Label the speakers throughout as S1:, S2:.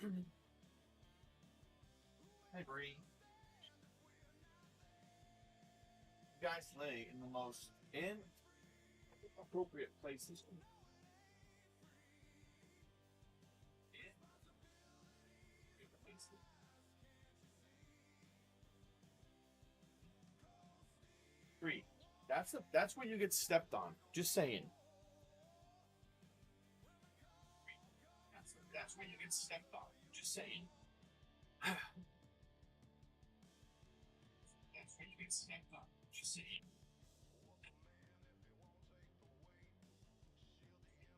S1: Hey, Bree. You guys lay in the most inappropriate places. Three. That's where you get stepped on. Just saying. That's where you get stepped on. Just saying. That's where you get stepped on. Just saying.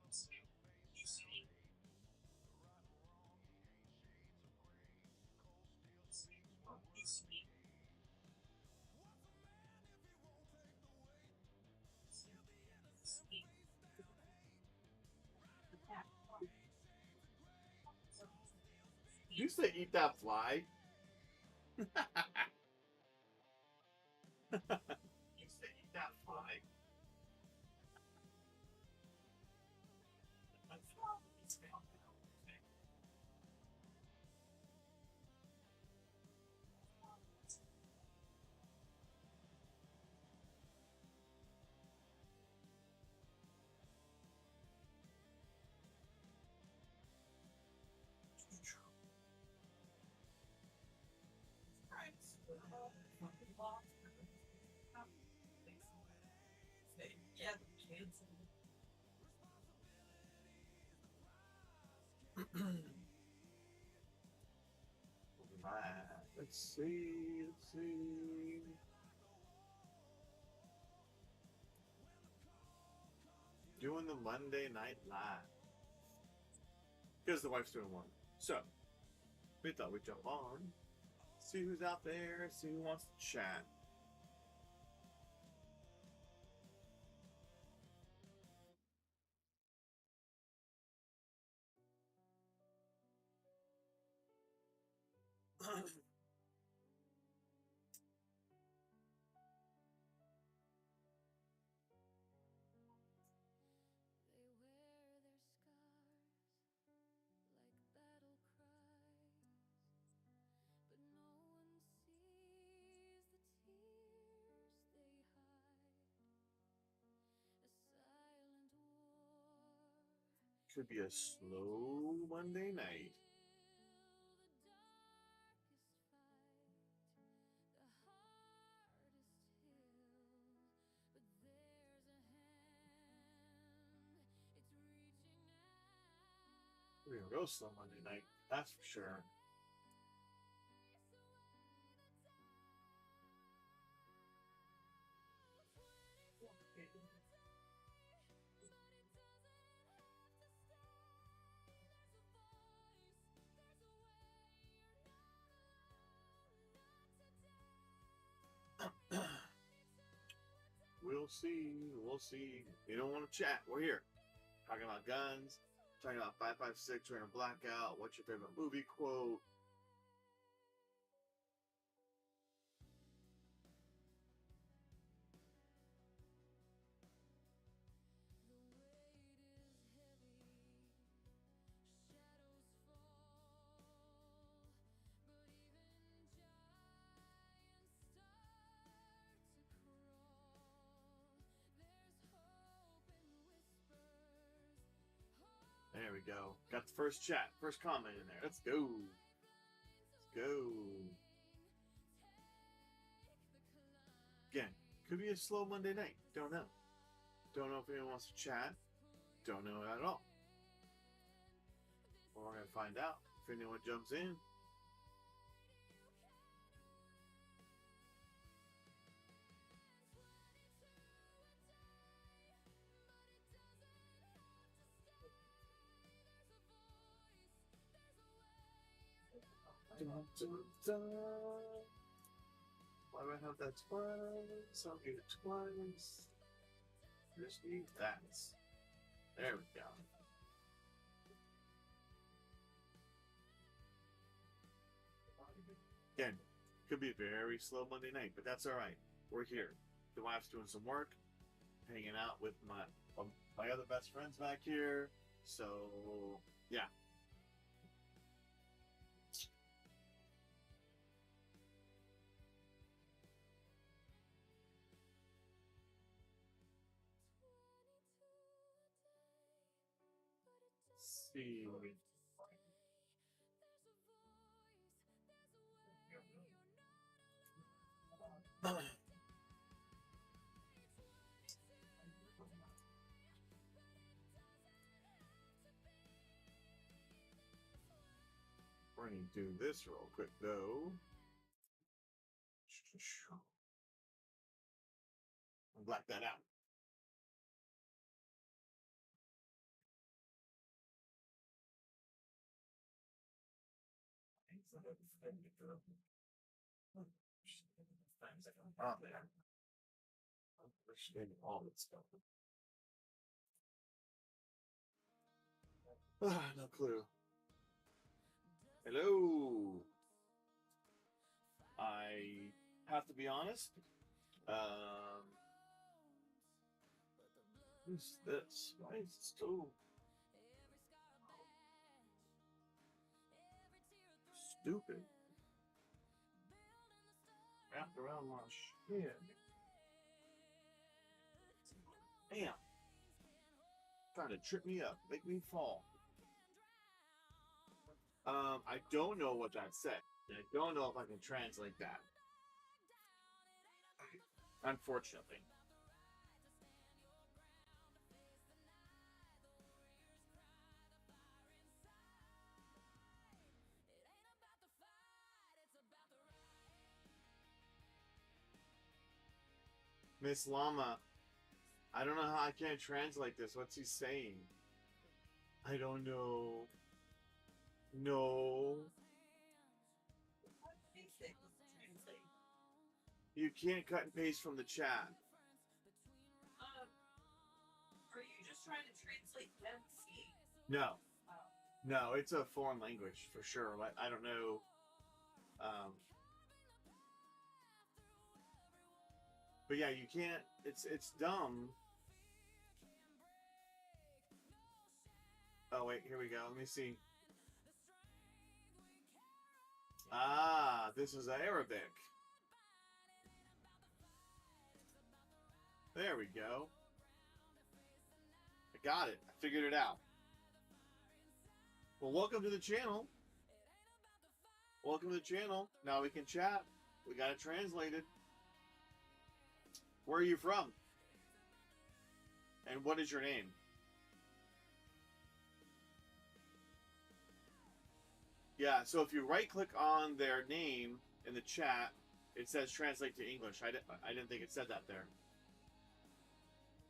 S1: Just saying. Just saying. You say eat that fly. You say eat that fly. Let's see. Let's see. Doing the Monday Night Live because the wife's doing one. So we thought we'd jump on, see who's out there, see who wants to chat. Could be a slow Monday night. We're gonna go slow Monday night, that's for sure. We'll see. We'll see. You don't want to chat? We're here. Talking about guns. Talking about 5.56. We're in a blackout. What's your favorite movie quote? There we go. Got the first chat, first comment in there. Let's go. Let's go. Again, could be a slow Monday night. Don't know. Don't know if anyone wants to chat. Don't know at all. Well, we're going to find out if anyone jumps in. Dun, dun, dun. Why do I have that twice? I'll get it twice. Just need that. There we go. Again, could be a very slow Monday night, but that's all right. We're here. The wife's doing some work, hanging out with my other best friends back here. So yeah. see. We're going to do this real quick, though. I'll black that out. Oh, there. Understanding all this stuff. No clue. Hello. I have to be honest. Who's this? Why is it so stupid? Wrapped around my shit. Damn. Trying to trip me up, make me fall. I don't know what that said. I don't know if I can translate that. Unfortunately. Miss Llama, I don't know how I can't translate this. What's he saying? I don't know. No. You can't cut and paste from the chat.
S2: Are you just trying to translate MC?
S1: No. No, it's a foreign language for sure. I don't know. But yeah, you can't. It's dumb. Oh wait, here we go. Let me see. Ah, this is Arabic. There we go. I got it. I figured it out. Well, welcome to the channel. Welcome to the channel. Now we can chat. We got it translated. Where are you from? And what is your name? Yeah, so if you right-click on their name in the chat, it says translate to English. I didn't think it said that there.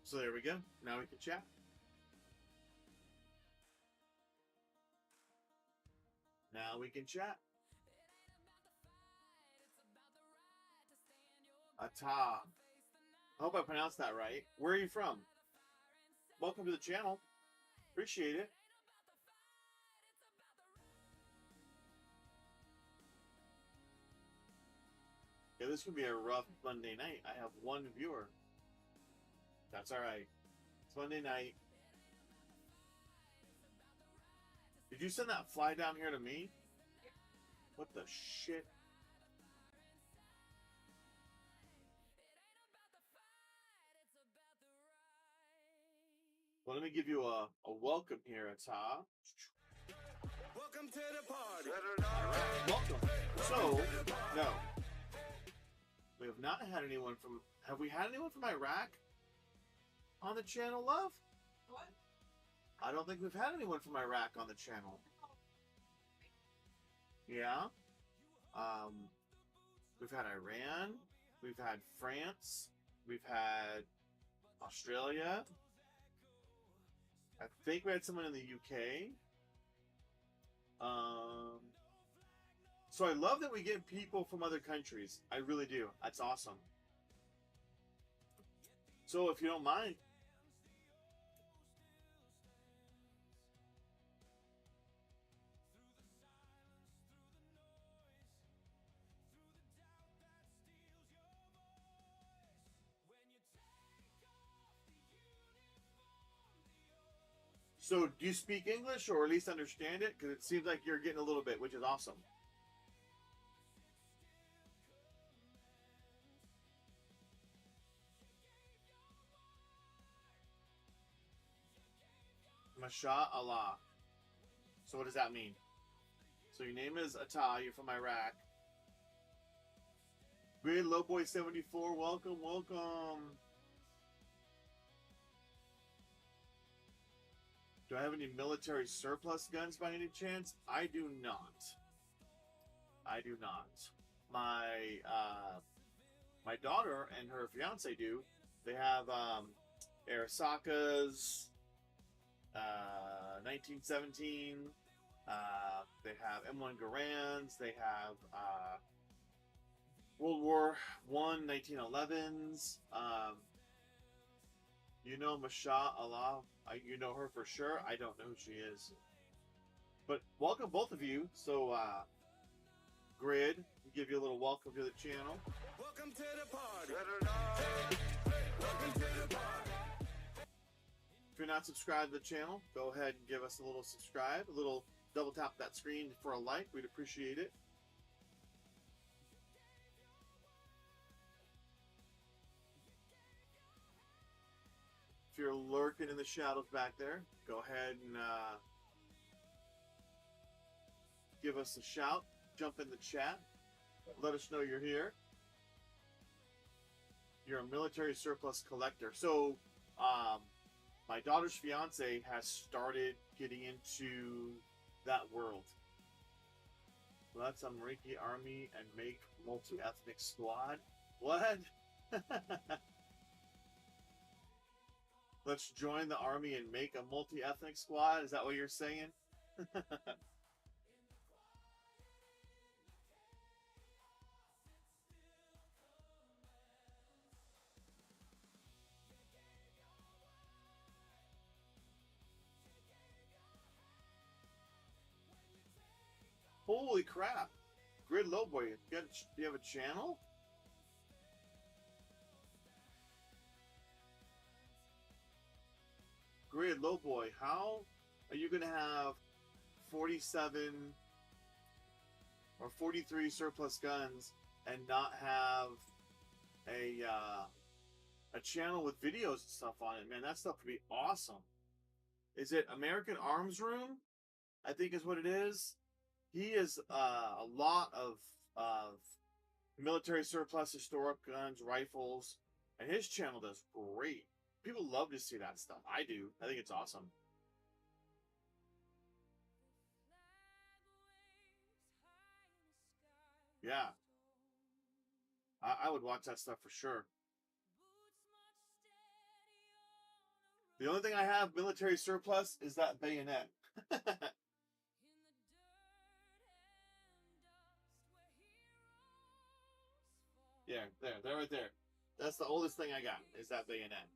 S1: So there we go. Now we can chat. Now we can chat. Ata. I hope I pronounced that right. Where are you from? Welcome to the channel. Appreciate it. Yeah, this could be a rough Monday night. I have one viewer. That's all right. It's Monday night. Did you send that fly down here to me? What the shit? Well, let me give you a welcome here, Ata.
S3: Welcome to the party.
S1: Welcome. So, no. We have not had anyone from... Have we had anyone from Iraq on the channel, love?
S2: What?
S1: I don't think we've had anyone from Iraq on the channel. Yeah. We've had Iran. We've had France. We've had Australia. I think we had someone in the UK. So I love that we get people from other countries. I really do. That's awesome. So if you don't mind, so do you speak English or at least understand it? Because it seems like you're getting a little bit, which is awesome. Masha Allah. So what does that mean? So your name is Ata. You're from Iraq. Grid Lowboy 74. Welcome, welcome. Do I have any military surplus guns by any chance? I do not. I do not. My daughter and her fiance do. They have Arisakas, 1917. They have M1 Garands. They have World War I, 1911s. You know Masha Allah. You know her for sure. I don't know who she is. But welcome both of you. So, Grid, give you a little welcome to the channel.
S3: Welcome to the party. Welcome to the party.
S1: If you're not subscribed to the channel, go ahead and give us a little subscribe. A little double tap that screen for a like. We'd appreciate it. If you're lurking in the shadows back there, go ahead and give us a shout. Jump in the chat. Let us know you're here. You're a military surplus collector. So, my daughter's fiance has started getting into that world. Let's Reiki Army and make multi-ethnic squad. What? Let's join the army and make a multi-ethnic squad? Is that what you're saying? Holy crap. Grid Lowboy, do you have a channel? Grid Lowboy, how are you going to have 47 or 43 surplus guns and not have a channel with videos and stuff on it? Man, that stuff would be awesome. Is it American Arms Room? I think is what it is. He is a lot of military surplus, historic guns, rifles, and his channel does great. People love to see that stuff. I do. I think it's awesome. Yeah. I would watch that stuff for sure. The only thing I have military surplus is that bayonet. Yeah, there, right there. That's the oldest thing I got, is that bayonet.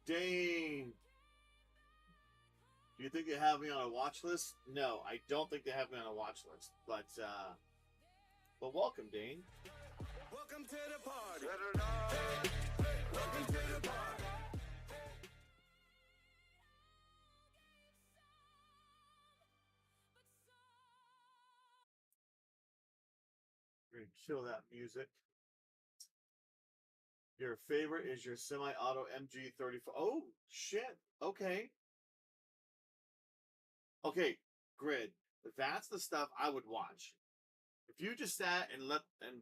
S1: Dang. Do you think they have me on a watch list? No, I don't think they have me on a watch list. But welcome, Dane.
S3: Welcome to the party. Welcome to the party.
S1: We're gonna kill that music. Your favorite is your semi-auto MG34. Oh, shit. Okay. Okay, Grid. That's the stuff I would watch. If you just sat and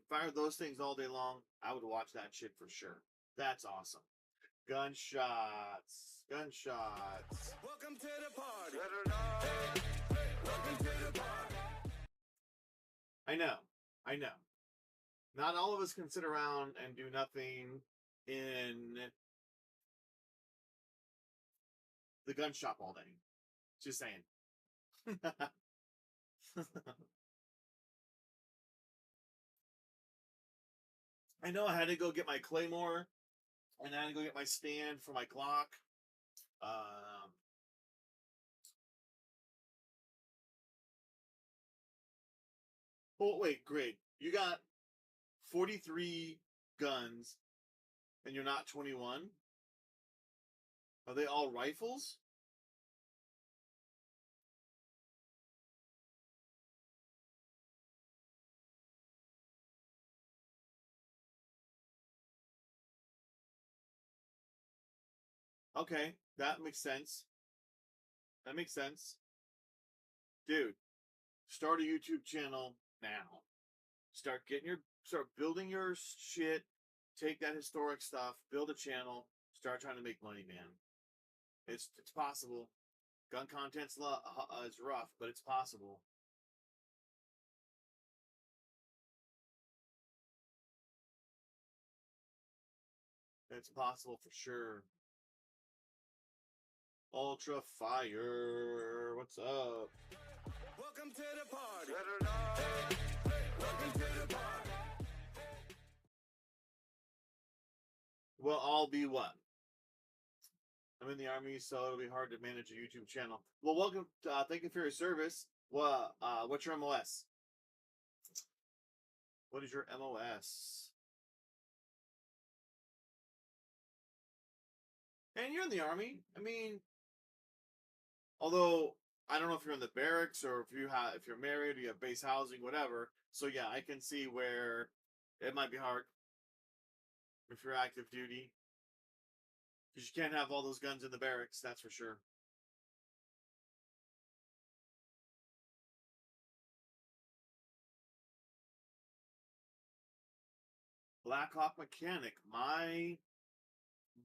S1: fired those things all day long, I would watch that shit for sure. That's awesome. Gunshots. Gunshots.
S3: Welcome to the party. Welcome to the party.
S1: I know. I know. Not all of us can sit around and do nothing in the gun shop all day. Just saying. I know I had to go get my Claymore, and I had to go get my stand for my Glock. Oh, wait, great. You got 43 guns, and you're not 21? Are they all rifles? Okay, that makes sense. That makes sense. Dude, start a YouTube channel now. Start building your shit. Take that historic stuff, build a channel, start trying to make money, man. It's possible. Gun content's is rough, but it's possible. It's possible for sure. Ultra Fire, what's up?
S3: Welcome to the party. Welcome to the party.
S1: Well, I'll be what? I'm in the Army, so it'll be hard to manage a YouTube channel. Well, welcome. Thank you for your service. Well, what's your MOS? What is your MOS? And you're in the Army. I mean, although I don't know if you're in the barracks or if you're married, you have base housing, whatever. So yeah, I can see where it might be hard if you're active duty, because you can't have all those guns in the barracks. That's for sure. Blackhawk Mechanic. My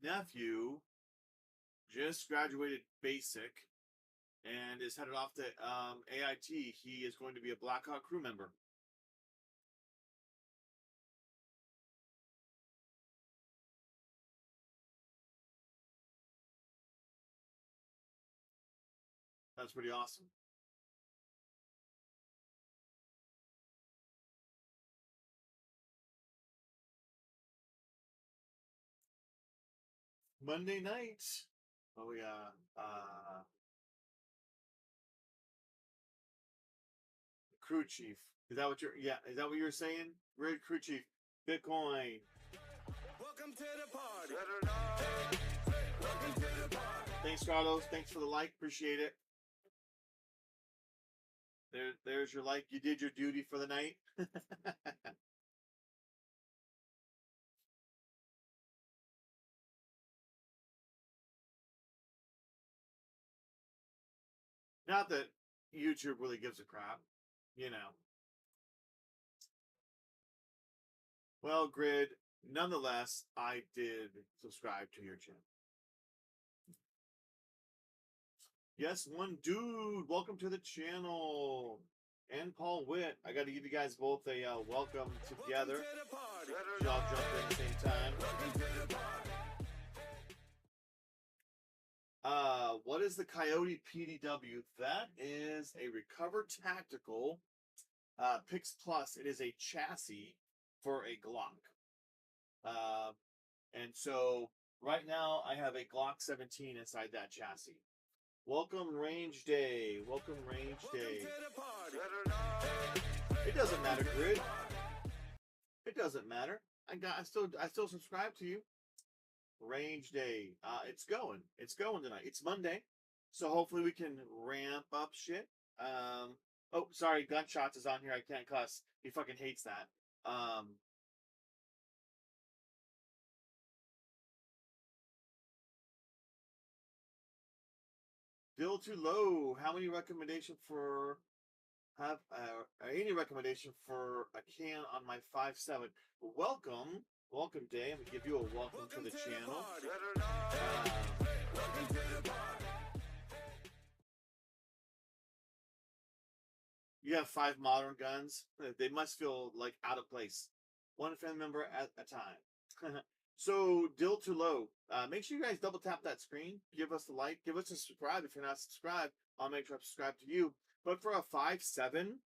S1: nephew just graduated basic and is headed off to AIT. He is going to be a Blackhawk crew member. That's pretty awesome. Monday night. Oh yeah. Crew chief. Is that what you're saying? Red crew chief. Bitcoin.
S3: Welcome to the party. Welcome to the party.
S1: Thanks, Carlos. Thanks for the like. Appreciate it. There's your like. You did your duty for the night. Not that YouTube really gives a crap, you know. Well, Grid, nonetheless, I did subscribe to your channel. Yes, one dude. Welcome to the channel. And Paul Witt. I got to give you guys both a welcome together. Y'all jump in at the same time. What is the Coyote PDW? That is a Recover Tactical Pix Plus. It is a chassis for a Glock. And so right now I have a Glock 17 inside that chassis. Welcome Range Day. Welcome Range Day. It doesn't matter, Grid. It doesn't matter. I still subscribe to you. Range Day. It's going tonight. It's Monday, so hopefully we can ramp up shit. Oh, sorry, Gunshots is on here. I can't cuss. He fucking hates that. Bill too low. How many recommendation for any recommendation for a can on my 5.7? Welcome, Day. I'm gonna give you a welcome to the channel. You have 5 modern guns. They must feel like out of place. One family member at a time. So, Dill too low. Make sure you guys double tap that screen. Give us a like. Give us a subscribe. If you're not subscribed, I'll make sure I subscribe to you. But for a 5.7,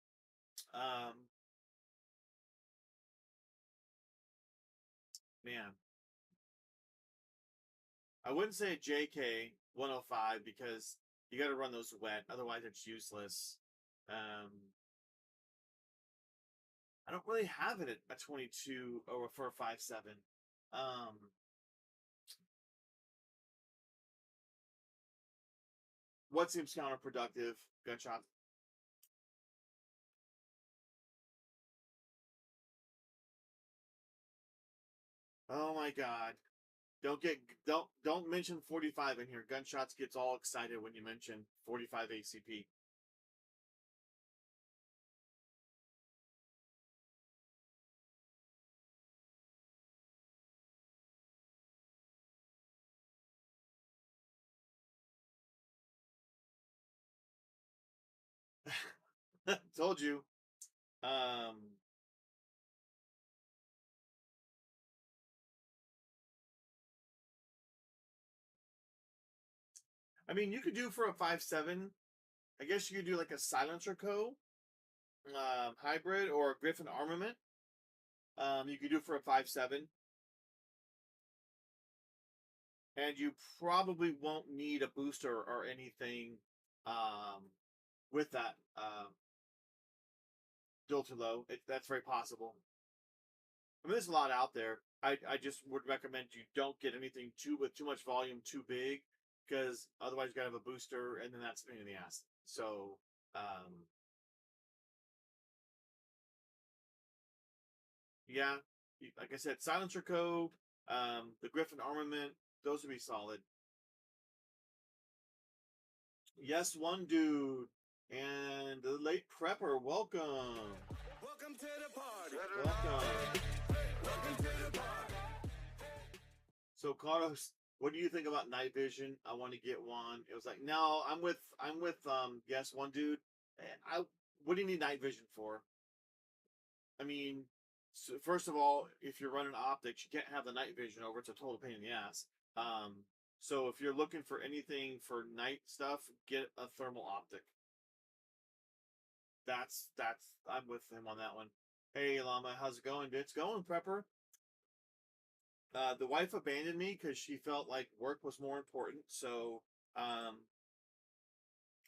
S1: man, I wouldn't say a JK 105 because you got to run those wet. Otherwise, it's useless. I don't really have it at a 22 or for a 5.7. What seems counterproductive? Gunshot. Oh my god. Don't mention 45 in here. Gunshots gets all excited when you mention 45 ACP. Told you. I mean, you could do for a 5.7. I guess you could do like a silencer co hybrid or a Griffin armament. You could do for a 5.7. And you probably won't need a booster or anything with that dual too low. That's very possible. I mean, there's a lot out there. I just would recommend you don't get anything with too much volume too big, because otherwise you gotta have a booster, and then that's a pain in the ass. So, yeah, like I said, Silencer Code, the Griffin armament, those would be solid. Yes, one dude, and the late prepper, welcome.
S3: Welcome to the party.
S1: Welcome.
S3: Welcome to the party.
S1: So, Carlos, what do you think about night vision? I want to get one. It was like, no, I'm with yes, one dude. What do you need night vision for? I mean, so first of all, if you're running optics, you can't have the night vision over. It's a total pain in the ass. So if you're looking for anything for night stuff, get a thermal optic. That's I'm with him on that one. Hey Llama, how's it going? It's going, Prepper. The wife abandoned me because she felt like work was more important. So I'm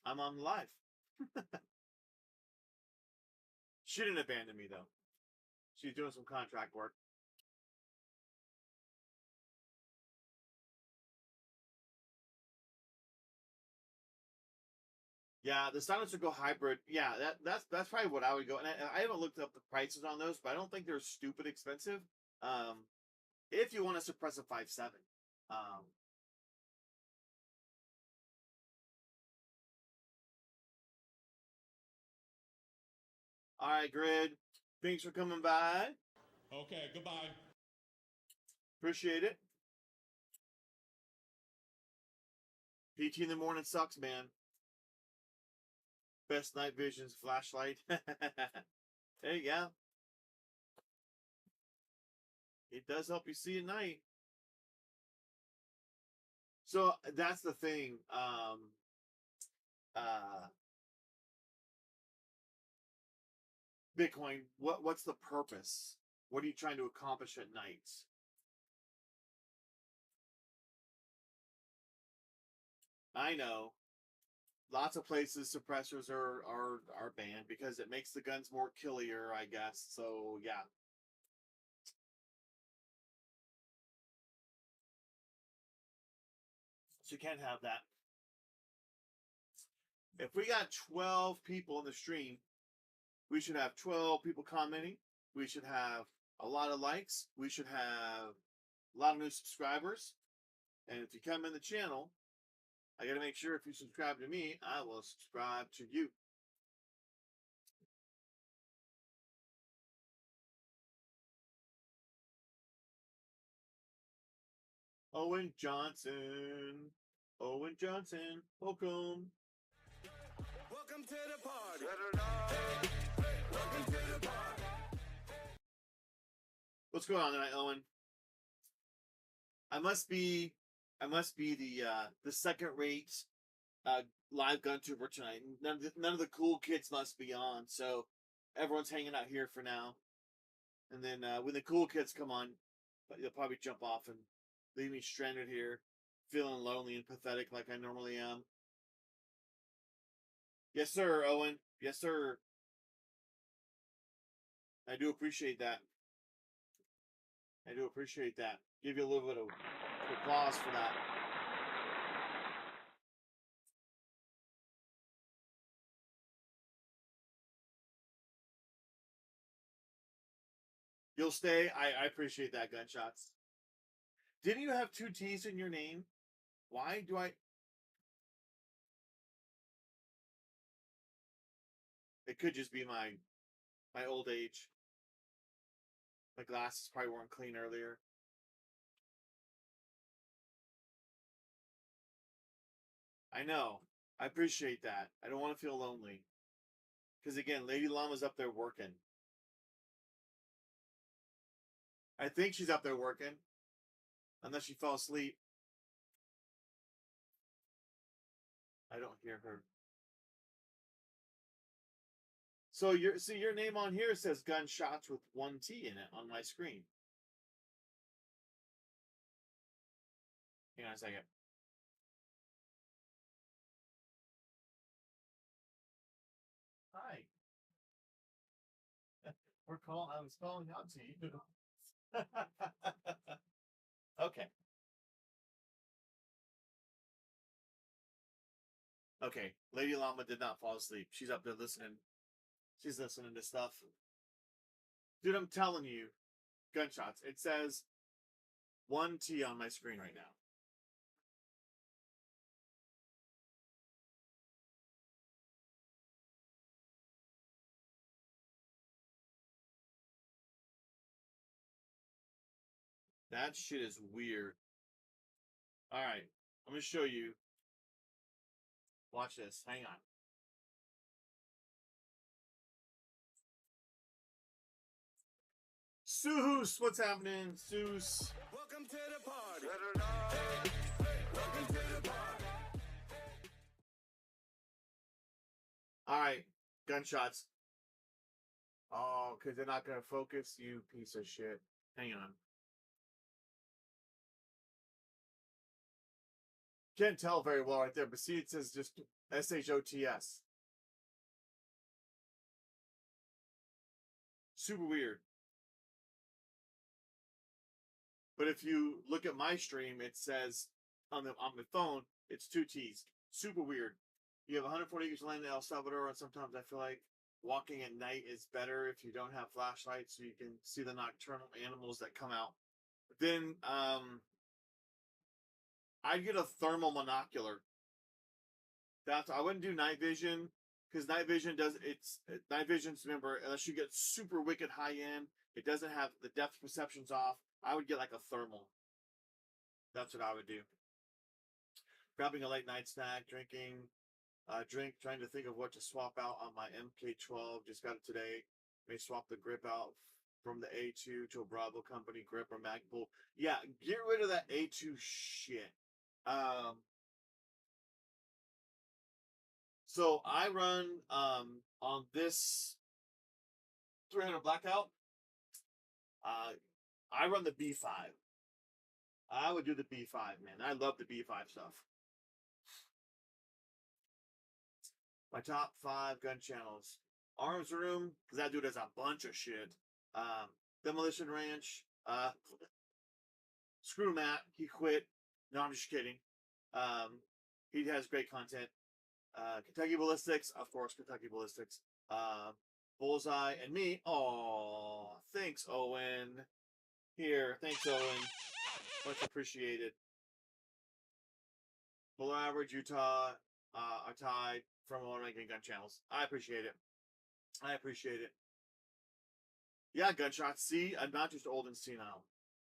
S1: on live. She didn't abandon me though. She's doing some contract work. Yeah, the Silencer Go hybrid. Yeah, that's probably what I would go. And I haven't looked up the prices on those, but I don't think they're stupid expensive. If you want to suppress a 5.7. All right, Grid. Thanks for coming by.
S4: Okay, goodbye.
S1: Appreciate it. PT in the morning sucks, man. Best night visions, flashlight. Hey, yeah. It does help you see at night. So that's the thing. Bitcoin, what's the purpose? What are you trying to accomplish at night? I know. Lots of places suppressors are banned because it makes the guns more killier, I guess. So yeah. So you can't have that. If we got 12 people in the stream, we should have 12 people commenting. We should have a lot of likes. We should have a lot of new subscribers. And if you come in the channel, I got to make sure if you subscribe to me, I will subscribe to you. Owen Johnson. Owen Johnson. Welcome.
S3: Welcome to the party. Welcome to the party.
S1: What's going on tonight, Owen? I must be the second rate live gun tuber tonight. None of the cool kids must be on, so everyone's hanging out here for now. And then when the cool kids come on, they'll probably jump off and leave me stranded here, feeling lonely and pathetic like I normally am. Yes, sir, Owen. Yes, sir. I do appreciate that. I do appreciate that. Give you a little bit of applause for that. You'll stay. I appreciate that, Gunshots. Didn't you have 2 T's in your name? Why do I... It could just be my old age. My glasses probably weren't clean earlier. I know. I appreciate that. I don't want to feel lonely. Because again, Lady Llama's up there working. I think she's up there working. Unless she fell asleep. I don't hear her. So your name on here says Gunshots with 1 T in it on my screen. Hang on a second. Hi. I was calling out to you. Okay. Okay. Lady Llama did not fall asleep. She's up there listening. She's listening to stuff. Dude, I'm telling you, Gunshots. It says 1 T on my screen right now. That shit is weird. Alright. I'm going to show you. Watch this. Hang on. Soos, what's happening, Soos?
S3: Welcome to the party. Welcome to the party.
S1: All right, Gunshots. Oh, because they're not going to focus, you piece of shit. Hang on. Can't tell very well right there, but see, it says just SHOTS. Super weird. But if you look at my stream, it says on the phone, it's 2 T's. Super weird. You have 140 acres of land in El Salvador, and sometimes I feel like walking at night is better if you don't have flashlights, so you can see the nocturnal animals that come out. Then I'd get a thermal monocular. I wouldn't do night vision because night vision night vision's, remember, unless you get super wicked high end, it doesn't have the depth perceptions off. I would get like a thermal. That's what I would do. Grabbing a late night snack, drinking, trying to think of what to swap out on my MK12. Just got it today. May swap the grip out from the A2 to a Bravo company grip or Magpul. Yeah, get rid of that A2 shit. So I run on this 300 Blackout. I run the B5. I would do the B5, man. I love the B5 stuff. My top 5 gun channels. Arms Room, because that dude has a bunch of shit. Demolition Ranch. Screw Matt. He quit. No, I'm just kidding. He has great content. Kentucky Ballistics, of course, Kentucky Ballistics. Bullseye and me. Oh, thanks, Owen. Here, thanks, Owen. Much appreciated. Below Average, Utah, are tied from one ranking gun channels. I appreciate it. I appreciate it. Yeah, Gunshots. See, I'm not just old and senile.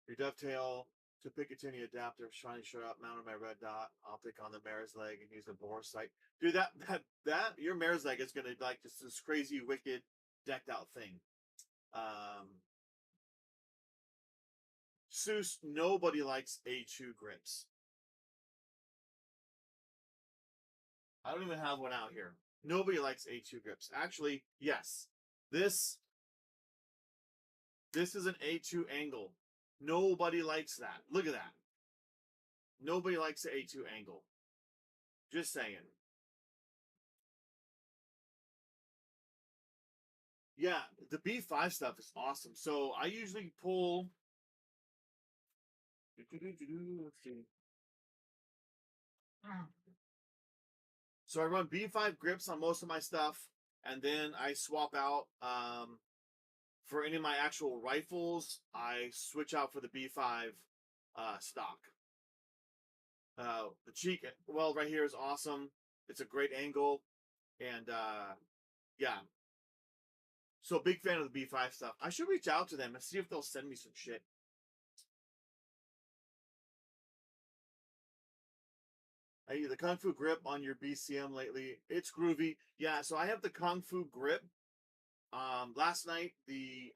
S1: Your dovetail to Picatinny adapter, shiny shirt up, mounted my red dot, optic on the mare's leg, and use a bore sight. Dude, that your mare's leg is gonna be like just this crazy, wicked, decked out thing. Seuss, nobody likes A2 grips. I don't even have one out here. Nobody likes A2 grips. Actually, yes. This is an A2 angle. Nobody likes that. Look at that. Nobody likes the A2 angle. Just saying. Yeah, the B5 stuff is awesome. So I usually pull. Let's see. So I run B5 grips on most of my stuff, and then I swap out for any of my actual rifles. I switch out for the B5 stock. The cheek weld right here is awesome. It's a great angle, and yeah. So big fan of the B5 stuff. I should reach out to them and see if they'll send me some shit. The Kung Fu grip on your BCM lately, it's groovy. Yeah, so I have the Kung Fu grip. Last night the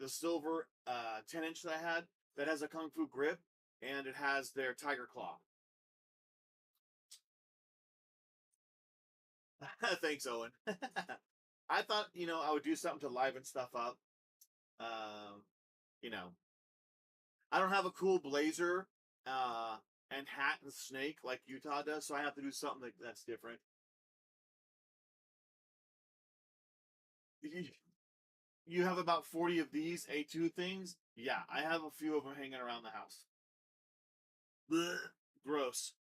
S1: silver 10-inch that I had that has a Kung Fu grip, and it has their Tiger Claw. Thanks, Owen. I thought, I would do something to liven stuff up. You know, I don't have a cool blazer and hat and snake like Utah does, so I have to do something that's different. You have about 40 of these A2 things? Yeah, I have a few of them hanging around the house. Blech, gross.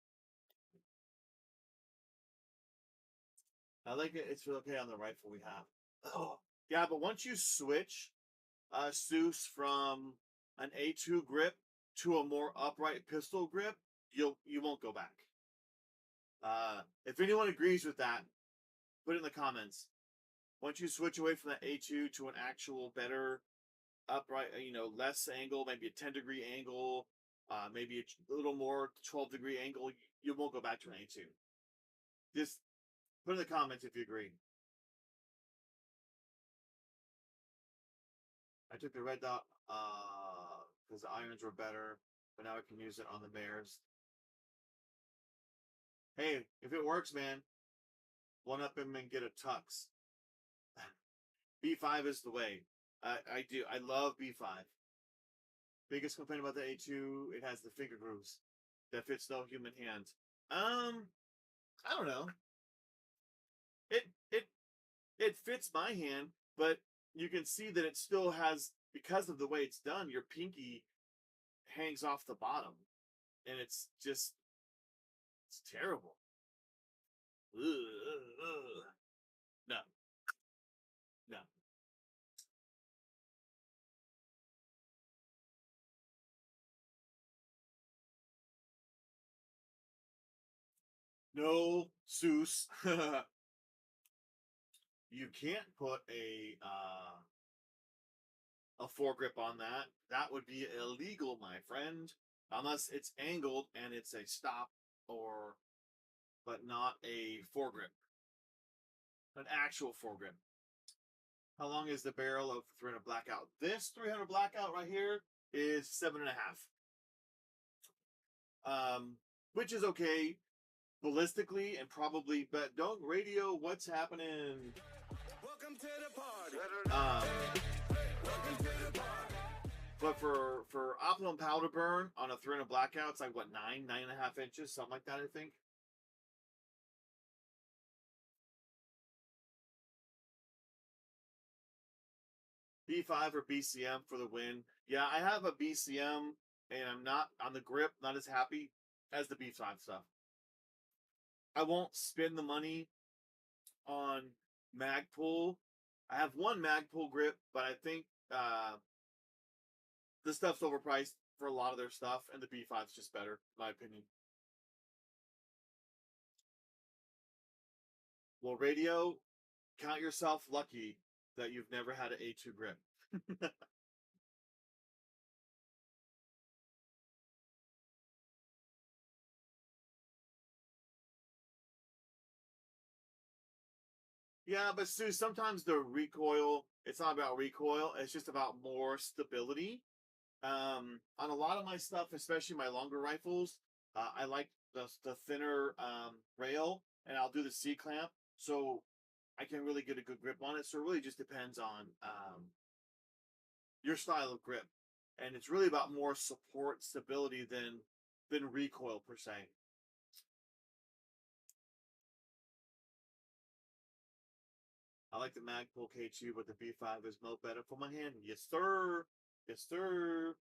S1: I like it. It's okay on the rifle we have. Oh, yeah, but once you switch Seuss from an A2 grip to a more upright pistol grip, you won't go back. If anyone agrees with that, put it in the comments. Once you switch away from that A2 to an actual better upright, less angle, maybe a 10-degree angle, maybe a little more 12-degree angle, you won't go back to an A2. Just put in the comments if you agree. I took the red dot because the irons were better, but now I can use it on the mares. Hey, if it works, man, one up him and get a tux. B5 is the way. I do. I love B5. Biggest complaint about the A2, it has the finger grooves that fits no human hand. I don't know. It fits my hand, but you can see that it still has, because of the way it's done, your pinky hangs off the bottom, and it's terrible. Ugh. No. No, Seuss. You can't put a foregrip on that. That would be illegal, my friend, unless it's angled and it's a stop, but not a foregrip, an actual foregrip. How long is the barrel of 300 blackout? This 300 blackout right here is 7.5. Which is okay ballistically and probably, but don't radio what's happening.
S3: Welcome to the party. Welcome to the party.
S1: But for optimum powder burn on a 300 blackout, it's like what, 9.5 inches, something like that, I think. B5 or BCM for the win. Yeah, I have a BCM, and I'm not on the grip, not as happy as the B5 stuff. I won't spend the money on Magpul. I have one Magpul grip, but I think the stuff's overpriced for a lot of their stuff, and the B5 is just better, in my opinion. Well, radio, count yourself lucky that you've never had an A2 grip. Yeah, but Sue, sometimes the recoil, it's not about recoil, it's just about more stability. On a lot of my stuff, especially my longer rifles, I like the thinner rail, and I'll do the C-clamp, so I can really get a good grip on it. So it really just depends on your style of grip. And it's really about more support stability than recoil per se. I like the Magpul K2, but the B5 is no better for my hand. Yes, sir. Yes, sir.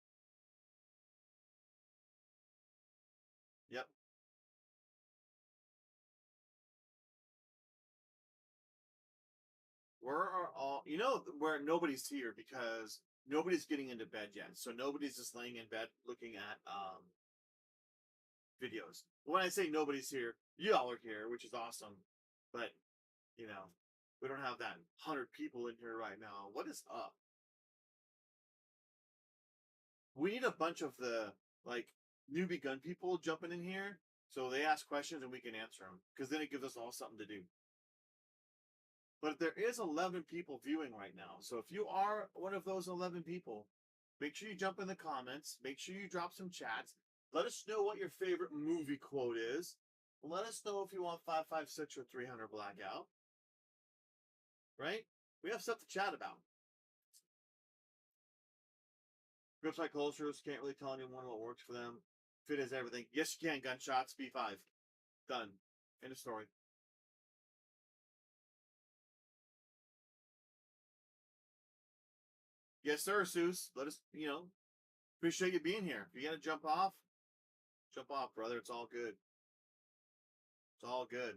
S1: Yep. Where are all, where nobody's here because nobody's getting into bed yet, so nobody's just laying in bed looking at videos. When I say nobody's here, y'all are here, which is awesome. But you know, we don't have that 100 people in here right now. What is up? We need a bunch of the like newbie gun people jumping in here so they ask questions and we can answer them, because then it gives us all something to do. But there is 11 people viewing right now, so if you are one of those 11 people, make sure you jump in the comments, make sure you drop some chats, let us know what your favorite movie quote is, let us know if you want 5.56 or 300 blackout, right? We have stuff to chat about. Grips like holsters, can't really tell anyone what works for them. Fit is everything. Yes, you can. Gunshots, B5. Done. End of story. Yes, sir, Seuss. Let us, appreciate you being here. If you got to jump off, brother. It's all good. It's all good.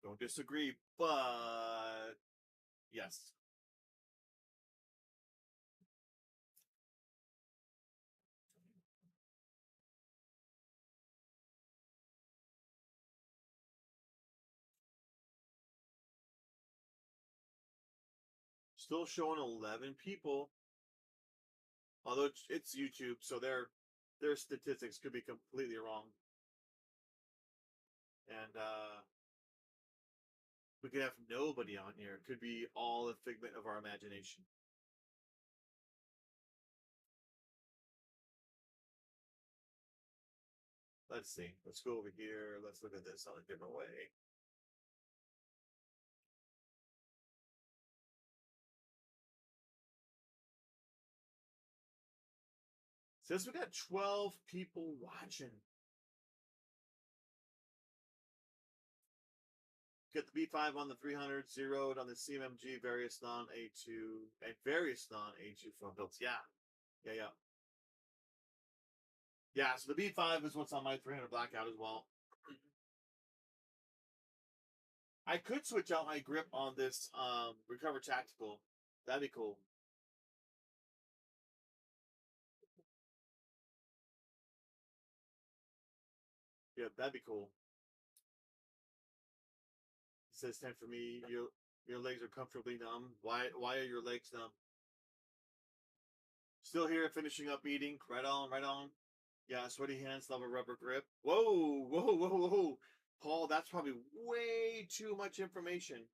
S1: Don't disagree, but yes. Still showing 11 people. Although it's YouTube, so their statistics could be completely wrong. And we could have nobody on here. It could be all a figment of our imagination. Let's see. Let's go over here. Let's look at this on a different way. Says we got 12 people watching. Get the B5 on the 300, zeroed on the CMMG, various non-A2, and various non-A2 front builds. Yeah. Yeah, so the B5 is what's on my 300 blackout as well. I could switch out my grip on this Recover Tactical. That'd be cool. Yeah, that'd be cool. It says 10 for me. Your legs are comfortably numb. Why are your legs numb? Still here, finishing up eating. Right on, right on. Yeah, sweaty hands, love a rubber grip. Whoa. Paul, that's probably way too much information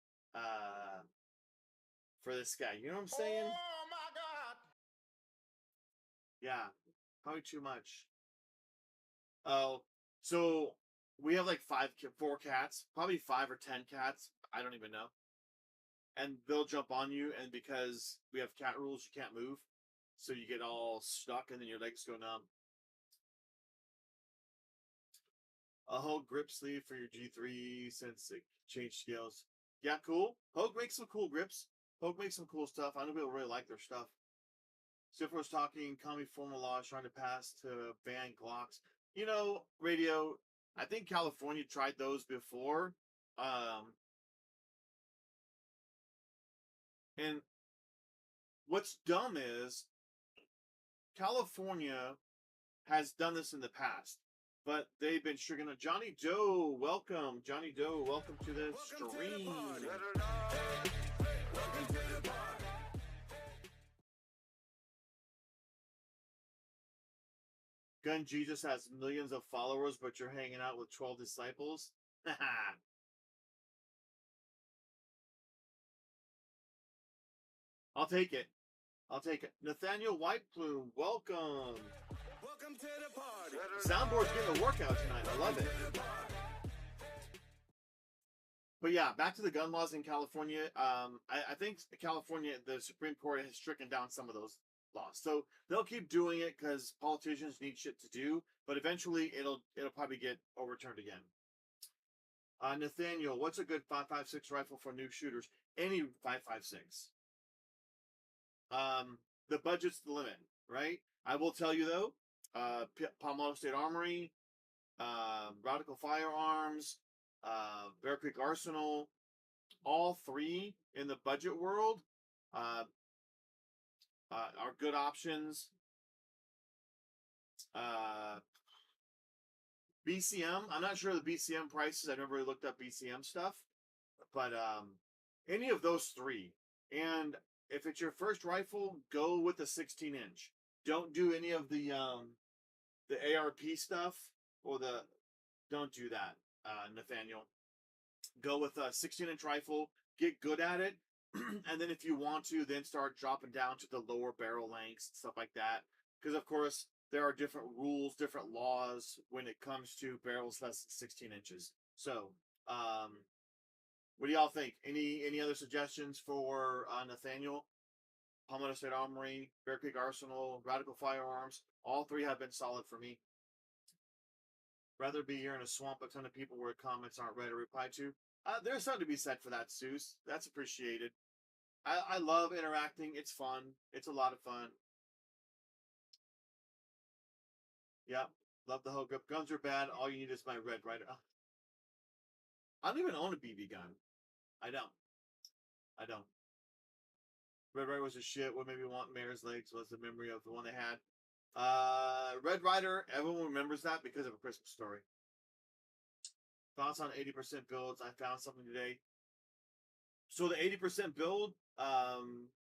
S1: for this guy. You know what I'm saying?
S3: Oh my God!
S1: Yeah, probably too much. Oh, so we have like 4 cats, probably 5 or 10 cats. I don't even know. And they'll jump on you, and because we have cat rules, you can't move. So you get all stuck, and then your legs go numb. A Hogue grip sleeve for your G3 since it changed scales. Yeah, cool. Hogue makes some cool grips. Hogue makes some cool stuff. I know people really like their stuff. Siffer was talking commie formal laws trying to pass to ban Glocks. Radio, I think California tried those before. And what's dumb is California has done this in the past, but they've been stricken. Johnny Doe, welcome. Johnny Doe, welcome to the stream. Gun Jesus has millions of followers, but you're hanging out with 12 disciples? I'll take it. Nathaniel Whiteplume, welcome.
S3: Welcome to the party.
S1: Soundboard's getting a workout tonight. I love it. But yeah, back to the gun laws in California. I think California, the Supreme Court has stricken down some of those laws. So they'll keep doing it because politicians need shit to do. But eventually, it'll probably get overturned again. Nathaniel, what's a good 5.56 rifle for new shooters? Any 5.56. The budget's the limit, right? I will tell you though, Palmetto State Armory, Radical Firearms, Bear Creek Arsenal, all three in the budget world are good options. BCM, I'm not sure the BCM prices. I never really looked up BCM stuff, but any of those three. And if it's your first rifle, go with the 16-inch. Don't do any of the ARP stuff or don't do that, Nathaniel. Go with a 16-inch rifle, get good at it, and then if you want to, then start dropping down to the lower barrel lengths, stuff like that. Because, of course, there are different rules, different laws when it comes to barrels less than 16 inches. So, what do y'all think? Any other suggestions for Nathaniel? Palmetto State Armory, Bear Creek Arsenal, Radical Firearms. All three have been solid for me. Rather be here in a swamp, a ton of people where comments aren't ready to reply to. There's something to be said for that, Seuss. That's appreciated. I love interacting. It's fun. It's a lot of fun. Yep. Love the hookup. Guns are bad. All you need is my Red Ryder. I don't even own a BB gun. I don't. Red Ryder was a shit. What made me want Mare's Legs was the memory of the one they had. Red Ryder, everyone remembers that because of A Christmas Story. Thoughts on 80% builds. I found something today. So the 80% build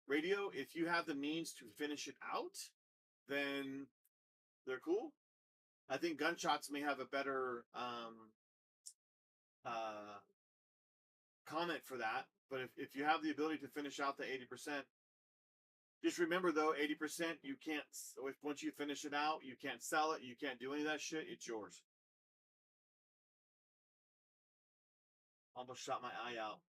S1: radio, if you have the means to finish it out, then they're cool. I think gunshots may have a better comment for that. But if you have the ability to finish out the 80%, just remember though, 80% you can't. Once you finish it out, you can't sell it. You can't do any of that shit. It's yours. Almost shot my eye out.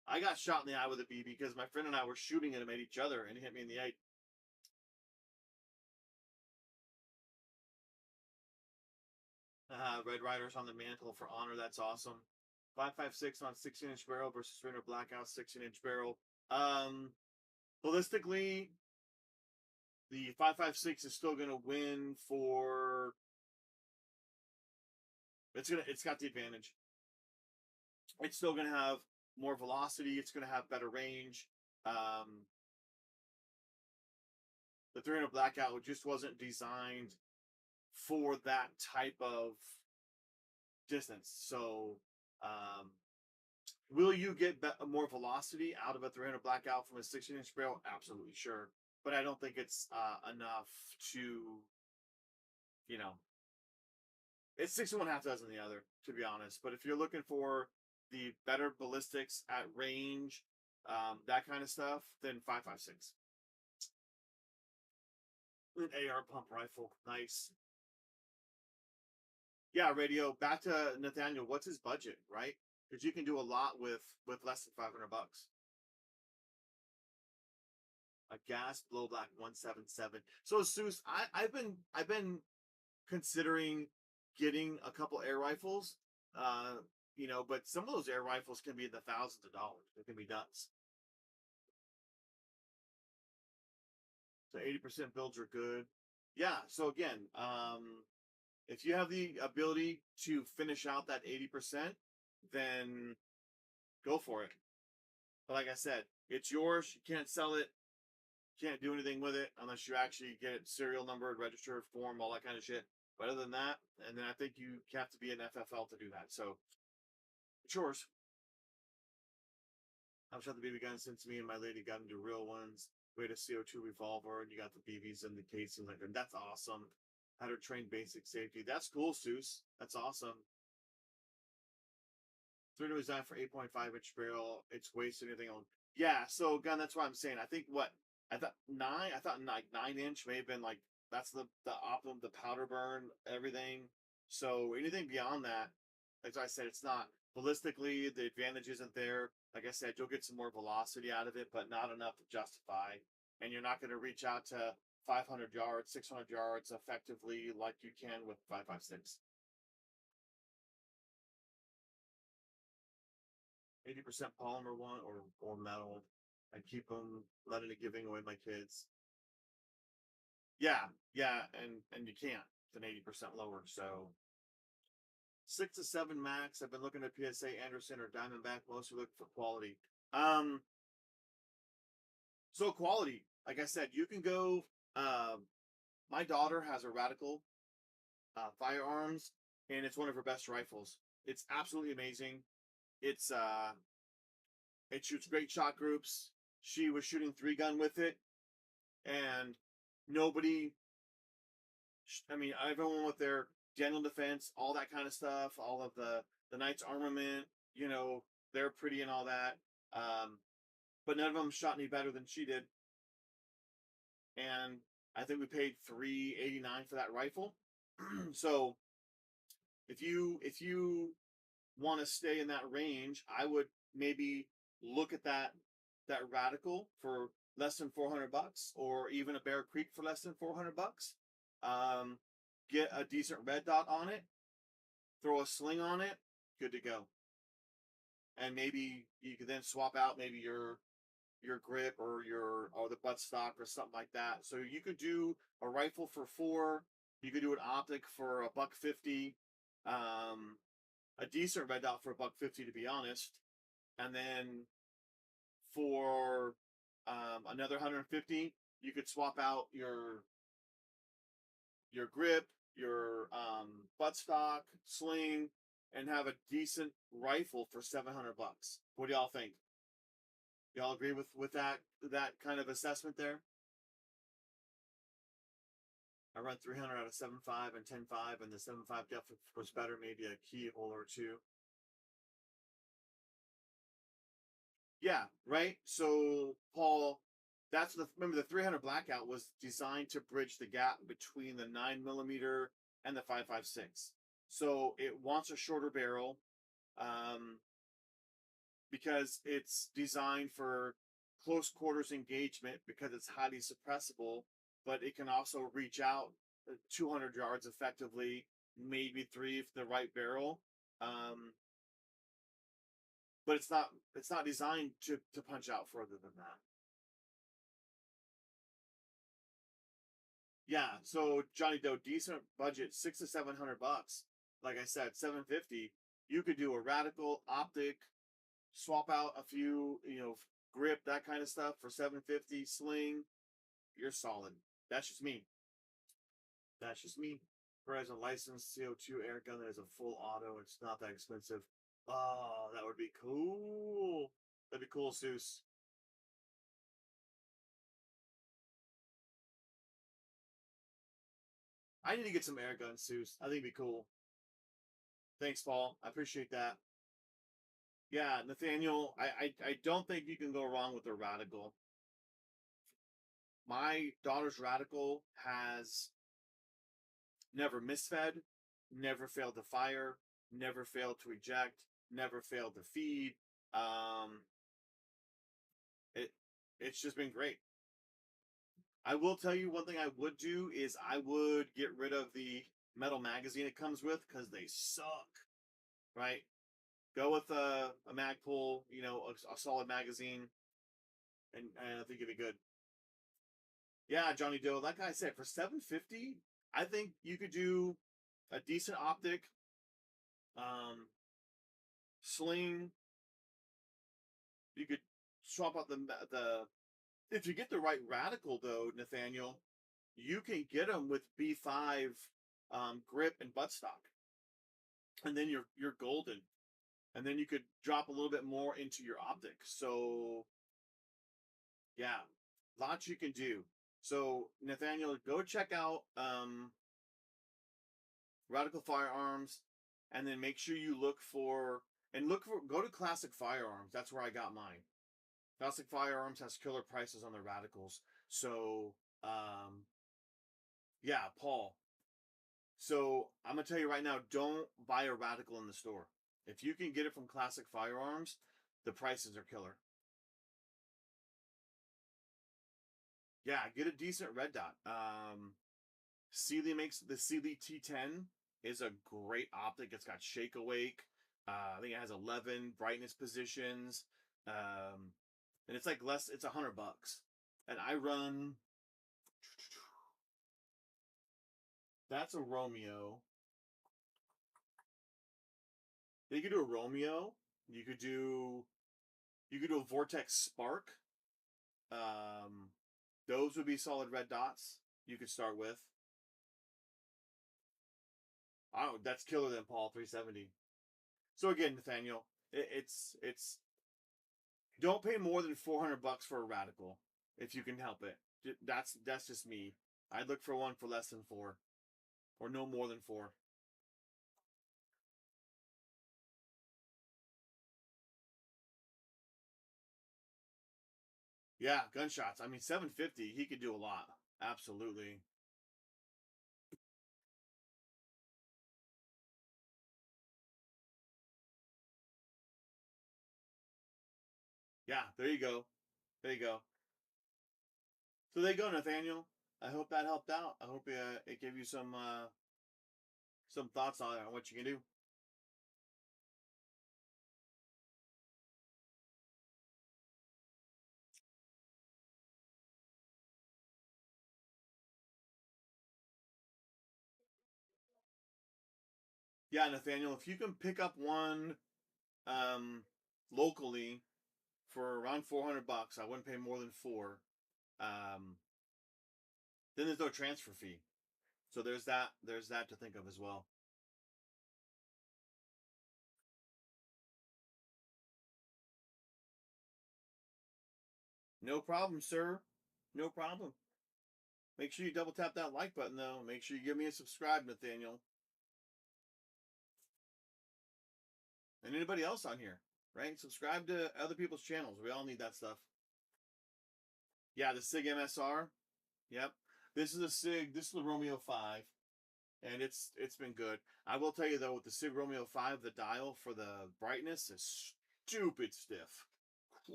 S1: I got shot in the eye with a BB because my friend and I were shooting at him at each other, and he hit me in the eye. Red Riders on the mantle for honor. That's awesome. 5.56 on 16-inch barrel versus 300 blackout 16-inch barrel. Ballistically, the 5.56 is still going to win for. It's got the advantage. It's still going to have more velocity. It's going to have better range. The 300 blackout just wasn't designed for that type of distance. So, will you get more velocity out of a 300 blackout from a 16-inch barrel? Absolutely, sure. But I don't think it's enough to, it's 6 and 1/2 dozen the other, to be honest. But if you're looking for the better ballistics at range, that kind of stuff, then 5.56. An AR pump rifle, nice. Yeah, radio. Back to Nathaniel. What's his budget, right? Because you can do a lot with less than $500. A gas blow black 177. So Seuss, I've been considering getting a couple air rifles. But some of those air rifles can be in the thousands of dollars. They can be nuts. So 80% builds are good. Yeah. So again, if you have the ability to finish out that 80%, then go for it. But like I said, it's yours. You can't sell it. Can't do anything with it unless you actually get it serial numbered, registered, form, all that kind of shit. But other than that, and then I think you have to be an FFL to do that. So it's yours. I've shot the BB gun since me and my lady got into real ones. We had a CO2 revolver, and you got the BBs in the casing. Like, that's awesome. How to train basic safety. That's cool, Seuss. That's awesome. 300 was designed for 8.5-inch barrel. It's wasted anything on. Yeah, so gun. That's what I'm saying. I think I thought 9-inch may have been like that's the optimum, the powder burn, everything. So anything beyond that, as I said, it's not ballistically. The advantage isn't there. Like I said, you'll get some more velocity out of it, but not enough to justify. And you're not going to reach out to 500 yards, 600 yards effectively like you can with 5.56. 80% polymer one or metal. I keep them, letting it giving away my kids. Yeah, and you can't. than 80% lower. So 6 to 7 max. I've been looking at PSA, Anderson, or Diamondback. Mostly look for quality. So quality, like I said, you can go. My daughter has a Radical firearms, and it's one of her best rifles. It's absolutely amazing. It's it shoots great shot groups. She was shooting 3-gun with it, and nobody. I mean, everyone with their general defense, all that kind of stuff, all of the knight's armament, you know, they're pretty and all that. But none of them shot any better than she did. And I think we paid $389 for that rifle. So if you want to stay in that range, I would maybe look at that Radical for less than $400, or even a Bear Creek for less than $400. Get a decent red dot on it, throw a sling on it, good to go. And maybe you could then swap out maybe your grip or the buttstock or something like that. So you could do a rifle for $4. You could do an optic for $150. A decent red dot for $150, to be honest. And then for another $150, you could swap out your grip, your buttstock, sling, and have a decent rifle for $700. What do y'all think? Y'all agree with that kind of assessment there? I run 300 out of 7.5 and 10.5, and the 7.5 definitely was better, maybe a keyhole or two. Yeah, right. So Paul, remember the 300 Blackout was designed to bridge the gap between the 9mm and the 5.56. So it wants a shorter barrel, because it's designed for close quarters engagement, because it's highly suppressible, but it can also reach out 200 yards effectively, maybe 3 if the right barrel. But it's not designed to punch out further than that. Yeah, so Johnny Doe, decent budget, $600 to $700. Like I said, $750. You could do a Radical optic, swap out a few, grip, that kind of stuff for $750. Sling, you're solid. That's just me. Whereas a licensed CO2 air gun that is a full auto, it's not that expensive. Oh, that would be cool. That'd be cool, Seuss. I need to get some air guns, Seuss. I think it'd be cool. Thanks, Paul. I appreciate that. Yeah, Nathaniel, I don't think you can go wrong with a Radical. My daughter's Radical has never misfed, never failed to fire, never failed to eject, never failed to feed. It's just been great. I will tell you one thing I would do is I would get rid of the metal magazine it comes with, because they suck, right? Go with a Magpul, a solid magazine, and I think it'd be good. Yeah, Johnny Doe, like I said, for $750, I think you could do a decent optic, sling. You could swap out the if you get the right Radical, though, Nathaniel, you can get them with B5 grip and buttstock, and then you're golden. And then you could drop a little bit more into your optic. So yeah, lots you can do. So Nathaniel, go check out Radical Firearms, and then make sure you go to Classic Firearms. That's where I got mine. Classic Firearms has killer prices on the Radicals. So yeah, Paul. So I'm gonna tell you right now, don't buy a Radical in the store. If you can get it from Classic Firearms, the prices are killer. Yeah, get a decent red dot. Sealy makes the Sealy T10 is a great optic. It's got shake awake. I think it has 11 brightness positions. And it's like it's $100. And I run That's a Romeo. You could do a Romeo. You could do a Vortex Spark. Those would be solid red dots. You could start with. Oh, that's killer than Paul 370. So again, Nathaniel, it's don't pay more than $400 for a radical if you can help it. That's just me. I'd look for one for less than 4, or no more than 4. Yeah, gunshots. I mean, 750, he could do a lot. Absolutely. Yeah, there you go. There you go. So there you go, Nathaniel. I hope that helped out. I hope it gave you some thoughts on what you can do. Yeah, Nathaniel, if you can pick up one locally for around $400, I wouldn't pay more than 4. Um, then there's no transfer fee. So there's that. There's that to think of as well. No problem, sir. No problem. Make sure you double tap that like button, though. Make sure you give me a subscribe, Nathaniel. And anybody else on here, right? Subscribe to other people's channels. We all need that stuff. Yeah, the SIG MSR. Yep. This is a SIG. This is the Romeo 5. And it's been good. I will tell you, though, with the SIG Romeo 5, the dial for the brightness is stupid stiff.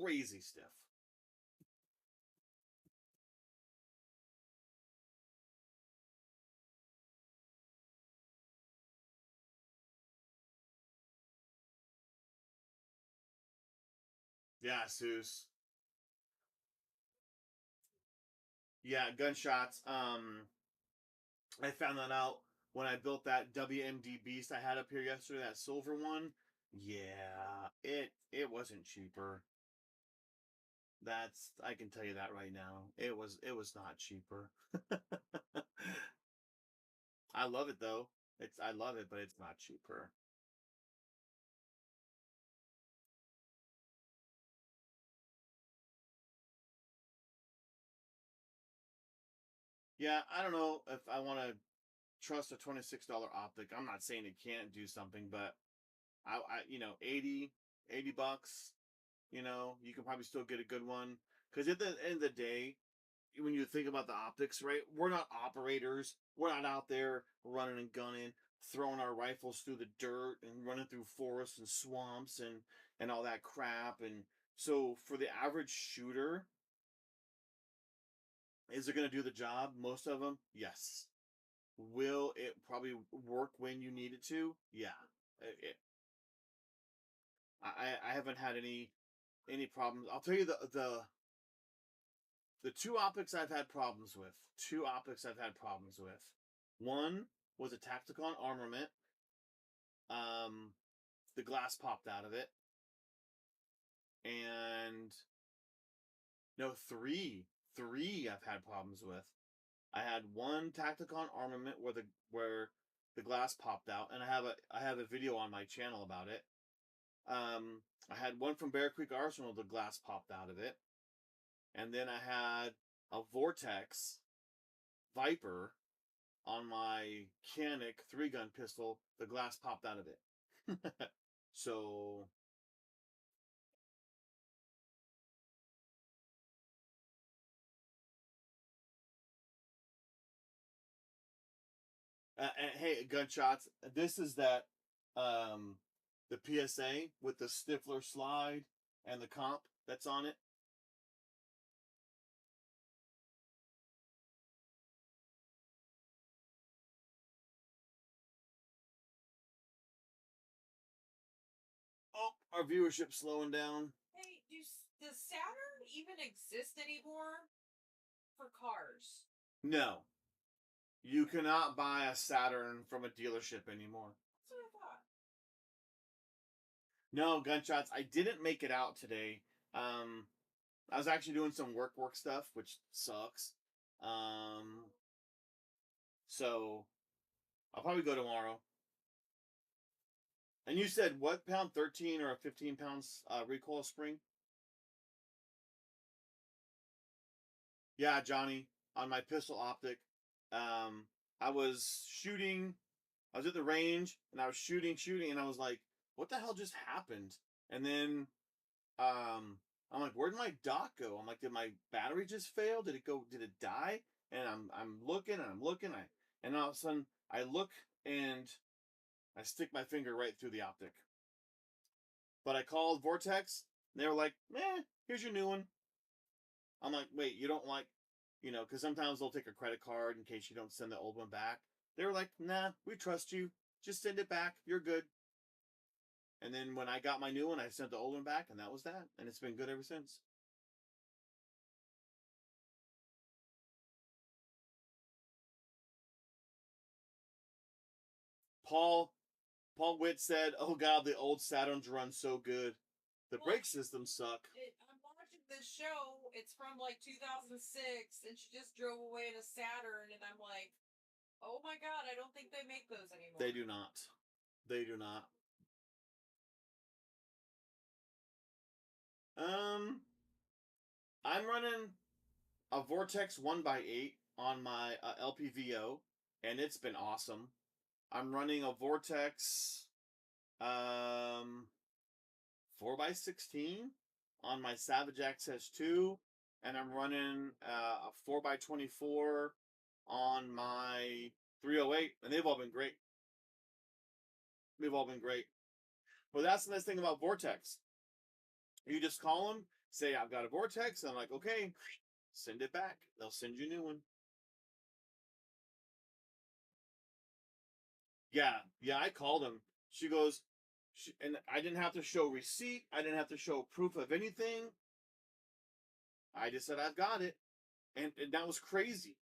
S1: Crazy stiff. Yeah, Seuss. Yeah, gunshots. I found that out when I built that WMD Beast I had up here yesterday, that silver one. Yeah, it wasn't cheaper. I can tell you that right now. It was not cheaper. I love it though. I love it, but it's not cheaper. Yeah, I don't know if I want to trust a $26 optic. I'm not saying it can't do something, but I 80 bucks, you can probably still get a good one. Because at the end of the day, when you think about the optics, right? We're not operators. We're not out there running and gunning, throwing our rifles through the dirt and running through forests and swamps and all that crap. And so for the average shooter, is it going to do the job? Most of them, yes. Will it probably work when you need it to? Yeah. I haven't had any problems. I'll tell you the two optics I've had problems with. Two optics I've had problems with. One was a Tacticon armament. The glass popped out of it, and no, three I've had problems with. I had one Tacticon armament where the glass popped out, and I have a video on my channel about it. I had one from Bear Creek Arsenal, the glass popped out of it, and then I had a Vortex Viper on my Canic 3-gun pistol. The glass popped out of it. So and hey, gunshots. This is that the PSA with the Stifler slide and the comp that's on it. Oh, our viewership's slowing down.
S2: Hey, does Saturn even exist anymore for cars?
S1: No, You cannot buy a Saturn from a dealership anymore.
S2: That's what I thought.
S1: No, gunshots. I didn't make it out today. I was actually doing some work stuff, which sucks. So I'll probably go tomorrow. And you said what pound? 13 or 15 pounds recoil spring? Yeah, Johnny, on my pistol optic. I was shooting. I was at the range and I was shooting, and I was like, "What the hell just happened?" And then, I'm like, "Where'd my dock go?" I'm like, "Did my battery just fail? Did it go? Did it die?" And I'm looking and I'm looking. And all of a sudden I look and I stick my finger right through the optic. But I called Vortex. And they were like, here's your new one. I'm like, wait, you don't like, because sometimes they'll take a credit card in case you don't send the old one back. They were like, nah, we trust you. Just send it back. You're good. And then when I got my new one, I sent the old one back, and that was that. And it's been good ever since. Paul Witt said, "Oh God, the old Saturns run so good. The brake systems suck."
S2: I'm watching this show. It's from like 2006, and she just drove away in a Saturn, and I'm like, oh my God, I don't think they make those anymore.
S1: They do not. They do not. I'm running a Vortex 1x8 on my LPVO, and it's been awesome. I'm running a Vortex 4x16 on my Savage XS2, and I'm running a 4x24 on my 308, and they've all been great. They've all been great. But that's the nice thing about Vortex. You just call them, say, I've got a Vortex, and I'm like, okay, send it back. They'll send you a new one. Yeah, I called him. She goes, and I didn't have to show receipt. I didn't have to show proof of anything. I just said, I've got it. And that was crazy.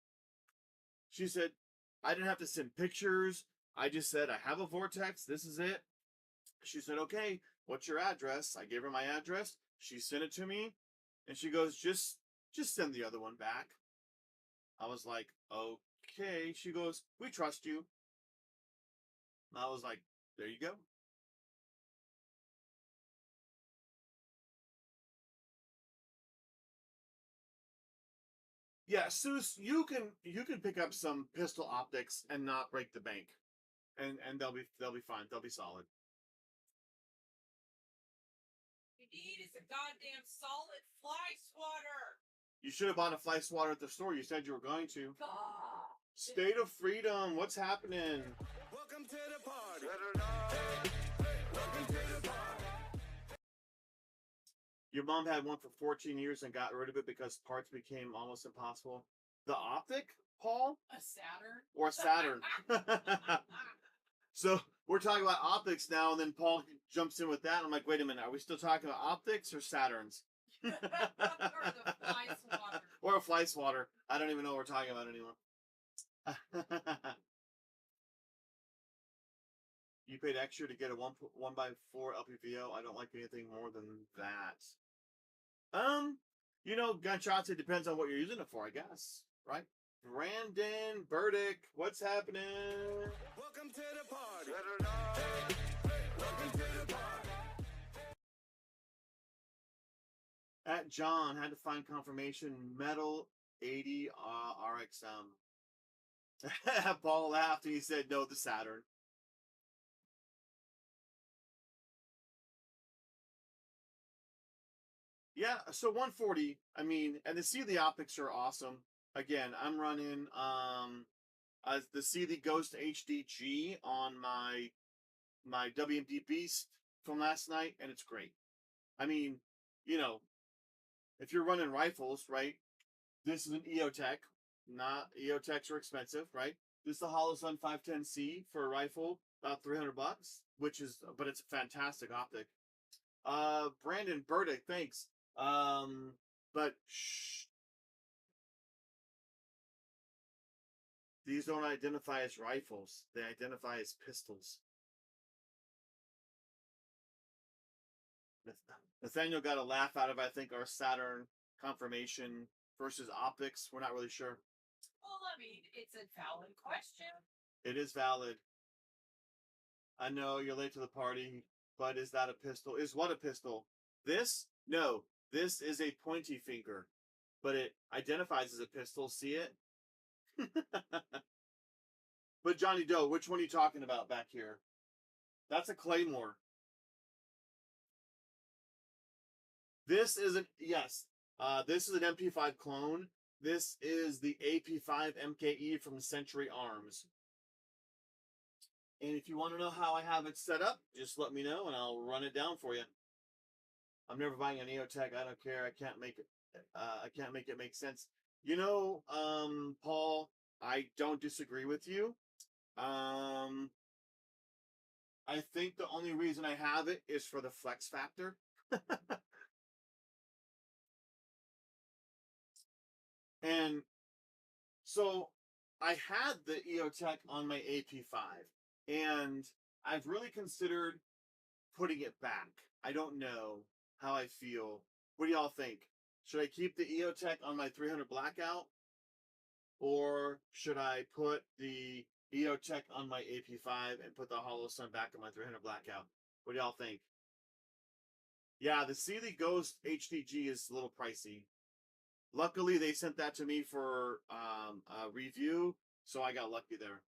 S1: She said, I didn't have to send pictures. I just said, I have a Vortex. This is it. She said, okay, what's your address? I gave her my address. She sent it to me. And she goes, just send the other one back. I was like, okay. She goes, we trust you. And I was like, there you go. Yeah, Seuss, you can pick up some pistol optics and not break the bank. And they'll be fine. They'll be solid.
S2: You need is a goddamn solid fly swatter.
S1: You should have bought a fly swatter at the store. You said you were going to.
S2: God.
S1: State of Freedom. What's happening?
S3: Welcome to the party. Welcome to the party.
S1: Your mom had one for 14 years and got rid of it because parts became almost impossible. The optic, Paul?
S2: A Saturn?
S1: Or a Saturn. So we're talking about optics now, and then Paul jumps in with that. I'm like, wait a minute, are we still talking about optics or Saturns?
S2: Or the fly swatter.
S1: Or a fly swatter. I don't even know what we're talking about anymore. You paid extra to get a 1x4 LPVO. I don't like anything more than that. Gunshots, it depends on what you're using it for, I guess. Right? Brandon Burdick, what's happening?
S3: Welcome to the party. Welcome to the party.
S1: At John, had to find confirmation. Metal 80 RXM. Paul laughed and he said, no, the Saturn. Yeah, so 140, I mean, and the optics are awesome. Again, I'm running the the Ghost HDG on my WMD Beast from last night, and it's great. I mean, if you're running rifles, right? This is an EOTech. Not EOTechs are expensive, right? This is the Holosun 510C for a rifle, about $300, but it's a fantastic optic. Brandon Burdick, thanks. But shh. These don't identify as rifles. They identify as pistols. Nathaniel got a laugh out of, I think, our Saturn confirmation versus optics. We're not really sure.
S2: Well, I mean, it's a valid question.
S1: It is valid. I know you're late to the party, but is that a pistol? Is what a pistol? This? No. This is a pointy finger, but it identifies as a pistol. See it? But Johnny Doe, which one are you talking about back here? That's a Claymore. This is this is an MP5 clone. This is the AP5 MKE from Century Arms. And if you want to know how I have it set up, just let me know and I'll run it down for you. I'm never buying an EOTech. I don't care. I can't make it make sense. You know, Paul, I don't disagree with you. I think the only reason I have it is for the flex factor. And so I had the EOTech on my AP5, and I've really considered putting it back. I don't know how I feel. What do y'all think? Should I keep the EOTech on my 300 Blackout, or should I put the EOTech on my AP5 and put the Hollow Sun back on my 300 Blackout? What do y'all think? Yeah, the Sealy Ghost HTG is a little pricey. Luckily, they sent that to me for a review, so I got lucky there.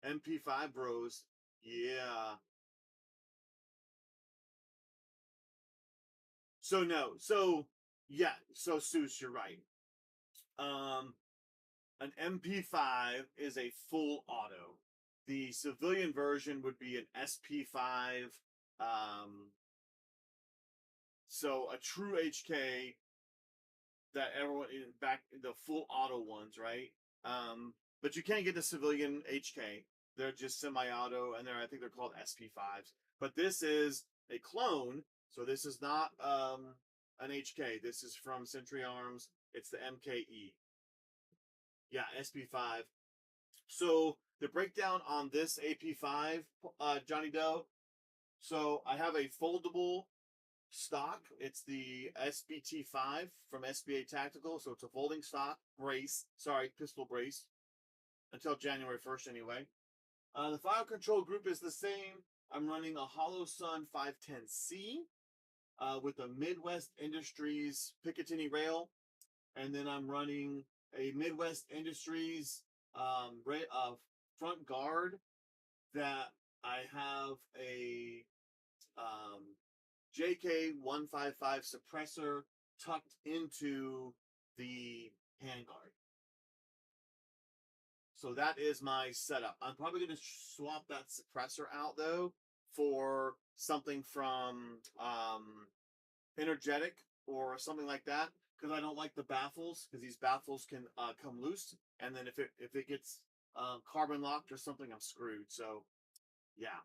S1: MP5 bros, yeah. So no, so yeah, so Seuss, you're right. An MP5 is a full auto. The civilian version would be an SP5. So a true HK that everyone back the full auto ones, right? But you can't get the civilian HK. They're just semi-auto, and I think they're called SP5s. But this is a clone, so this is not an HK. This is from Century Arms. It's the MKE. Yeah, SP5. So the breakdown on this AP5, Johnny Doe. So I have a foldable stock. It's the SBT5 from SBA Tactical. So it's a folding stock brace. Sorry, pistol brace. Until January 1st anyway. The file control group is the same. I'm running a Hollow Sun 510C with a Midwest Industries Picatinny rail. And then I'm running a Midwest Industries front guard that I have a JK155 suppressor tucked into the handguard. So that is my setup. I'm probably going to swap that suppressor out though for something from Energetic or something like that, because I don't like the baffles, because these baffles can come loose, and then if it gets carbon locked or something, I'm screwed. So yeah.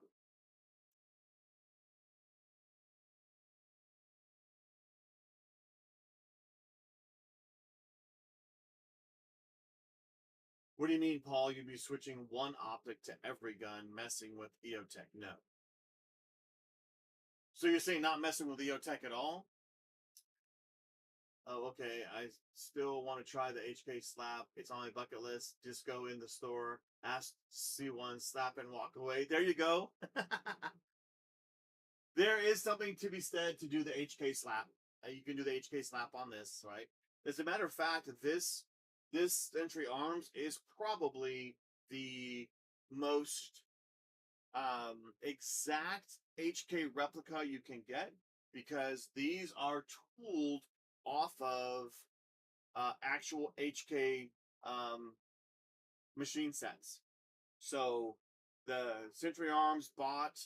S1: What do you mean, Paul? You'd be switching one optic to every gun, messing with EOTech? No. So you're saying not messing with EOTech at all? Oh, okay. I still want to try the HK slap. It's on my bucket list. Just go in the store, ask, see one, slap, and walk away. There you go. There is something to be said to do the HK slap. You can do the HK slap on this, right? As a matter of fact, this Century Arms is probably the most exact HK replica you can get, because these are tooled off of actual HK machine sets. So the Century Arms bought,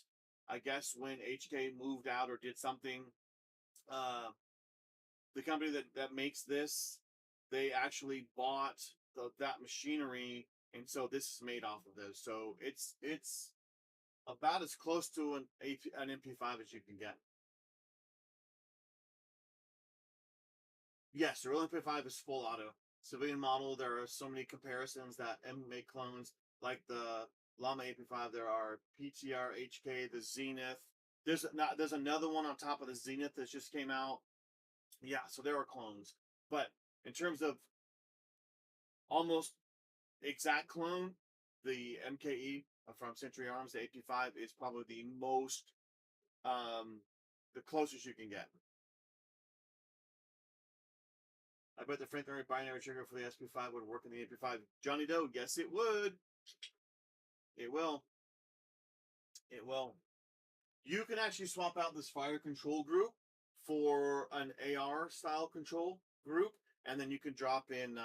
S1: I guess when HK moved out or did something, the company that makes this, they actually bought that machinery, and so this is made off of those. So it's about as close to an MP5 as you can get. Yes, the Real MP5 is full auto. Civilian model, there are so many comparisons that MMA clones, like the Llama AP5, there are PTR, HK, the Zenith. There's another one on top of the Zenith that just came out. Yeah, so there are clones. But in terms of almost exact clone, the MKE from Century Arms, the AP5, is probably the most, the closest you can get. I bet the Franklin binary trigger for the SP5 would work in the AP5. Johnny Doe, yes, it would. It will. It will. You can actually swap out this fire control group for an AR style control group, and then you can drop in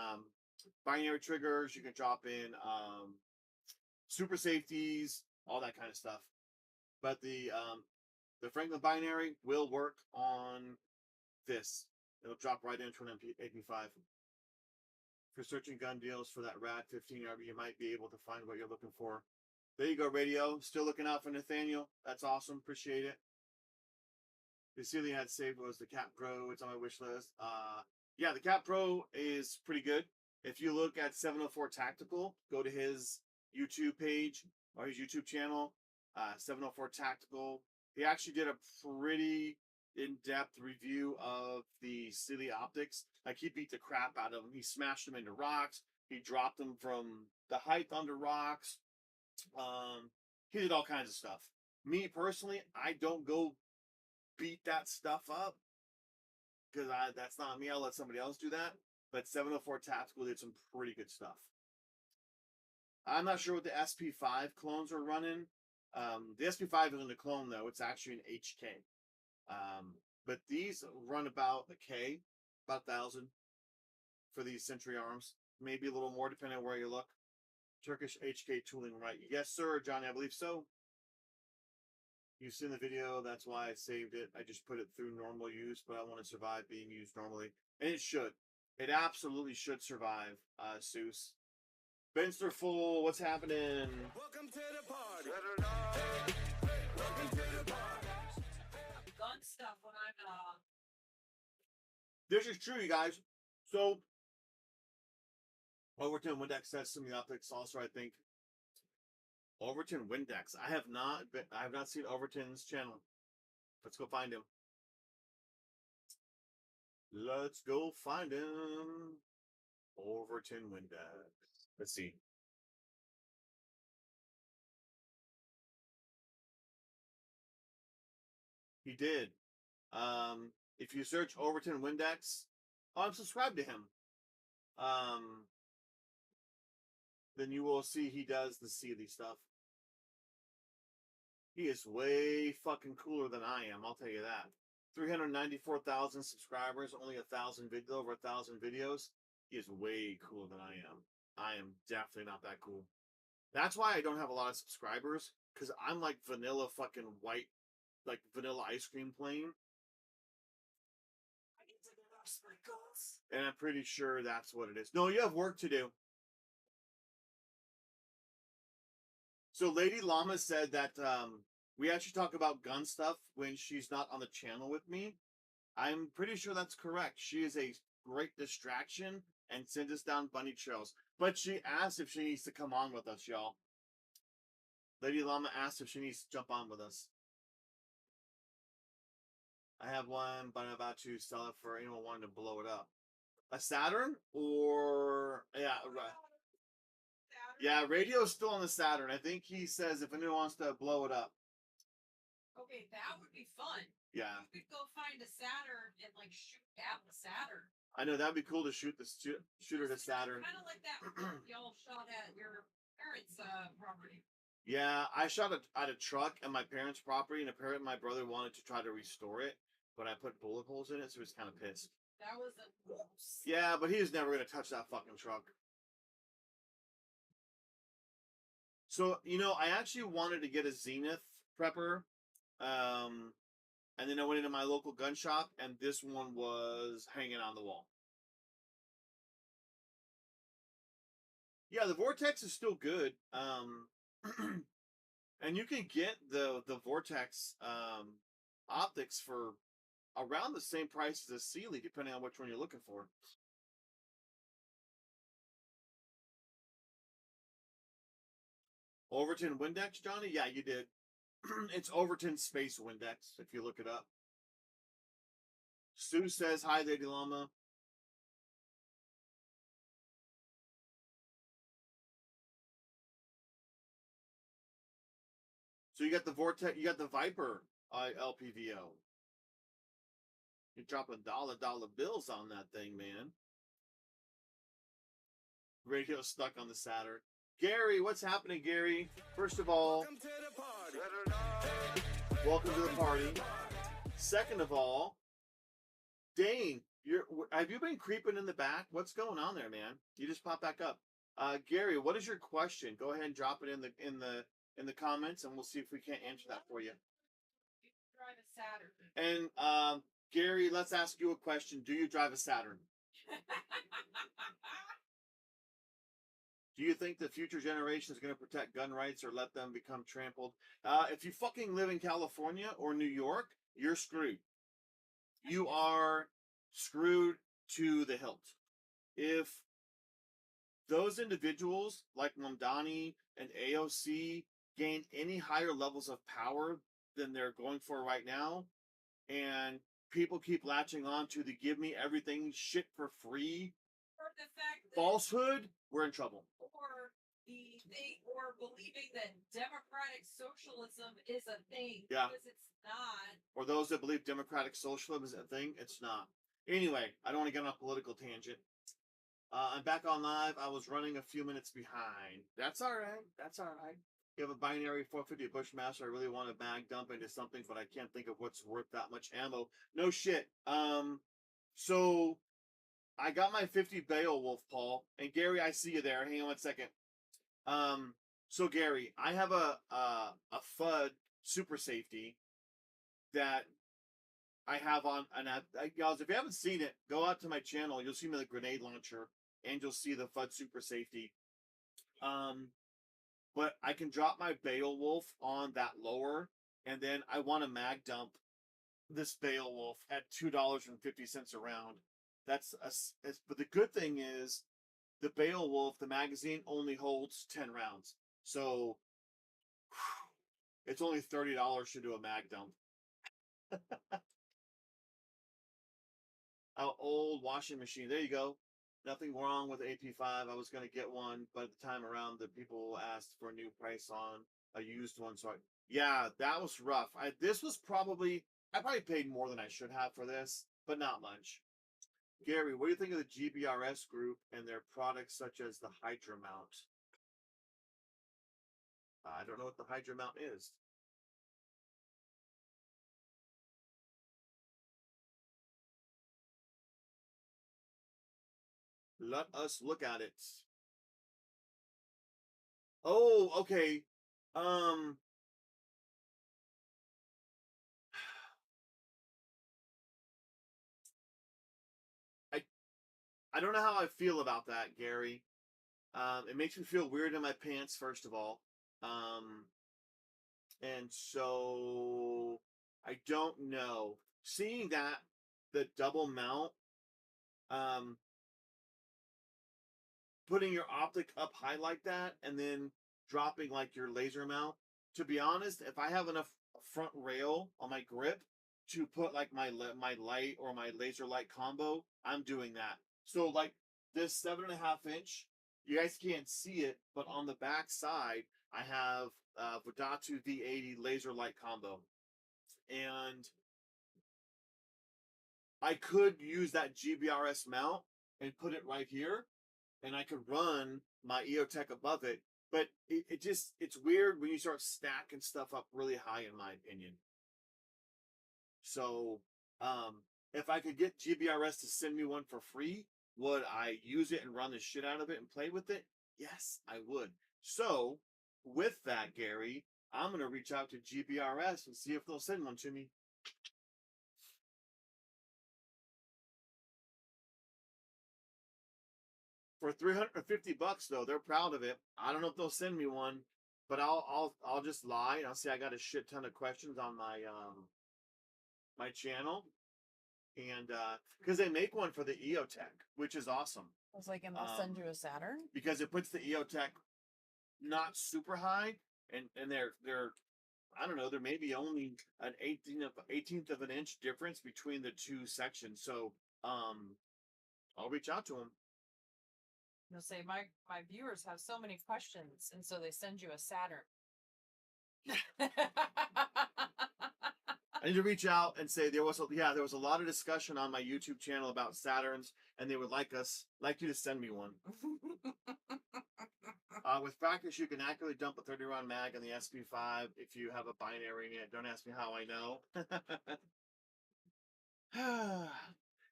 S1: binary triggers. You can drop in super safeties, all that kind of stuff. But the Franklin binary will work on this. It'll drop right into an AP5. For searching gun deals for that RAD 15 RB, you might be able to find what you're looking for. There you go, radio. Still looking out for Nathaniel. That's awesome. Appreciate it. The ceiling I had saved was the Cap Pro. It's on my wish list. Yeah, the Cap Pro is pretty good. If you look at 704 Tactical, go to his YouTube page or his YouTube channel, 704 Tactical. He actually did a pretty in-depth review of the Silly optics. Like, he beat the crap out of them. He smashed them into rocks. He dropped them from the height under rocks. He did all kinds of stuff. Me personally, I don't go beat that stuff up because that's not me. I'll let somebody else do that. But 704 Tactical did some pretty good stuff. I'm not sure what the SP5 clones are running. The SP5 isn't a clone, though. It's actually an HK. But these run about a K, about 1,000 for these Century Arms. Maybe a little more depending on where you look. Turkish HK tooling, right? Yes, sir, Johnny, I believe so. You've seen the video, that's why I saved it. I just put it through normal use, but I want to survive being used normally. And it should. It absolutely should survive, Seuss. Benster Full, what's happening?
S3: Welcome to the party. Welcome to the party.
S2: Gun stuff when I'm
S1: This is true, you guys. So, Overton Windex says some of the optics also, I think. Overton Windex. I have not seen Overton's channel. Let's go find him. Let's go find him. Overton Windex. Let's see. He did. If you search Overton Windex, I'm subscribed to him. Then you will see he does the Sealy stuff. He is way fucking cooler than I am, I'll tell you that. 394,000 subscribers, only over 1,000 videos. He is way cooler than I am. I am definitely not that cool. That's why I don't have a lot of subscribers, because I'm like vanilla fucking white, like vanilla ice cream plain.
S2: I need to get our sprinkles.
S1: And I'm pretty sure that's what it is. No, you have work to do. So Lady Llama said that we actually talk about gun stuff when she's not on the channel with me. I'm pretty sure that's correct. She is a great distraction and sends us down bunny trails. But she asked if she needs to come on with us, y'all. Lady Llama asked if she needs to jump on with us. I have one, but I'm about to sell it for anyone wanting to blow it up. A Saturn? Or... yeah, right. Yeah, radio's still on the Saturn. I think he says if anyone wants to blow it up.
S2: Okay, that would be fun.
S1: Yeah.
S2: You could go find a Saturn and like shoot at the Saturn.
S1: I know, that'd be cool to shoot the shooter to Saturn.
S2: Kind of like that y'all shot at your parents' property.
S1: Yeah, I shot at a truck at my parents' property, and apparently my brother wanted to try to restore it, but I put bullet holes in it, so he was kind of pissed.
S2: That was a whoops.
S1: Yeah, but he was never going to touch that fucking truck. So, you know, I actually wanted to get a Zenith prepper, and then I went into my local gun shop, and this one was hanging on the wall. Yeah, the Vortex is still good. And you can get the Vortex optics for around the same price as a Sealy, depending on which one you're looking for. Overton Windex, Johnny? Yeah, you did. It's Overton Space Windex, if you look it up. Sue says, hi, Lady Llama. So you got the Vortex, you got the Viper LPVO. You're dropping dollar bills on that thing, man. Radio stuck on the Saturn. Gary, what's happening, Gary? First of all, welcome to the party. Second of all, Dane, have you been creeping in the back? What's going on there, man? You just popped back up. Gary, what is your question? Go ahead and drop it in the comments, and we'll see if we can't answer that for you.
S2: Drive a Saturn.
S1: And Gary, let's ask you a question. Do you drive a Saturn? Do you think the future generation is going to protect gun rights or let them become trampled? If you fucking live in California or New York, you're screwed. You are screwed to the hilt. If those individuals like Mamdani and AOC gain any higher levels of power than they're going for right now, and people keep latching on to the give me everything shit for free
S2: The fact that,
S1: falsehood, we're in trouble.
S2: Or believing that democratic socialism is a thing,
S1: Yeah.
S2: because it's not.
S1: Or those that believe democratic socialism is a thing, it's not. Anyway, I don't want to get on a political tangent. I'm back on live. I was running a few minutes behind. That's all right. That's all right. You have a binary 450 Bushmaster. I really want to mag dump into something, but I can't think of what's worth that much ammo. No shit. So I got my 50 Beowulf, Paul. And Gary, I see you there. Hang on one second. So Gary, I have a FUD super safety that I have on, and guys, if you haven't seen it, go out to my channel. You'll see me the grenade launcher, and you'll see the FUD super safety. But I can drop my Beowulf on that lower, and then I want to mag dump this Beowulf at $2.50 a round. But the good thing is, the Beowulf, the magazine only holds 10 rounds. So it's only $30 to do a mag dump. Our old washing machine. There you go. Nothing wrong with AP5. I was going to get one, but at the time around, the people asked for a new price on a used one. So yeah, that was rough. I probably paid more than I should have for this, but not much. Gary, what do you think of the GBRS group and their products such as the Hydra mount? I don't know what the Hydra mount is. Let us look at it. Oh, okay. I don't know how I feel about that, Gary. It makes me feel weird in my pants, first of all. And so I don't know. Seeing that the double mount, putting your optic up high like that, and then dropping like your laser mount. To be honest, if I have enough front rail on my grip to put like my light or my laser light combo, I'm doing that. So like this 7.5 inch, you guys can't see it, but on the back side, I have Vodatu V80 laser light combo. And I could use that GBRS mount and put it right here, and I could run my EOTech above it. But it's weird when you start stacking stuff up really high, in my opinion. So if I could get GBRS to send me one for free, would I use it and run the shit out of it and play with it? Yes, I would. So with that, Gary, I'm going to reach out to GBRS and see if they'll send one to me. For $350 though, they're proud of it. I don't know if they'll send me one, but I'll just lie and I'll say I got a shit ton of questions on my my channel, And because they make one for the EOTech, which is awesome.
S2: I was like, and they'll send you a Saturn?
S1: Because it puts the EOTech not super high, and they're I don't know, there may be only an 18th of an inch difference between the two sections. So I'll reach out to them.
S2: They'll say, my viewers have so many questions, and so they send you a Saturn.
S1: I need to reach out and say there was a lot of discussion on my YouTube channel about Saturns, and they would like you to send me one. With practice, you can accurately dump a 30-round mag in the SP5 if you have a binary in it. Don't ask me how I know.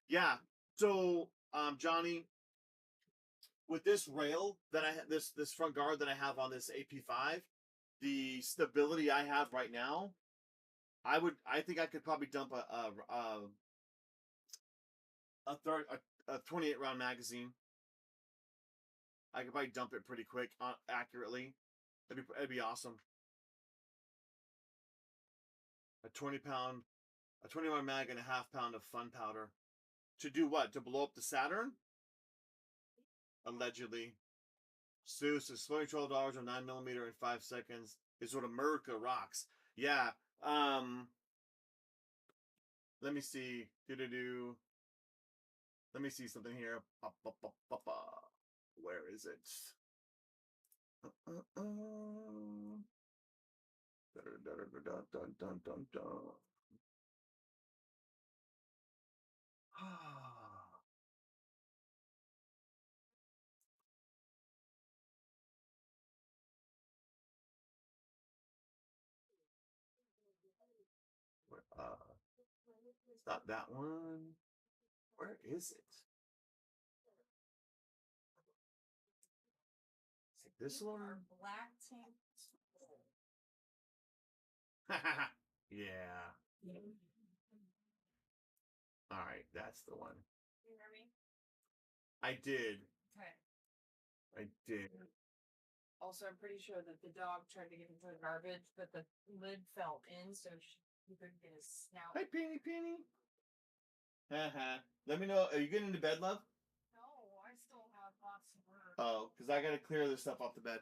S1: Yeah. So, Johnny, with this rail that this front guard that I have on this AP5, the stability I have right now, I think I could probably dump a 28 round magazine. I could probably dump it pretty quick, accurately. That'd be awesome. A 20 round mag and a half pound of fun powder. To do what? To blow up the Saturn? Allegedly. Seuss is slowing $12 on 9mm in 5 seconds is what America rocks. Yeah. Let me see. Let me see something here. Where is it? It's not that one. Where is it? Is it this one?
S2: Black tank.
S1: Yeah. All right, that's the one.
S2: You hear me?
S1: I did.
S2: Okay.
S1: I did.
S2: Also, I'm pretty sure that the dog tried to get into the garbage, but the lid fell in, so he couldn't get his snout.
S1: Hi, Penny. Let me know. Are you getting into bed, love?
S2: No, I still have lots of work.
S1: Oh, because I got to clear this stuff off the bed.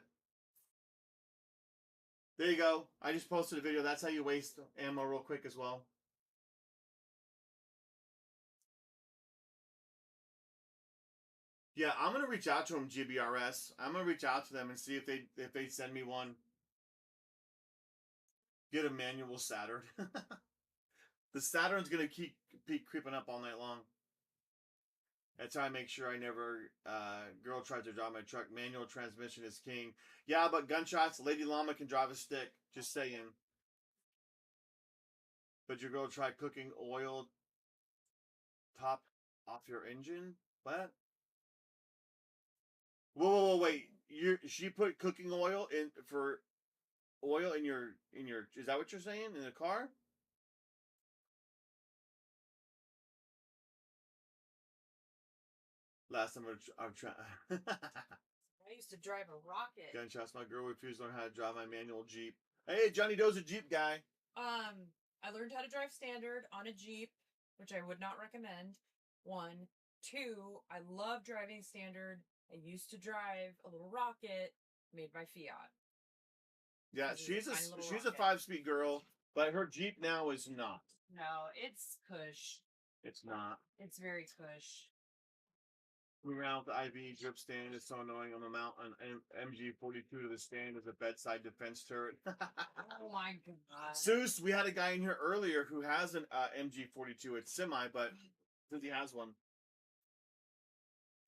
S1: There you go. I just posted a video. That's how you waste ammo real quick as well. Yeah, I'm gonna reach out to them, GBRS. I'm gonna reach out to them and see if they send me one. Get a manual Saturn. The Saturn's gonna keep creeping up all night long. That's how I make sure I never girl tries to drive my truck. Manual transmission is king. Yeah, but gunshots, Lady Llama can drive a stick. Just saying. But your girl tried cooking oil top off your engine? What? Whoa, wait. She put cooking oil in your is that what you're saying? In the car? Last time I'm trying.
S2: I used to drive a rocket.
S1: Gunshots. My girl refused to learn how to drive my manual Jeep. Hey, Johnny Doe's a Jeep guy.
S2: I learned how to drive standard on a Jeep, which I would not recommend. 1, 2, I love driving standard. I used to drive a little rocket made by Fiat.
S1: Yeah, she's a 5-speed girl, but her Jeep now is not.
S2: No, it's cush.
S1: It's not.
S2: It's very cush.
S1: We around with the IV drip stand. It's so annoying. I'm a mount an MG42 to the stand as a bedside defense turret.
S2: Oh my god.
S1: Seuss, we had a guy in here earlier who has an MG42. It's semi, but since he has one.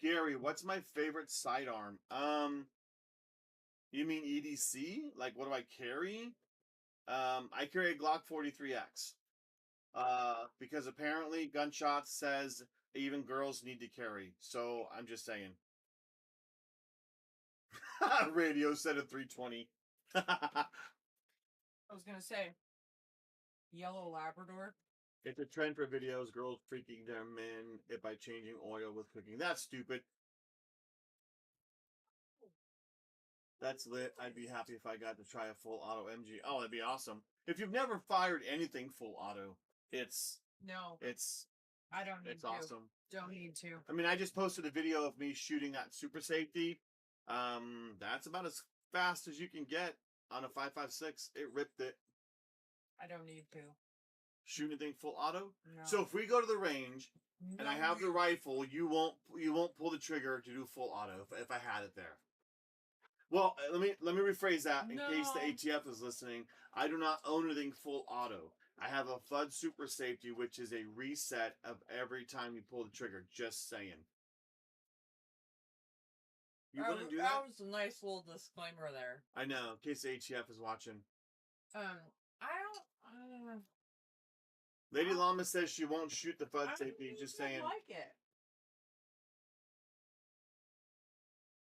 S1: Gary, what's my favorite sidearm? You mean EDC? Like, what do I carry? I carry a Glock 43X. Because apparently Gunshots says even girls need to carry. So I'm just saying. Radio said a 320.
S2: I was gonna say, yellow Labrador.
S1: It's a trend for videos. Girls freaking their men by changing oil with cooking. That's stupid. That's lit. I'd be happy if I got to try a full auto MG. Oh, that'd be awesome. If you've never fired anything full auto, it's
S2: I don't need
S1: It's
S2: to.
S1: awesome.
S2: Don't need to.
S1: I mean, I just posted a video of me shooting that super safety.
S2: Don't need to.
S1: I mean, I just posted a video of me shooting that super safety. That's about as fast as you can get on a 5.56. It ripped it.
S2: I don't need to.
S1: Shooting thing full auto.
S2: No.
S1: So if we go to the range and I have the
S2: No.
S1: rifle, you won't pull the trigger to do full auto if I had it there. Well, let me rephrase that in case the ATF is listening. I do not own anything full auto. I have a FUD super safety, which is a reset of every time you pull the trigger. Just saying. You wouldn't do that?
S2: That was a nice little disclaimer there.
S1: I know, in case the ATF is watching.
S2: I don't.
S1: Lady Llama says she won't shoot the FUD safety. Just saying.
S2: I like it.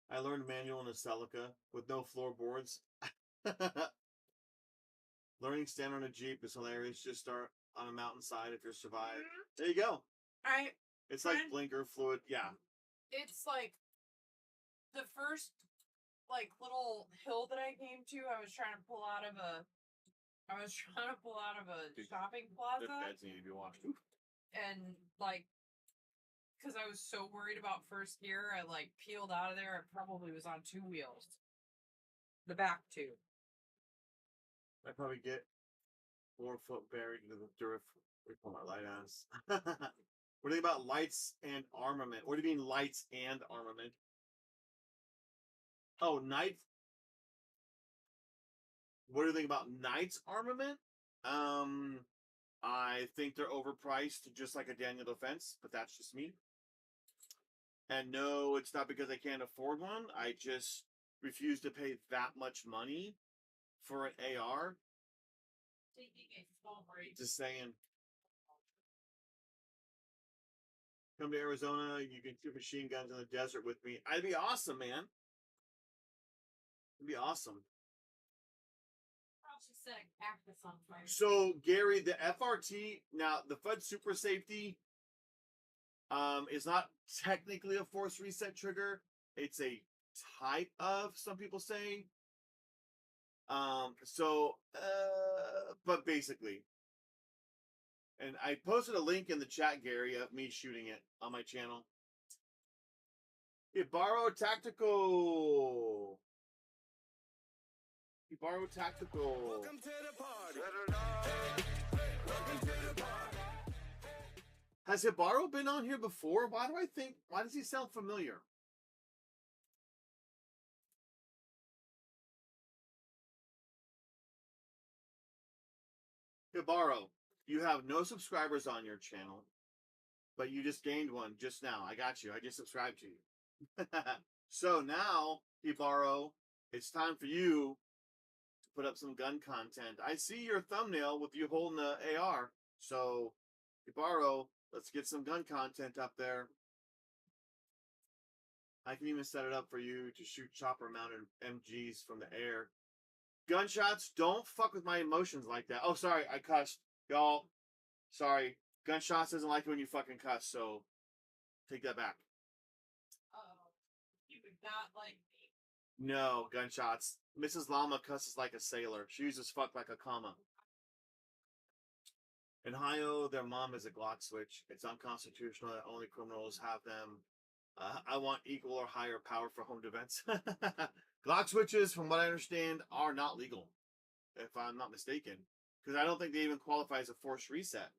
S1: I learned manual in a Celica with no floorboards. Learning stand on a Jeep is hilarious. Just start on a mountainside if you're survived. There you go. It's like blinker fluid. Yeah.
S2: It's like the first little hill that I came to. I was trying to pull out of a shopping plaza.
S1: The beds need to be washed.
S2: And because I was so worried about first gear, I peeled out of there. I probably was on 2 wheels. The back 2.
S1: I probably get 4 foot buried into the dirt. We pull my light ass. What do you think about lights and armament? What do you mean lights and armament? Oh, knights. What do you think about knights armament? I think they're overpriced, just like a Daniel Defense, but that's just me. And no, it's not because I can't afford one. I just refuse to pay that much money for an AR.
S2: Taking a small break.
S1: Just saying. Come to Arizona, you can shoot machine guns in the desert with me. I'd be awesome, man. It'd be awesome.
S2: She said cactus on fire.
S1: So, Gary, the FRT, now, the FUD Super Safety is not technically a force reset trigger. It's a type of, some people say. But basically. And I posted a link in the chat, Gary, of me shooting it on my channel. Ibarro Tactical. Ibarro Tactical.
S3: Welcome to the party. Welcome to the party.
S1: Has Ibarro been on here before? Why does he sound familiar? Ibarro, you have no subscribers on your channel, but you just gained one just now. I got you. I just subscribed to you. So now, Ibarro, it's time for you to put up some gun content. I see your thumbnail with you holding the AR. So, Ibarro, let's get some gun content up there. I can even set it up for you to shoot chopper-mounted MGs from the air. Gunshots, don't fuck with my emotions like that. Oh, sorry, I cussed. Y'all, sorry. Gunshots doesn't like it when you fucking cuss, so take that back.
S2: You would not like me.
S1: No, gunshots. Mrs. Llama cusses like a sailor. She uses fuck like a comma. In Ohio, their mom is a Glock switch. It's unconstitutional that only criminals have them. I want equal or higher power for home defense. Glock switches, from what I understand, are not legal, if I'm not mistaken. Because I don't think they even qualify as a forced reset.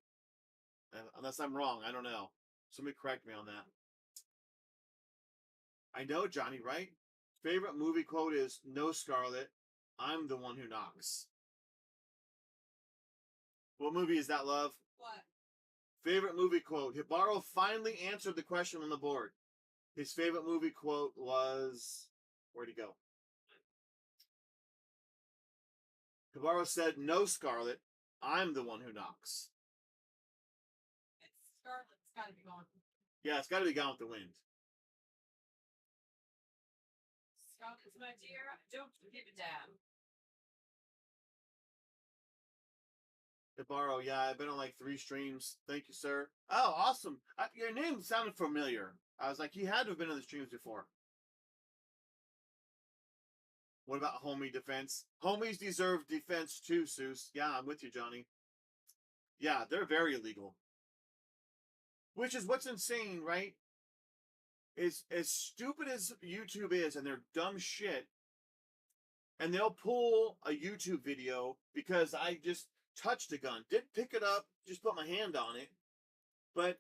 S1: Unless I'm wrong, I don't know. Somebody correct me on that. I know, Johnny, right? Favorite movie quote is, "No, Scarlet, I'm the one who knocks." What movie is that, love?
S2: What?
S1: Favorite movie quote. Hibaro finally answered the question on the board. His favorite movie quote was... Where'd he go? Hibaro said, "No, Scarlet, I'm the one who knocks."
S2: It's Scarlet's gotta be gone.
S1: Yeah, it's got to be Gone with the Wind.
S2: Scarlet's my dear. Don't give a damn.
S1: Hibaro, yeah, I've been on like 3 streams. Thank you, sir. Oh, awesome. Your name sounded familiar. I was like, he had to have been on the streams before. What about homie defense? Homies deserve defense too, Seuss. Yeah, I'm with you, Johnny. Yeah, they're very illegal. Which is what's insane, right? Is as stupid as YouTube is, and they're dumb shit, and they'll pull a YouTube video because I just touched a gun, didn't pick it up, just put my hand on it. But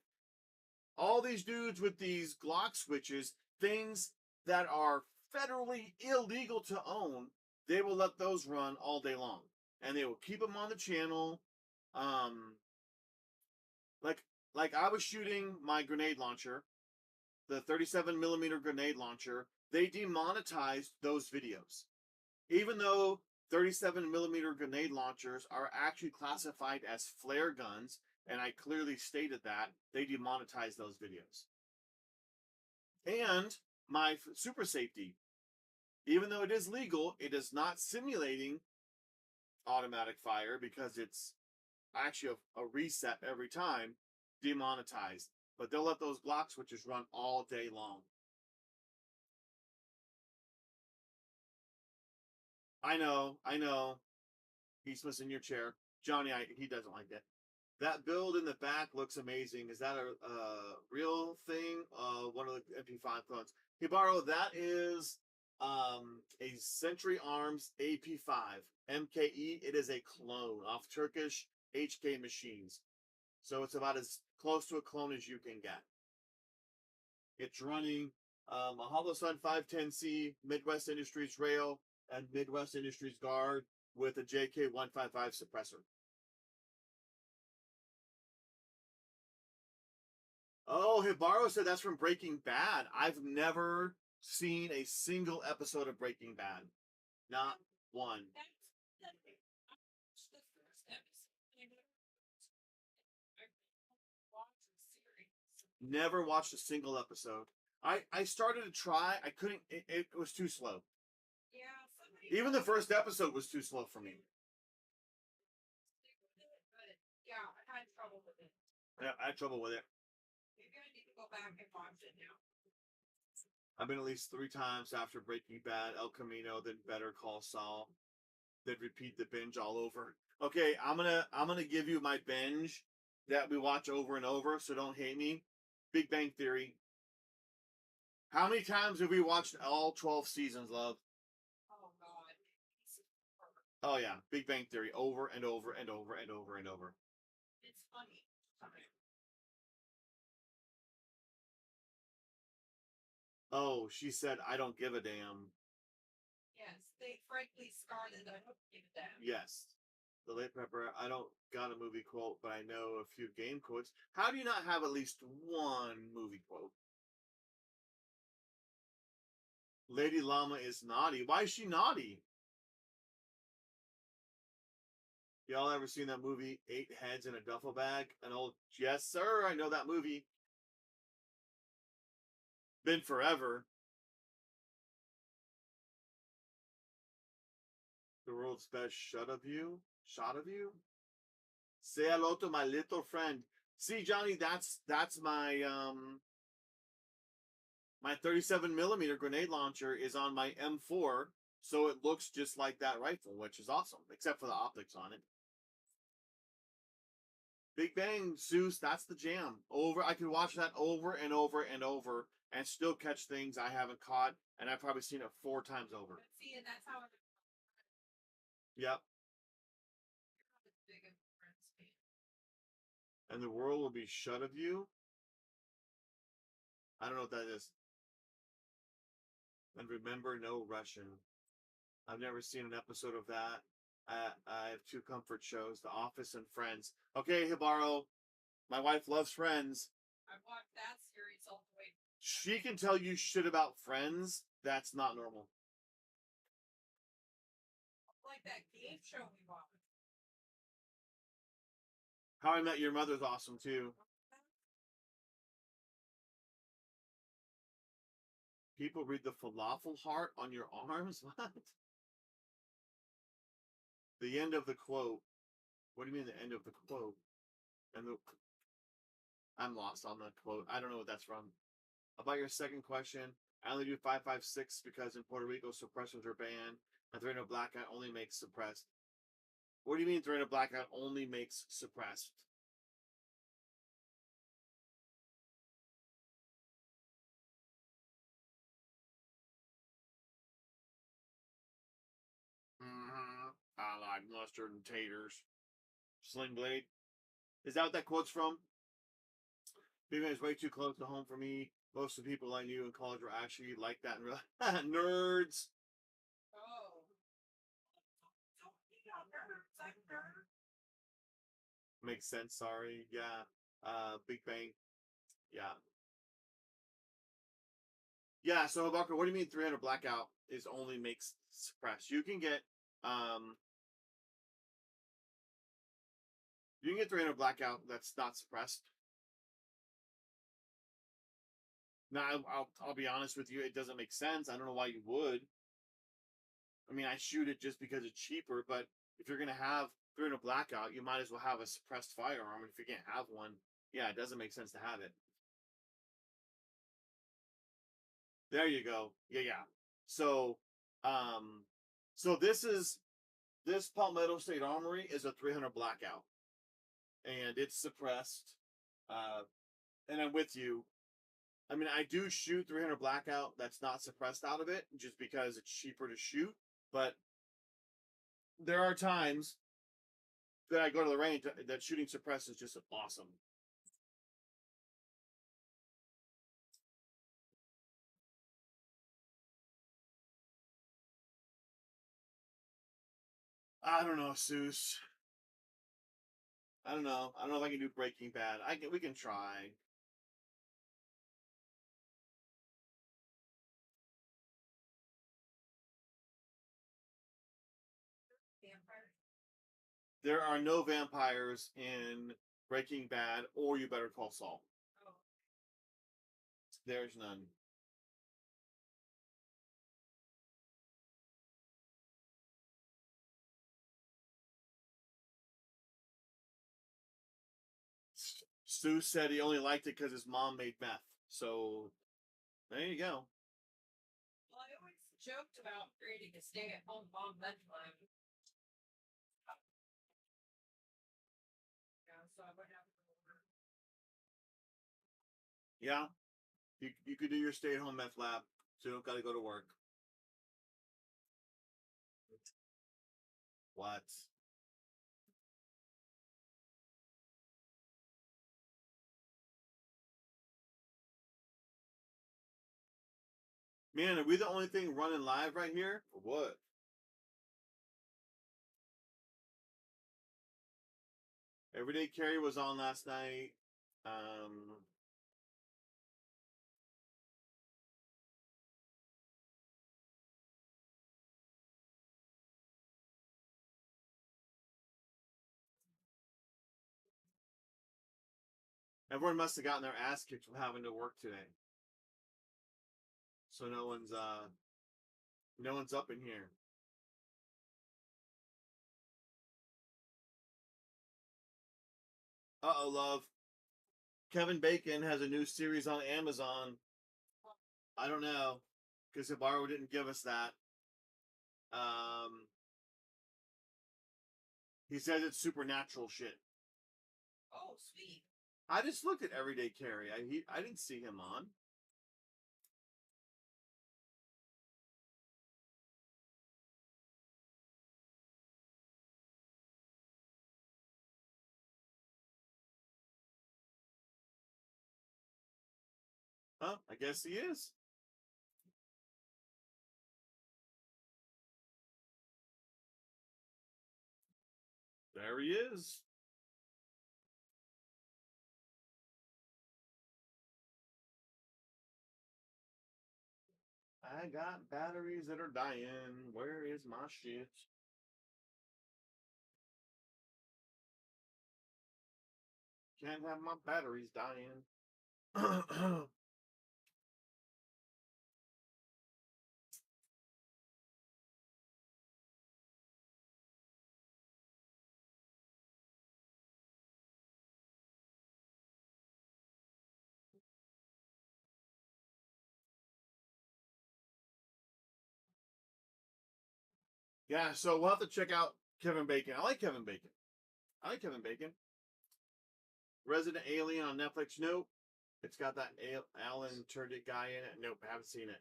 S1: all these dudes with these Glock switches, things that are federally illegal to own, they will let those run all day long, and they will keep them on the channel. Um, like I was shooting my grenade launcher, the 37 millimeter grenade launcher. They demonetized those videos, even though 37 millimeter grenade launchers are actually classified as flare guns, and I clearly stated that. They demonetized those videos. And my super safety, even though it is legal, it is not simulating automatic fire because it's actually a reset every time, demonetized. But they'll let those Glock switches run all day long. I know. He's missing your chair. Johnny, he doesn't like that. That build in the back looks amazing. Is that a real thing? One of the MP5 clones. Hibaro, that is a Century Arms AP5 MKE. It is a clone off Turkish HK machines. So it's about as close to a clone as you can get. It's running a Holosun 510C Midwest Industries rail and Midwest Industries guard with a JK155 suppressor. Oh, Hibaro said that's from Breaking Bad. I've never seen a single episode of Breaking Bad. Not one. Never watched a single episode. I started to try. I couldn't. It was too slow.
S2: Yeah.
S1: Even the first episode was too slow for me.
S2: Yeah, I had trouble with it.
S1: Yeah, I had trouble with it.
S2: Maybe I need to go back and watch it now.
S1: I've been at least 3 times after Breaking Bad, El Camino, then Better Call Saul. Then repeat the binge all over. Okay, I'm gonna give you my binge that we watch over and over, so don't hate me. Big Bang Theory. How many times have we watched all 12 seasons, love?
S2: Oh God.
S1: Oh yeah, Big Bang Theory over and over and over and over and over.
S2: It's funny.
S1: Oh, she said, I don't give a damn.
S2: Yes, they frankly scarlet. I don't give a damn.
S1: Yes. The late pepper, I don't got a movie quote, but I know a few game quotes. How do you not have at least one movie quote? Lady Llama is naughty. Why is she naughty? Y'all ever seen that movie, 8 Heads in a Duffel Bag? An old, yes, sir, I know that movie. Been forever. The world's best shot of you? Say hello to my little friend. See, Johnny, that's my my 37 millimeter grenade launcher is on my M4, so it looks just like that rifle, which is awesome, except for the optics on it. Big Bang, Zeus, that's the jam. I could watch that over and over and over and still catch things I haven't caught, and I've probably seen it 4 times over.
S2: See, and that's how.
S1: Yep. And the world will be shut of you. I don't know what that is. And remember, no Russian. I've never seen an episode of that. I have 2 comfort shows, The Office and Friends. Okay, Hibaro, my wife loves Friends.
S2: I've watched that series all the way.
S1: She can tell you shit about Friends. That's not normal.
S2: Like that game show we watched.
S1: How I Met Your Mother's awesome too. People read the falafel heart on your arms? What? The end of the quote. What do you mean the end of the quote? I'm lost on that quote. I don't know what that's from. About your second question, I only do 5.56 because in Puerto Rico suppressors are banned, and Threat of Blackout only makes suppressed. What do you mean Threat of Blackout only makes suppressed? fried mustard and taters. Sling Blade. Is that what that quote's from? Being is way too close to home for me. Most of the people I knew in college were actually like that in real nerds.
S2: Oh.
S1: Makes sense, sorry. Yeah. Big Bang. Yeah. Yeah, so Barker, what do you mean 300 blackout is only makes suppress? You can get 300 blackout that's not suppressed. Now, I'll be honest with you, it doesn't make sense. I don't know why you would. I mean, I shoot it just because it's cheaper, but if you're going to have 300 blackout, you might as well have a suppressed firearm. If you can't have one, yeah, it doesn't make sense to have it. There you go. Yeah. So, this Palmetto State Armory is a 300 blackout, and it's suppressed. And I'm with you. I mean, I do shoot 300 blackout that's not suppressed out of it just because it's cheaper to shoot. But there are times that I go to the range that shooting suppressed is just awesome. I don't know, Seuss. I don't know. I don't know if I can do Breaking Bad. We can try. There are no vampires in Breaking Bad or You Better Call Saul.
S2: Oh.
S1: There's none. Stu said he only liked it because his mom made meth. So, there you go.
S2: Well, I always joked about creating a stay-at-home mom med plan. Yeah, so I would have
S1: Yeah. You could do your stay-at-home meth lab, so you don't got to go to work. What? Man, are we the only thing running live right here? Or what? Everyday Carry was on last night. Everyone must have gotten their ass kicked from having to work today. So no one's up in here. Uh-oh, love. Kevin Bacon has a new series on Amazon. I don't know, because Hibaro didn't give us that. He says it's supernatural shit.
S2: Oh, sweet.
S1: I just looked at Everyday Carry. I didn't see him on. Huh? I guess he is. There he is. I got batteries that are dying. Where is my shit? Can't have my batteries dying. Yeah, so we'll have to check out Kevin Bacon. I like Kevin Bacon. Resident Alien on Netflix. Nope. It's got that Alan Tudyk guy in it. Nope, I haven't seen it.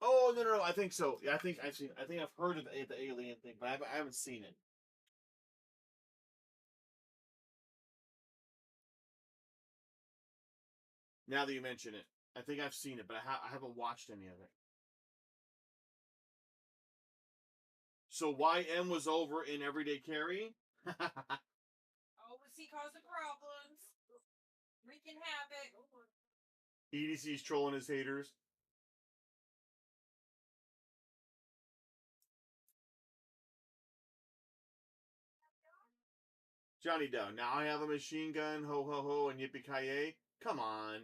S1: Oh no, I think so. Yeah, I think I've heard of the alien thing, but I haven't seen it. Now that you mention it, I think I've seen it, but I haven't watched any of it. So YM was over in Everyday Carry.
S2: Oh, was he causing problems? Wreaking havoc.
S1: EDC's trolling his haters. Johnny Doe. Now I have a machine gun. Ho ho ho and yippee ki Come on.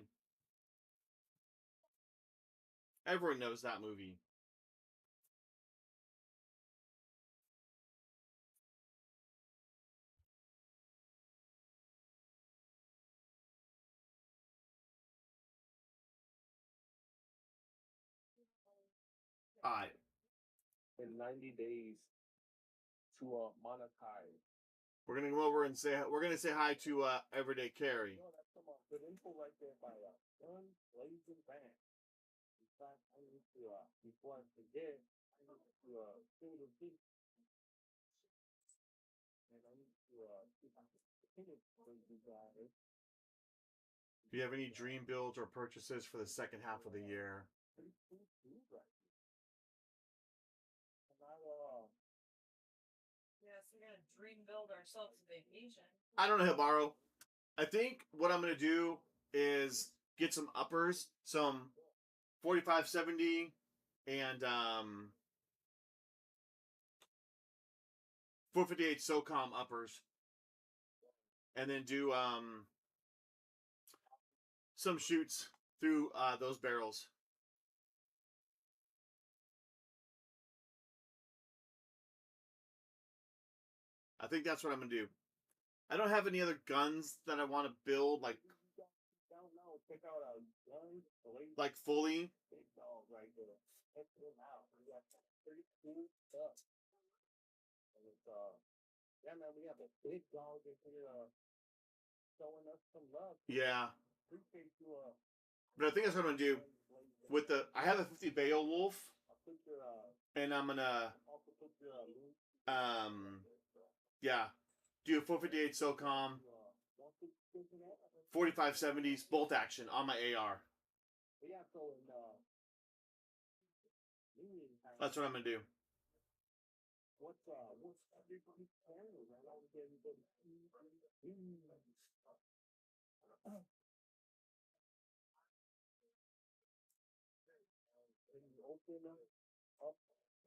S1: Everyone knows that movie. Alright.
S4: In 90 days to monetize.
S1: We're gonna go over and say hi to Everyday Carry.
S4: No, that's some good info right there by Gun Blazing Band. In fact, I need to before I forget, I need to fill the deep. And I need to see if I can finish for you guys.
S1: Do you have any dream builds or purchases for the second half of the year?
S4: Pretty cool food right here. And
S2: Yes, we're gonna dream build ourselves a vacation.
S1: I don't know, Hibaro. I think what I'm gonna do is get some uppers, some 4570 and 458 SOCOM uppers. And then do some shoots through those barrels. I think that's what I'm gonna do. I don't have any other guns that I want to build like
S4: check out our guns,
S1: fully.
S4: big dog right there. Check them out. We got pretty cool stuff. And it's yeah man, we have a big dog in here showing us some love.
S1: Yeah.
S4: Appreciate you
S1: But I think that's what I'm gonna do. With the I have a 50 Beowulf, and I'm gonna yeah, do a 458 SOCOM, 4570s bolt action on my AR. That's what I'm gonna do.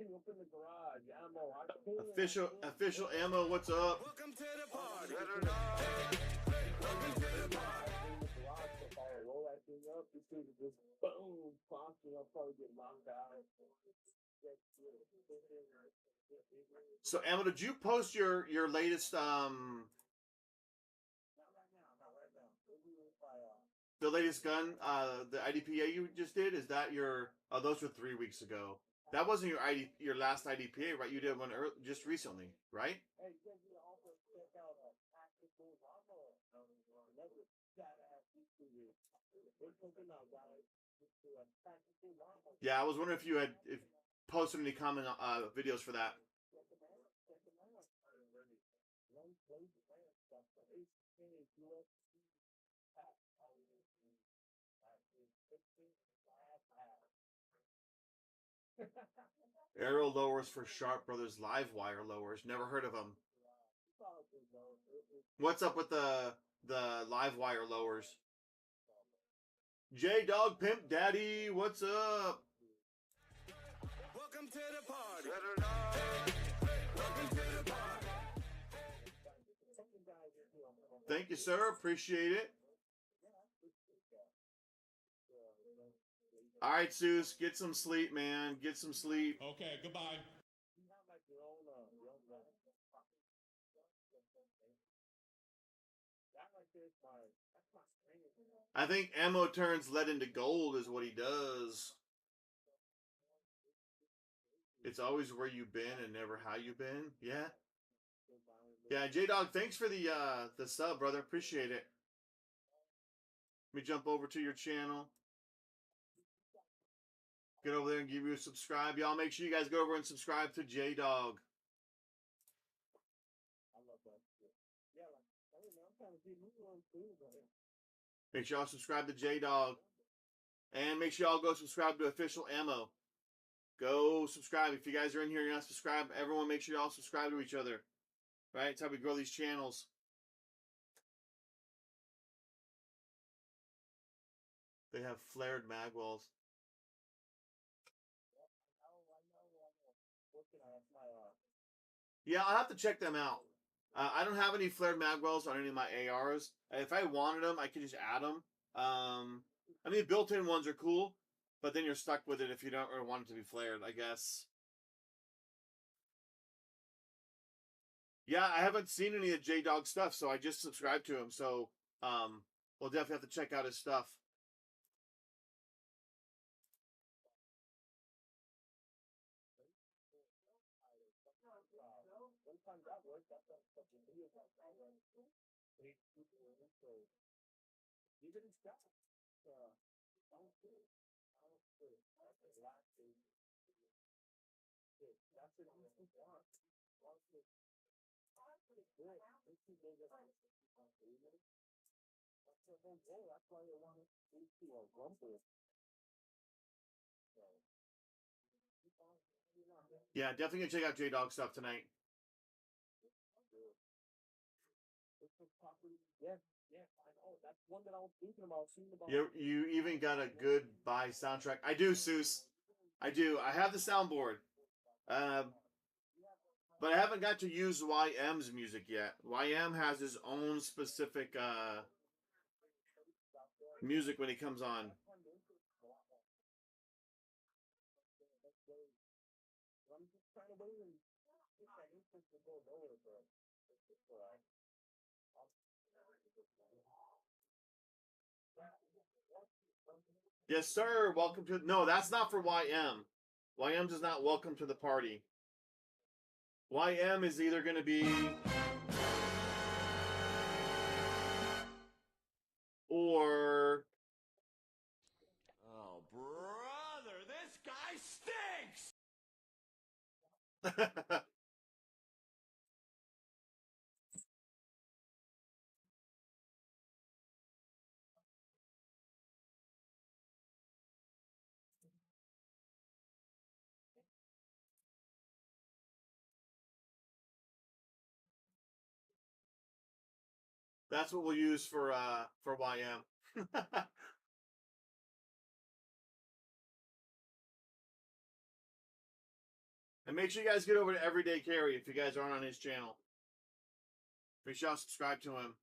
S4: Open the garage, ammo.
S1: Official ammo. What's up?
S3: Welcome to the party. Welcome to the party.
S4: Roll that thing up. You see it just boom, popping. I'll probably get knocked out.
S1: So, Ammo, did you post your latest
S4: Not right now.
S1: the latest gun, the IDPA you just did? Is that your? Oh, those were 3 weeks ago. That wasn't your last IDPA, right? You did one just recently, right?
S4: Hey, you can also check out tactical Llama. Another badass YouTuber. We're talking about guys. Tactical Llama.
S1: Yeah, I was wondering if you had posted any comment videos for that.
S4: Check them out.
S1: Arrow lowers for Sharp Brothers live wire lowers. Never heard of them. What's up with the live wire lowers? J Dog Pimp Daddy, what's up?
S3: Welcome to the party. Welcome to the party.
S1: Thank you, sir. Appreciate it. All right, Seuss, get some sleep, man. Get some sleep.
S5: Okay, goodbye.
S1: I think Ammo turns lead into gold is what he does. It's always where you've been and never how you've been. Yeah. Yeah, J-Dog, thanks for the sub, brother. Appreciate it. Let me jump over to your channel. get over there and give you a subscribe. Y'all make sure you guys go over and subscribe to J-Dog.
S4: I love that shit. Yeah, like, hey man, I'm trying to get me one too, but
S1: Make sure y'all subscribe to J-Dog. And make sure y'all go subscribe to Official Ammo. Go subscribe. If you guys are in here and you're not subscribed, everyone make sure y'all subscribe to each other. Right? It's how we grow these channels. They have flared mag walls. Yeah, I'll have to check them out. I don't have any flared mag wells on any of my ARs. If I wanted them, I could just add them. I mean, built-in ones are cool, but then you're stuck with it if you don't really want it to be flared, I guess. Yeah, I haven't seen any of J-Dog stuff, so I just subscribed to him. So we'll definitely have to check out his stuff.
S4: sometimes that works. That's such a video. So even in Scott, I don't see it. I don't see it. That's the last thing. That's an easy one. That's pretty good. They two days of that's the whole goal. That's why they want to do a rumble.
S1: Yeah, definitely gonna check out J-Dog stuff tonight.
S4: Yes, I know. That's one that I was thinking about.
S1: You even got a good buy soundtrack. I do, Seuss. I do. I have the soundboard. But I haven't got to use YM's music yet. YM has his own specific music when he comes on. Yes, sir. Welcome to... No, that's not for YM. YM does not welcome to the party. YM is either going to be... or...
S3: Oh, brother, this guy stinks!
S1: That's what we'll use for YM. And make sure you guys get over to Everyday Carry if you guys aren't on his channel. Make sure y'all subscribe to him.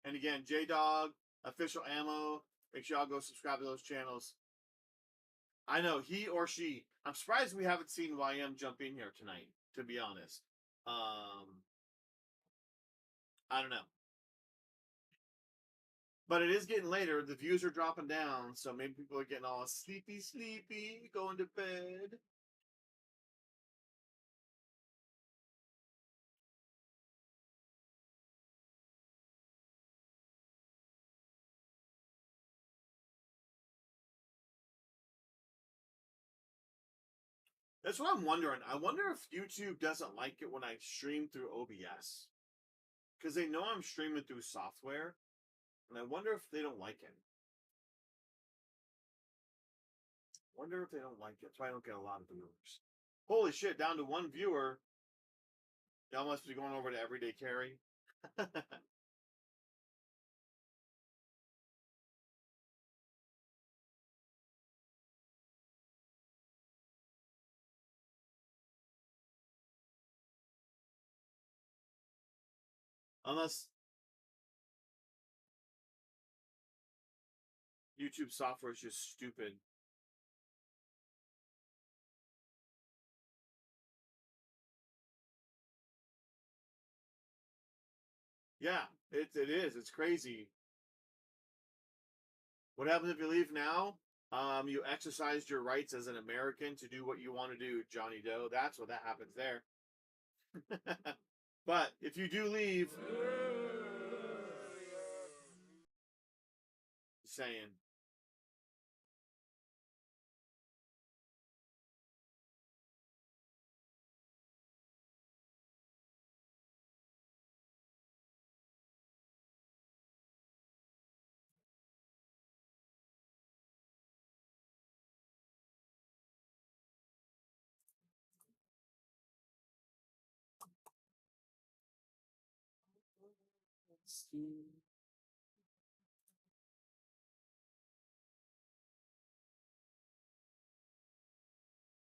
S1: And again, J-Dog, Official Ammo, make sure y'all go subscribe to those channels. I know, he or she. I'm surprised we haven't seen YM jump in here tonight, to be honest. I don't know. But it is getting later. The views are dropping down, so maybe people are getting all sleepy, going to bed. That's what I'm wondering. I wonder if YouTube doesn't like it when I stream through OBS. Because they know I'm streaming through software. And I wonder if they don't like it. Wonder if they don't like it. That's why I don't get a lot of viewers. Holy shit, down to one viewer. Y'all must be going over to Everyday Carry. Unless YouTube software is just stupid. Yeah, it is. It's crazy. What happens if you leave now? You exercised your rights as an American to do what you want to do, Johnny Doe. That's what that happens there. But if you do leave, saying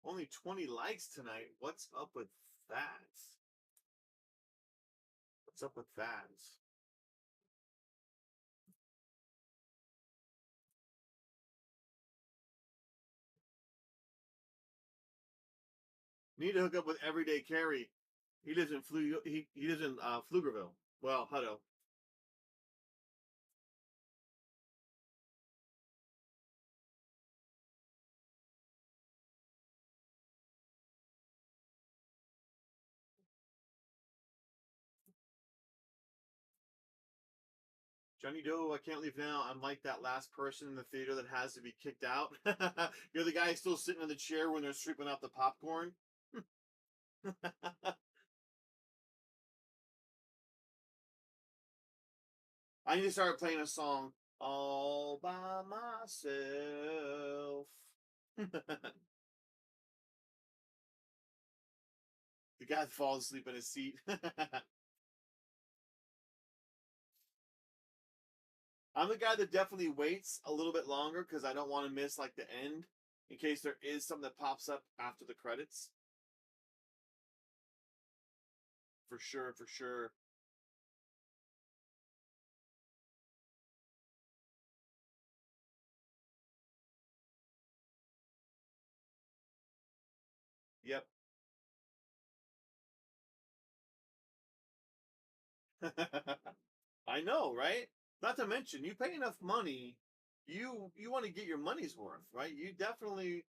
S1: Only 20 likes tonight. What's up with that? What's up with that? Need to hook up with Everyday Carry. He lives in he lives in Pflugerville. Well, Hutto. Johnny Doe, I can't leave now. I'm like that last person in the theater that has to be kicked out. You're the guy still sitting in the chair when they're sweeping out the popcorn. I need to start playing a song all by myself. The guy falls asleep in his seat. I'm the guy that definitely waits a little bit longer because I don't want to miss like the end in case there is something that pops up after the credits. For sure, for sure. Yep. I know, right? Not to mention, you pay enough money, you want to get your money's worth, right? You definitely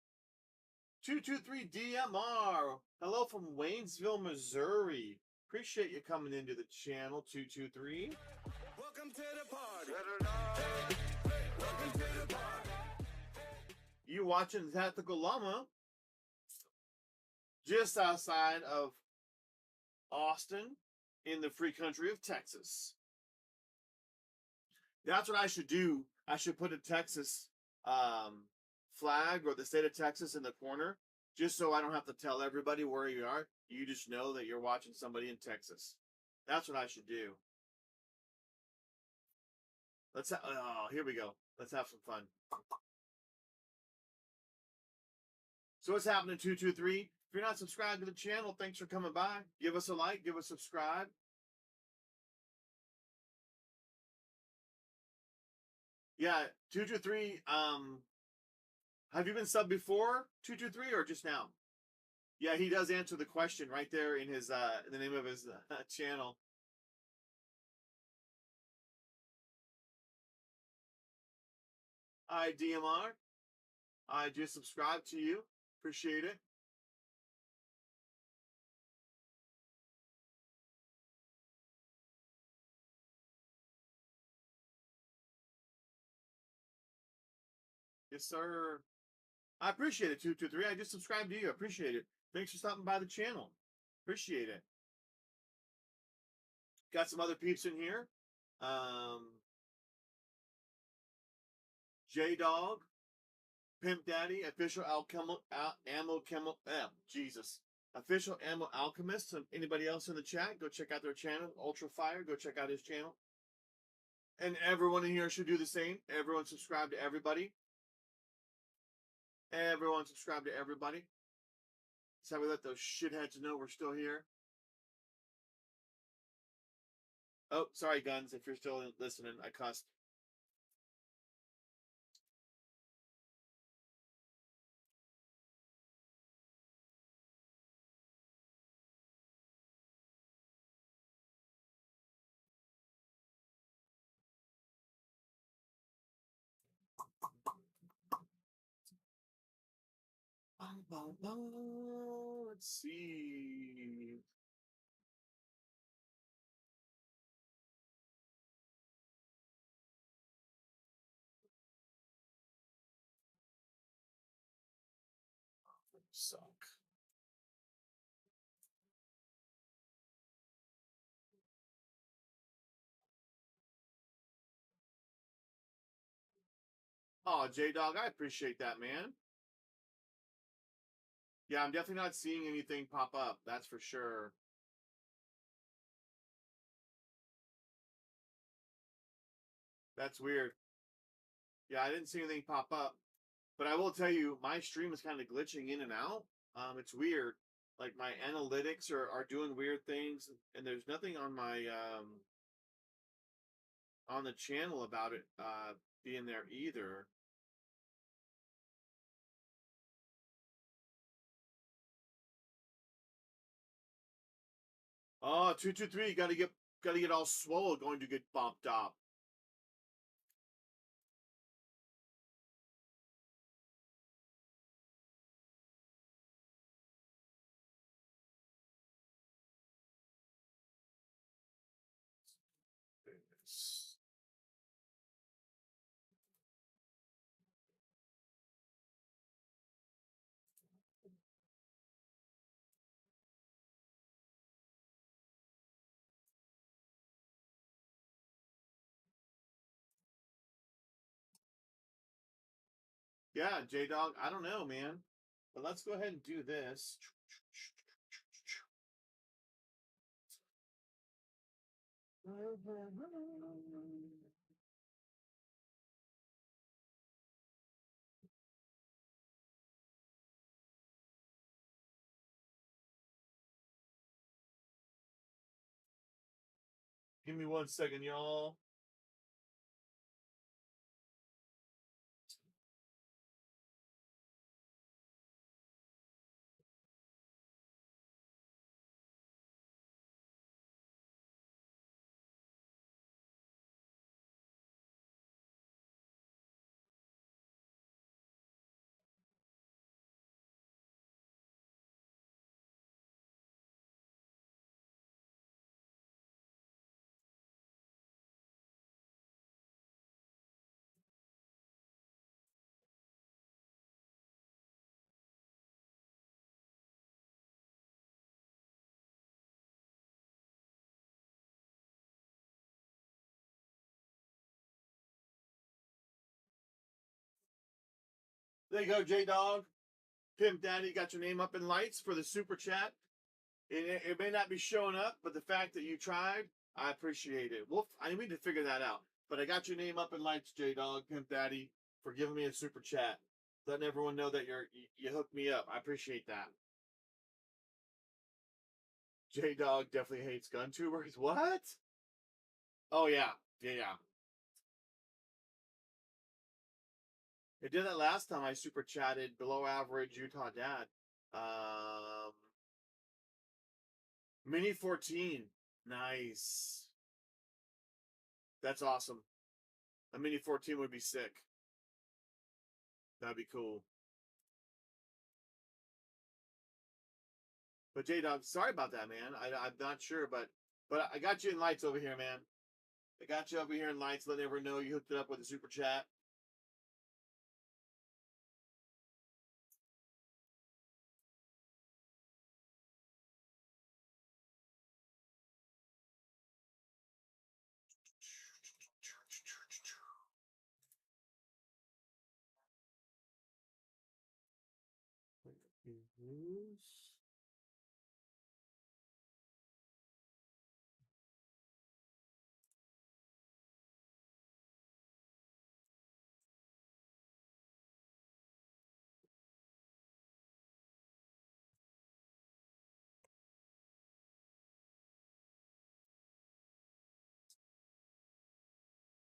S1: 223 DMR. Hello from Waynesville, Missouri. Appreciate you coming into the channel, 223.
S3: Welcome to the party. Welcome to the party.
S1: You watching Tactical Llama just outside of Austin in the free country of Texas. That's what I should do. I should put a Texas flag or the state of Texas in the corner just so I don't have to tell everybody where you are. You just know that you're watching somebody in Texas. That's what I should do. Oh, here we go. Let's have some fun. So what's happening, 223? If you're not subscribed to the channel, thanks for coming by. Give us a like, give us a subscribe. Yeah, 223, have you been subbed before, 223, or just now? Yeah, he does answer the question right there in his the name of his channel. Hi, DMR. I just subscribed to you. Appreciate it. Yes, sir. I appreciate it, 223. I just subscribed to you. I appreciate it. Thanks for stopping by the channel. Appreciate it. Got some other peeps in here. J-Dog, Pimp Daddy, Official Official Ammo Alchemist. Anybody else in the chat, go check out their channel. Ultra Fire, go check out his channel. And everyone in here should do the same. Everyone subscribe to everybody. Everyone subscribe to everybody. That's how we let those shitheads know we're still here. Oh, sorry, Guns, if you're still listening. I cussed. Let's see. Suck. Oh, J-Dog, I appreciate that, man. Yeah, I'm definitely not seeing anything pop up. That's for sure. That's weird. Yeah, I didn't see anything pop up. But I will tell you, my stream is kind of glitching in and out. It's weird. Like my analytics are doing weird things, and there's nothing on my on the channel about it being there either. Oh, 223, gotta get all swole going to get bumped up. Yeah, J Dog, I don't know, man. But let's go ahead and do this. Give me 1 second, y'all. There you go, J Dog. Pimp Daddy got your name up in lights for the super chat. It may not be showing up, but the fact that you tried, I appreciate it. I need to figure that out. But I got your name up in lights, J Dog, Pimp Daddy, for giving me a super chat, letting everyone know that you hooked me up. I appreciate that. J Dog definitely hates gun tubers. What? Oh yeah, yeah. It did that last time I super chatted below average Utah dad. Mini 14. Nice. That's awesome. A Mini 14 would be sick. That'd be cool. But J Dog, sorry about that, man. I'm not sure, but I got you in lights over here, man. I got you over here in lights. Let everyone know you hooked it up with a super chat.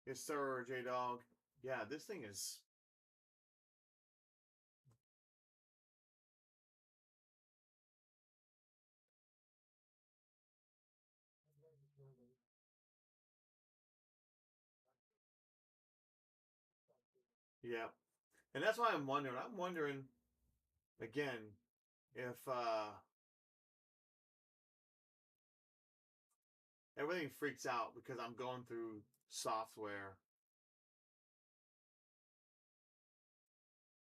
S1: Yes, sir, J Dog. Yeah, this thing is. Yeah. And that's why I'm wondering. I'm wondering again if everything freaks out because I'm going through software.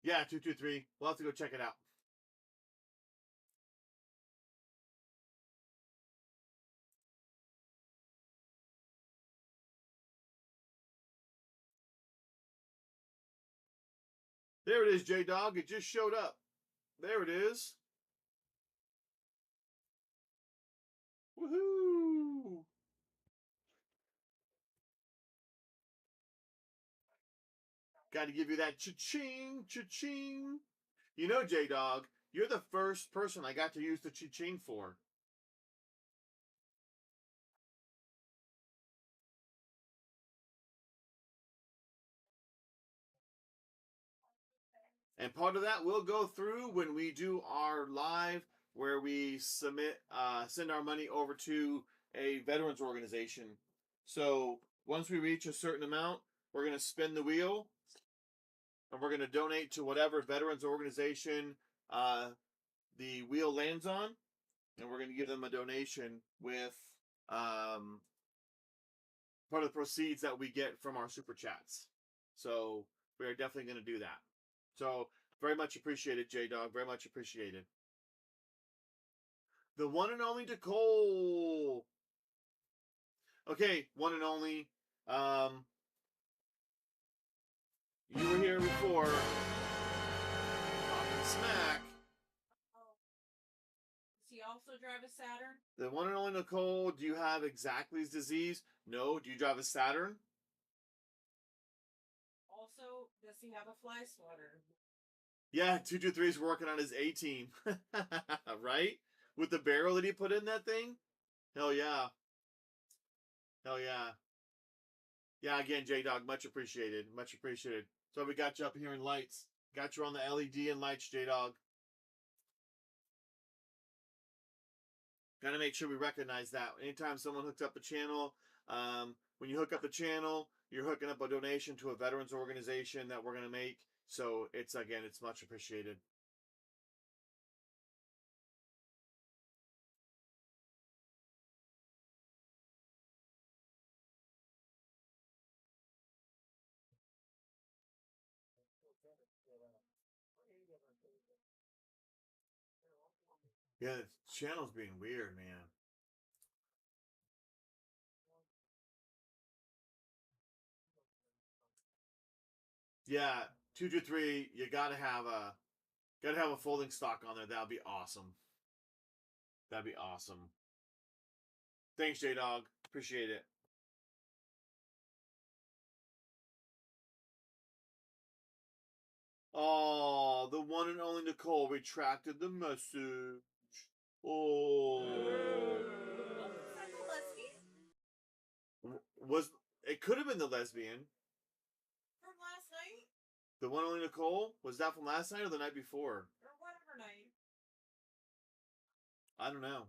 S1: Yeah, 223. We'll have to go check it out. There it is, J Dog. It just showed up. There it is. Woohoo! Got to give you that cha-ching, cha-ching. You know, J-Dog, you're the first person I got to use the cha-ching for. And part of that will go through when we do our live where we send our money over to a veterans organization. So once we reach a certain amount, we're going to spin the wheel and we're going to donate to whatever veterans organization the wheel lands on. And we're going to give them a donation with part of the proceeds that we get from our super chats. So we are definitely going to do that. So very much appreciated, J-Dog. Very much appreciated. The one and only Nicole. Okay, one and only. You were here before. Talking smack.
S2: Does he also drive a Saturn?
S1: The one and only Nicole, do you have Exactly's disease? No. Do you drive a Saturn?
S2: Also, does he have a fly swatter?
S1: Yeah, 223 is working on his A-team. Right? With the barrel that he put in that thing? Hell yeah. Hell yeah. Yeah, again, J-Dog, much appreciated. Much appreciated. So we got you up here in lights. Got you on the LED and lights, J-Dog. Got to make sure we recognize that. Anytime someone hooks up a channel, when you hook up the channel, you're hooking up a donation to a veterans organization that we're going to make. So it's, again, it's much appreciated. Yeah, the channel's being weird, man. Yeah, 223, you gotta have a folding stock on there. That'd be awesome. That'd be awesome. Thanks, J-Dog. Appreciate it. Oh, the one and only Nicole retracted the message. Oh. Was it could have been the lesbian
S2: From last night?
S1: the one and only Nicole? Was that from last night or the night before?
S2: Or whatever night.
S1: I don't know.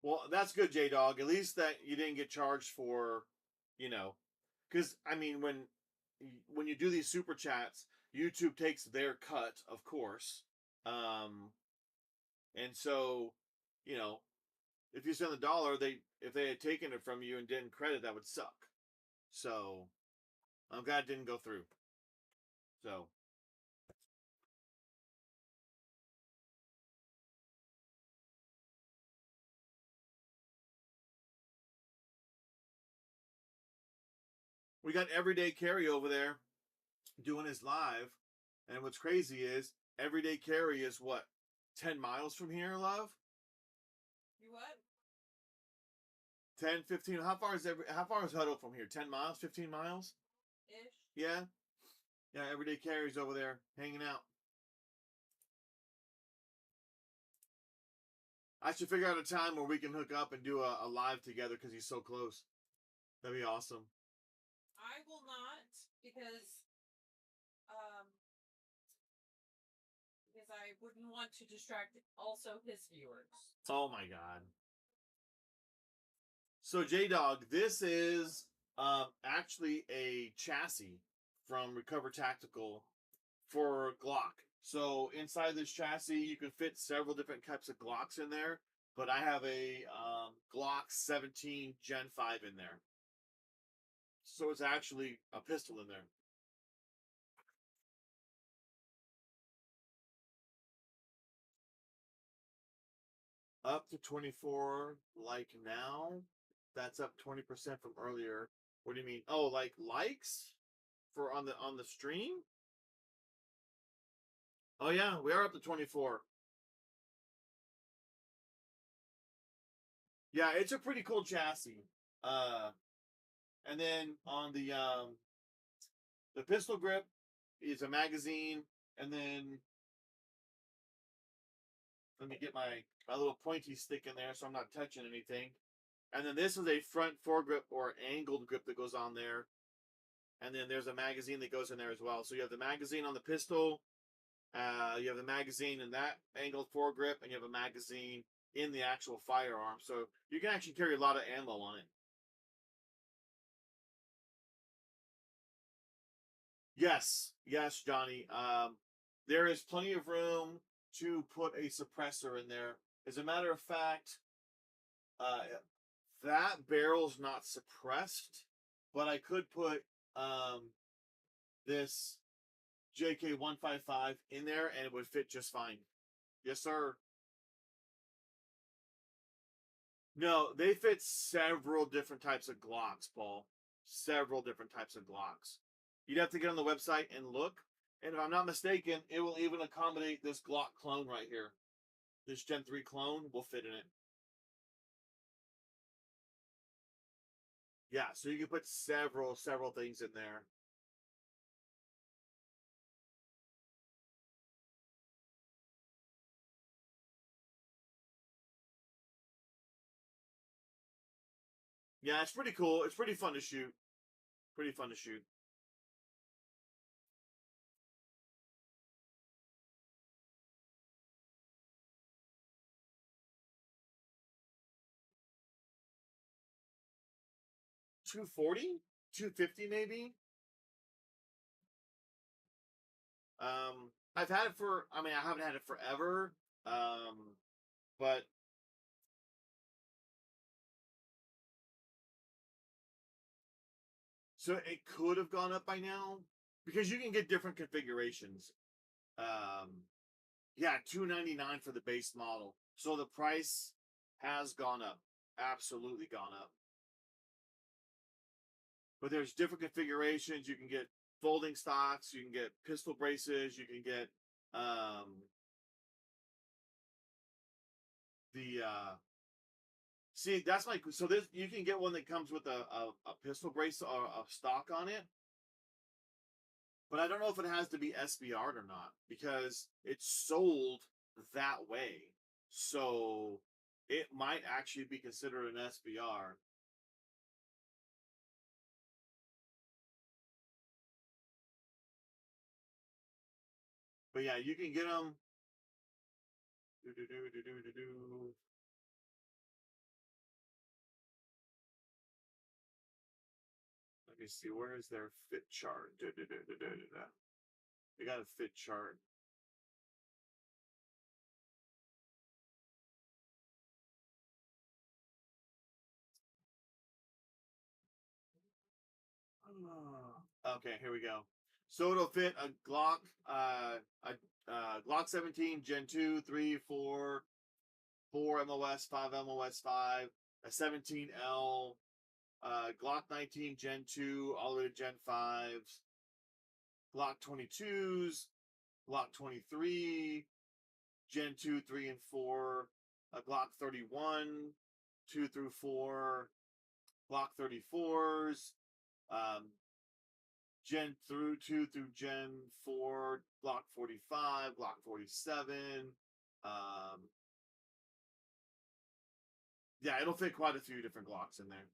S1: Well, that's good, J-Dog. At least that you didn't get charged for, because I mean, when you do these super chats, YouTube takes their cut, of course, and so, if you send $1, if they had taken it from you and didn't credit, that would suck. So, I'm glad it didn't go through. So. We got Everyday Carry over there doing his live. And what's crazy is Everyday Carry is what? 10 miles from here, love?
S2: You what?
S1: 10, 15. How far is Huddle from here? 10 miles? 15 miles?
S2: Ish.
S1: Yeah. Yeah, Everyday Carry's over there hanging out. I should figure out a time where we can hook up and do a live together because he's so close. That'd be awesome.
S2: I will not because I wouldn't want to distract also his viewers.
S1: Oh my god. So J-Dog, this is actually a chassis from Recover Tactical for Glock. So inside this chassis, you can fit several different types of Glocks in there, but I have a Glock 17 Gen 5 in there. So it's actually a pistol in there. Up to 24 like now. That's up 20% from earlier. What do you mean? Oh, like likes for on the stream? Oh yeah, we are up to 24. Yeah, it's a pretty cool chassis. And then on the pistol grip is a magazine, and then let me get my little pointy stick in there so I'm not touching anything. And then this is a front foregrip or angled grip that goes on there. And then there's a magazine that goes in there as well. So you have the magazine on the pistol, you have the magazine in that angled foregrip, and you have a magazine in the actual firearm. So you can actually carry a lot of ammo on it. Yes, Johnny. There is plenty of room to put a suppressor in there. As a matter of fact, that barrel's not suppressed, but I could put this JK155 in there and it would fit just fine. Yes, sir. No, they fit several different types of Glocks, Paul. Several different types of Glocks. You'd have to get on the website and look. And if I'm not mistaken, it will even accommodate this Glock clone right here. This Gen 3 clone will fit in it. Yeah, so you can put several things in there. Yeah, it's pretty cool. It's pretty fun to shoot. Pretty fun to shoot. $240, $250 maybe. I've had it for. I mean, I haven't had it forever. But so it could have gone up by now because you can get different configurations. Yeah, $299 for the base model. So the price has gone up. Absolutely gone up. But there's different configurations. You can get folding stocks. You can get pistol braces. You can get see, that's like, so this, you can get one that comes with a pistol brace or a stock on it. But I don't know if it has to be SBR'd or not because it's sold that way. So it might actually be considered an SBR. But yeah, you can get them. Let me see, where is their fit chart? They got a fit chart. Okay, here we go. So it'll fit a Glock, Glock 17, Gen 2, 3, 4, 4 MOS, 5 MOS, 5, a 17L, Glock 19, Gen 2, all the way to Gen 5s, Glock 22s, Glock 23, Gen 2, 3, and 4, a Glock 31, 2 through 4, Glock 34s, Gen 2 through Gen 4, Glock 45, Glock 47. Yeah, it'll fit quite a few different Glocks in there.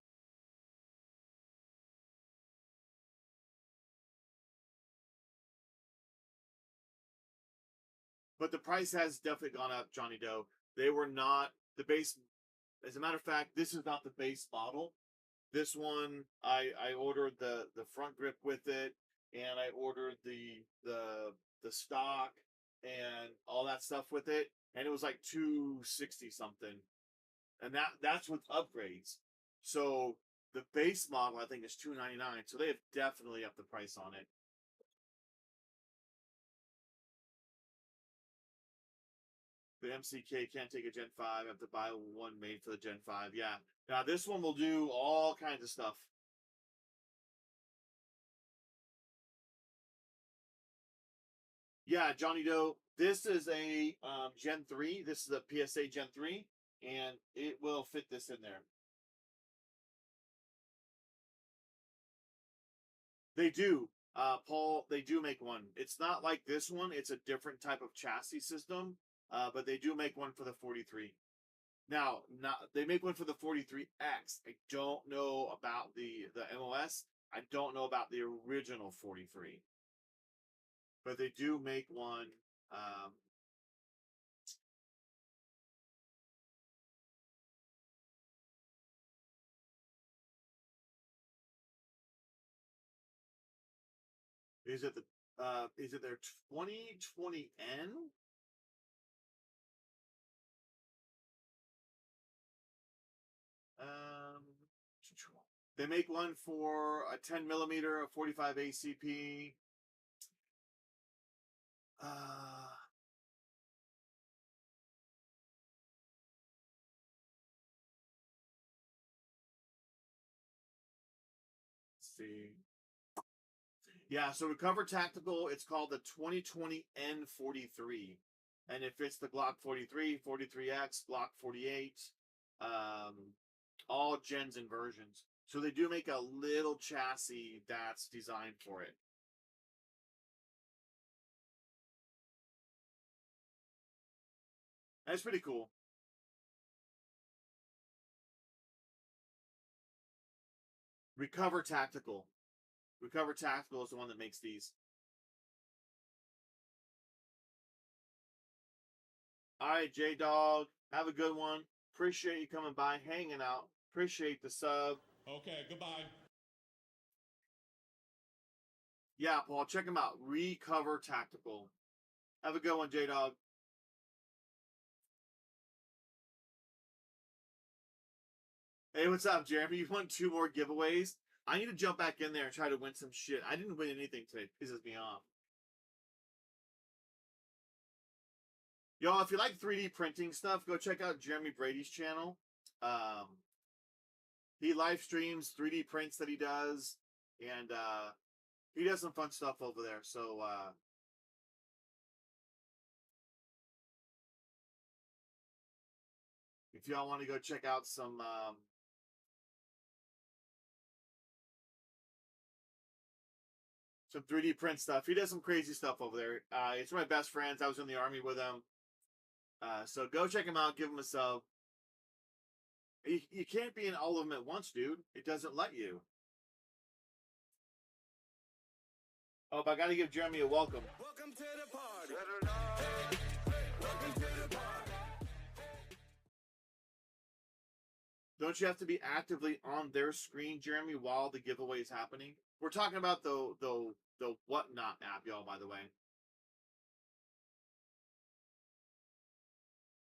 S1: But the price has definitely gone up, Johnny Doe. They were not the base. As a matter of fact, this is not the base model. This one, I ordered the front grip with it, and I ordered the stock and all that stuff with it, and it was like $260 something, and that's with upgrades. So the base model I think is $299. So they have definitely upped the price on it. The MCK can't take a Gen 5. I have to buy one made for the Gen 5. Yeah. Now this one will do all kinds of stuff. Yeah, Johnny Doe. This is a Gen 3. This is a PSA Gen 3, and it will fit this in there. They do. Paul, they do make one. It's not like this one. It's a different type of chassis system, but they do make one for the 43. Now, they make one for the 43X. I don't know about the MOS. I don't know about the original 43. But they do make one. Is it their 2020N? They make one for a 10 millimeter, a 45 ACP. Let's see. Yeah, so Recover Tactical, it's called the 2020 N43. And it fits the Glock 43, 43X, Glock 48, all gens and versions. So they do make a little chassis that's designed for it. That's pretty cool. Recover Tactical. Recover Tactical is the one that makes these. All right, J-Dog. Have a good one. Appreciate you coming by, hanging out. Appreciate the sub.
S5: Okay, goodbye.
S1: Yeah, Paul, check them out. Recover Tactical. Have a good one, J-Dog. Hey, what's up, Jeremy? You want 2 more giveaways? I need to jump back in there and try to win some shit. I didn't win anything today. It pisses me off. Y'all, if you like 3D printing stuff, go check out Jeremy Brady's channel. He live streams 3D prints that he does, and he does some fun stuff over there. So, if y'all want to go check out some 3D print stuff, he does some crazy stuff over there. It's one of my best friends. I was in the Army with him. So go check him out. Give him a sub. You can't be in all of them at once, dude. It doesn't let you. Oh, but I got to give Jeremy a welcome.
S3: Welcome to the party. Hey, welcome to the party.
S1: Don't you have to be actively on their screen, Jeremy, while the giveaway is happening? We're talking about the Whatnot app, y'all, by the way.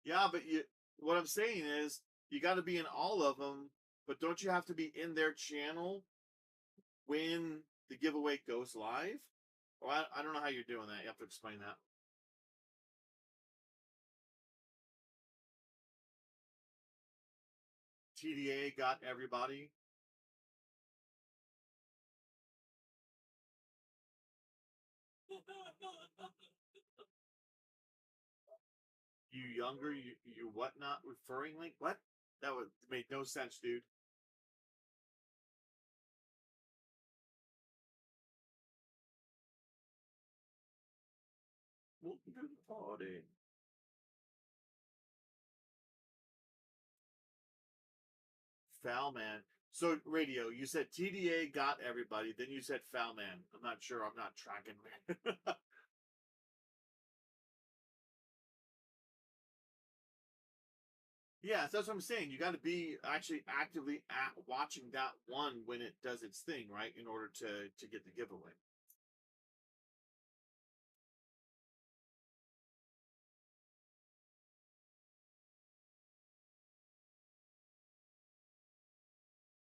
S1: Yeah, but what I'm saying is you got to be in all of them, but don't you have to be in their channel when the giveaway goes live? Well, I don't know how you're doing that. You have to explain that. TDA got everybody. You younger, you Whatnot referring link? What? That would make no sense, dude. Welcome to the party. Foul man. So radio, you said TDA got everybody, then you said foul man. I'm not sure. I'm not tracking, man. Yeah, that's what I'm saying. You got to be actually actively watching that one when it does its thing, right? In order to get the giveaway.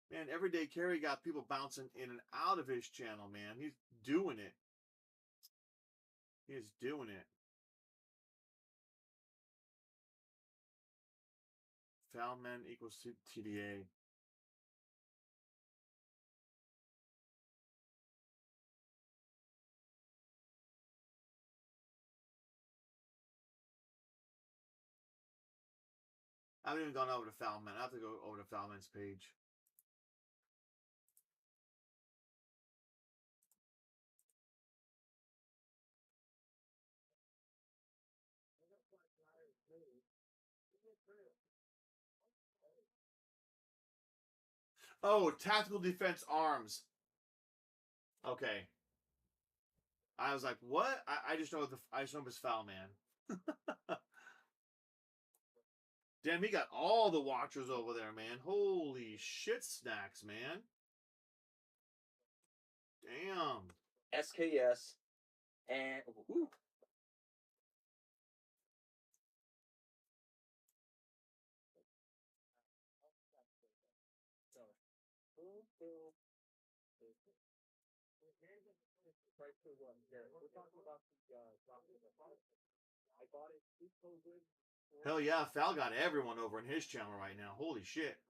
S1: Man, Everyday Carry got people bouncing in and out of his channel, man. He's doing it. He is doing it. Foul men equals TDA. I haven't even gone over to Foul Men. I have to go over to Foul Men's page. Oh, tactical defense arms. Okay. I was like, what? I just know I just know it was Foul Man. Damn, he got all the watchers over there, man. Holy shit snacks, man. Damn.
S4: SKS and woo. We're talking about the I bought it pre-COVID.
S1: Hell yeah, Foul got everyone over in his channel right now. Holy shit.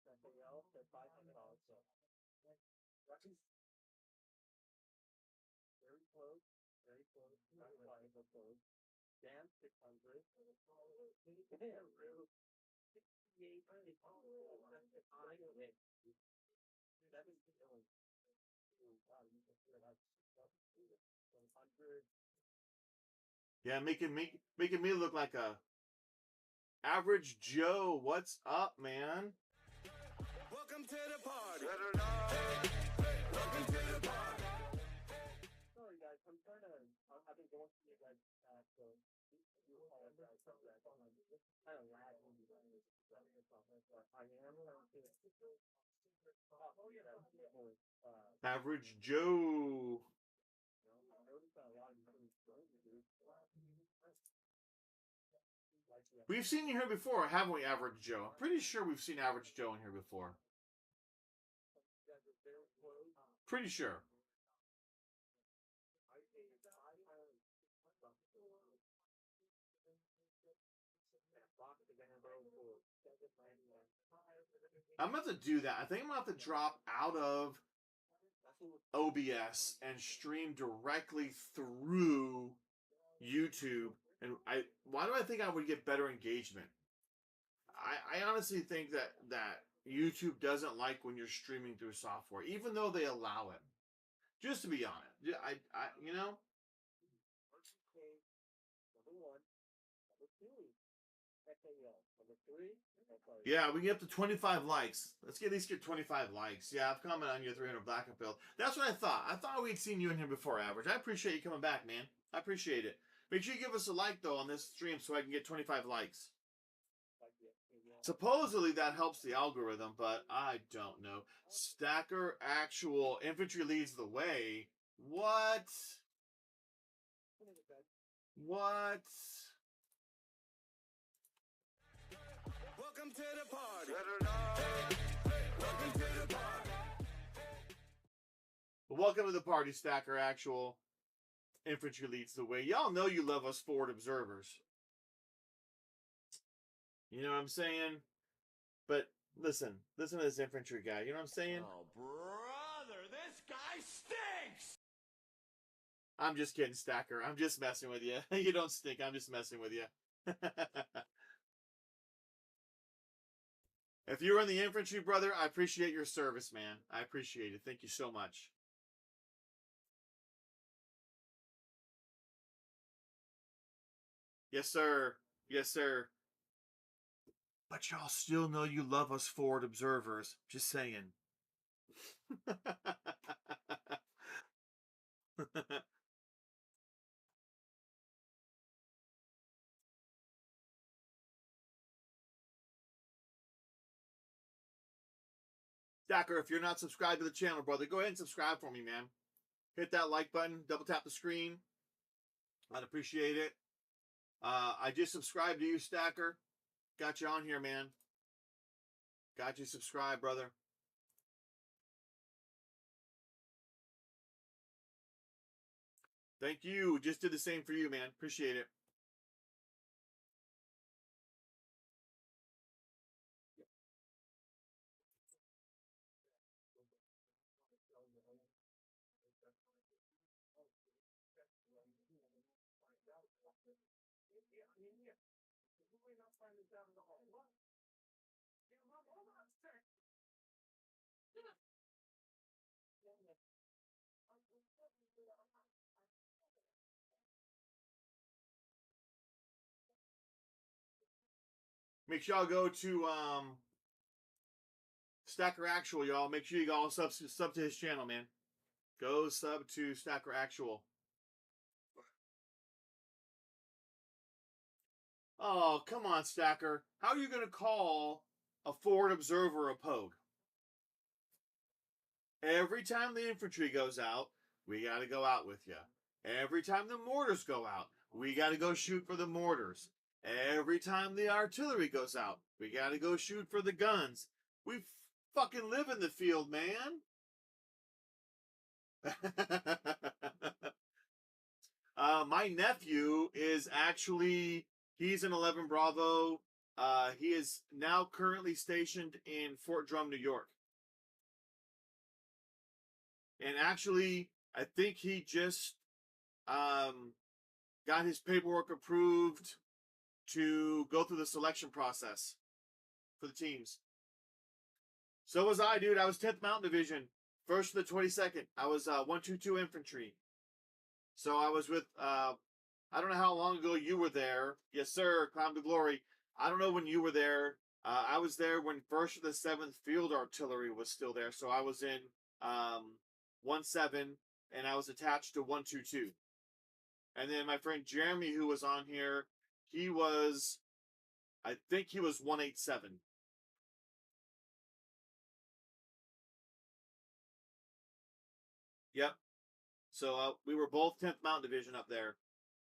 S4: Something else at $500. So very close, very close. Not quite, but close. Dan 600. Yeah, real 68. 7 100.
S1: Yeah, making me look like a average Joe. What's up, man?
S3: Welcome to the party. Welcome to the party.
S4: Sorry guys, I'm trying to. I've been going through you guys, so you apologize for that. Kind of lag when you guys but I am going to. Oh yeah,
S1: Average Joe.
S4: I noticed that a lot of you don't do.
S1: We've seen you here before, haven't we, Average Joe? I'm pretty sure we've seen Average Joe in here before. Pretty sure. I'm about to do that. I think I'm going to have to drop out of OBS and stream directly through YouTube. And why do I think I would get better engagement? I honestly think that YouTube doesn't like when you're streaming through software, even though they allow it. Just to be honest, I you know. Yeah, we get up to 25 likes. Let's at least get 25 likes. Yeah, I've commented on your 300 blackout build. That's what I thought. I thought we'd seen you in here before, Average. I appreciate you coming back, man. I appreciate it. Make sure you give us a like, though, on this stream so I can get 25 likes. Supposedly that helps the algorithm, but I don't know. Stacker actual infantry leads the way. What? What?
S3: Welcome to the party. Welcome to the party.
S1: Welcome to the party, Stacker actual infantry leads the way. Y'all know you love us forward observers. You know what I'm saying? But listen to this infantry guy. You know what I'm saying?
S3: Oh, brother, this guy stinks.
S1: I'm just kidding, Stacker. I'm just messing with you. You don't stink. I'm just messing with you. If you're in the infantry, brother, I appreciate your service, man. I appreciate it. Thank you so much. Yes, sir. Yes, sir. But y'all still know you love us forward observers. Just saying. Stacker, if you're not subscribed to the channel, brother, go ahead and subscribe for me, man. Hit that like button. Double tap the screen. I'd appreciate it. I just subscribed to you, Stacker. Got you on here, man. Got you subscribed, brother. Thank you. Just did the same for you, man. Appreciate it. Make sure y'all go to Stacker Actual, y'all. Make sure you all sub to his channel, man. Go sub to Stacker Actual. Oh, come on, Stacker. How are you going to call a forward observer a pogue? Every time the infantry goes out, we got to go out with you. Every time the mortars go out, we got to go shoot for the mortars. Every time the artillery goes out, we got to go shoot for the guns. We fucking live in the field, man. My nephew is actually, he's an 11 Bravo. He is now currently stationed in Fort Drum, New York. And actually, I think he just got his paperwork approved to go through the selection process for the teams. So was I, dude. I was 10th Mountain Division, 1st to the 22nd. I was 122 Infantry. So I was with, I don't know how long ago you were there. Yes, sir. Climb to glory. I don't know when you were there. I was there when 1st to the 7th Field Artillery was still there. So I was in 1-7, and I was attached to 122. And then my friend Jeremy, who was on here, he was, I think he was 187. Yep. So we were both 10th Mountain Division up there.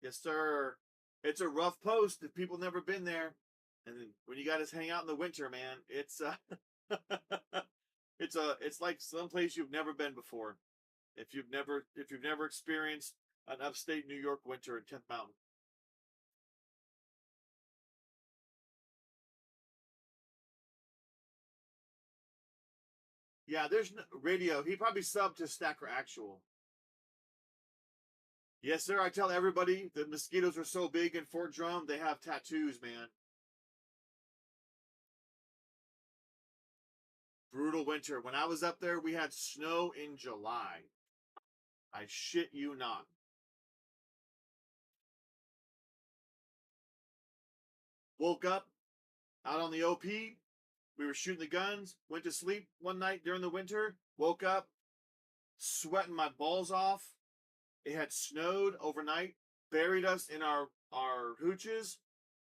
S1: Yes, sir. It's a rough post if people never been there. And then when you got to hang out in the winter, man, it's it's like someplace you've never been before. If you've never experienced an upstate New York winter in 10th Mountain. Yeah, there's no radio. He probably subbed to Stacker Actual. Yes, sir. I tell everybody the mosquitoes are so big in Fort Drum, they have tattoos, man. Brutal winter. When I was up there, we had snow in July. I shit you not. Woke up out on the OP. We were shooting the guns. Went to sleep one night during the winter. Woke up sweating my balls off. It had snowed overnight. Buried us in our hooches.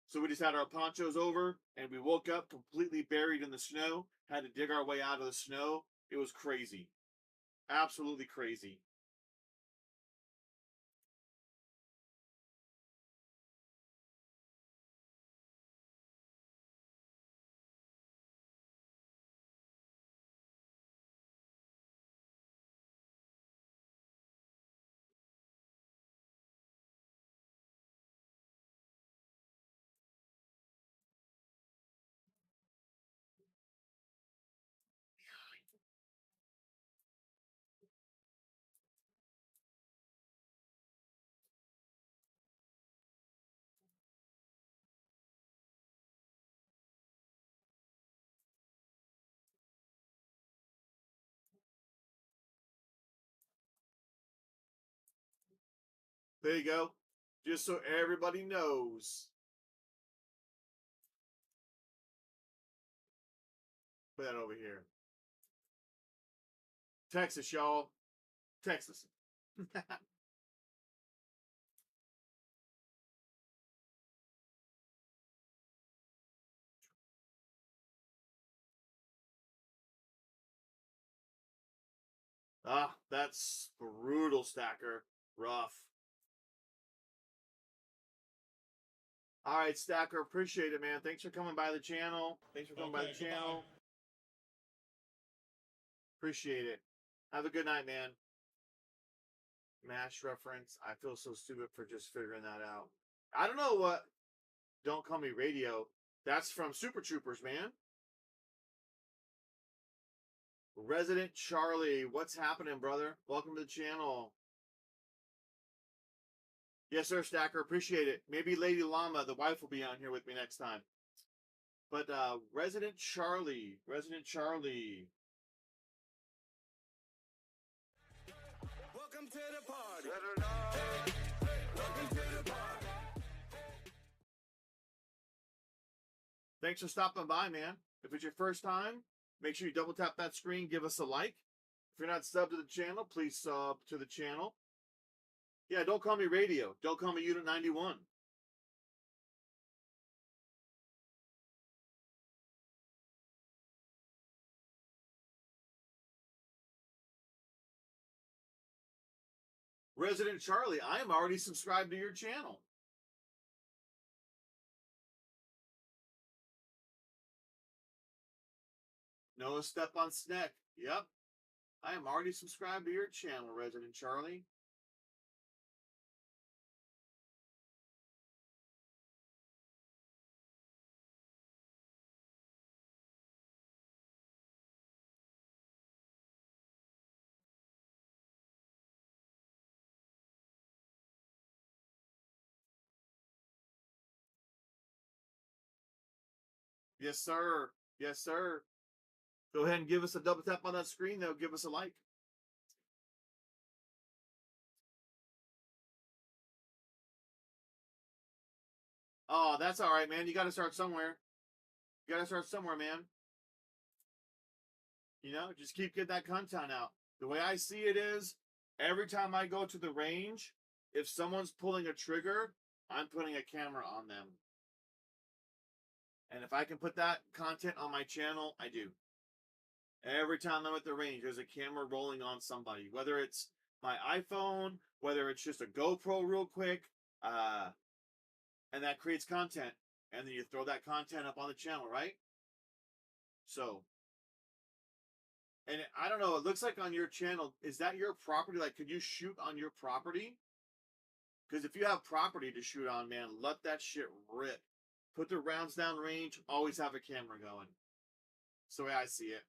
S1: So we just had our ponchos over, and we woke up completely buried in the snow. Had to dig our way out of the snow. It was crazy. Absolutely crazy. There you go. Just so everybody knows. Put that over here. Texas, y'all. Texas. Ah, that's brutal, Stacker. Rough. All right, Stacker. Appreciate it, man. Thanks for coming by the channel. Thanks for coming by the channel. Appreciate it. Have a good night, man. MASH reference. I feel so stupid for just figuring that out. I don't know what Don't Call Me Radio. That's from Super Troopers, man. Resident Charlie. What's happening, brother? Welcome to the channel. Yes, sir, Stacker. Appreciate it. Maybe Lady Llama, the wife, will be on here with me next time. But Resident Charlie. Resident Charlie.
S3: Welcome to the party. Welcome to the party.
S1: Thanks for stopping by, man. If it's your first time, make sure you double tap that screen, give us a like. If you're not subbed to the channel, please sub to the channel. Yeah, don't call me radio. Don't call me Unit 91. Resident Charlie, I am already subscribed to your channel. Noah Step on Snack. Yep. I am already subscribed to your channel, Resident Charlie. Yes, sir. Yes, sir. Go ahead and give us a double tap on that screen, though. Give us a like. Oh, that's all right, man. You got to start somewhere. You got to start somewhere, man. You know, just keep getting that content out. The way I see it is, every time I go to the range, if someone's pulling a trigger, I'm putting a camera on them. And if I can put that content on my channel, I do. Every time I'm at the range, there's a camera rolling on somebody, whether it's my iPhone, whether it's just a GoPro real quick, and that creates content. And then you throw that content up on the channel, right? So, and I don't know, it looks like on your channel, is that your property? Like, could you shoot on your property? Because if you have property to shoot on, man, let that shit rip. Put the rounds down range, always have a camera going. That's the way I see it.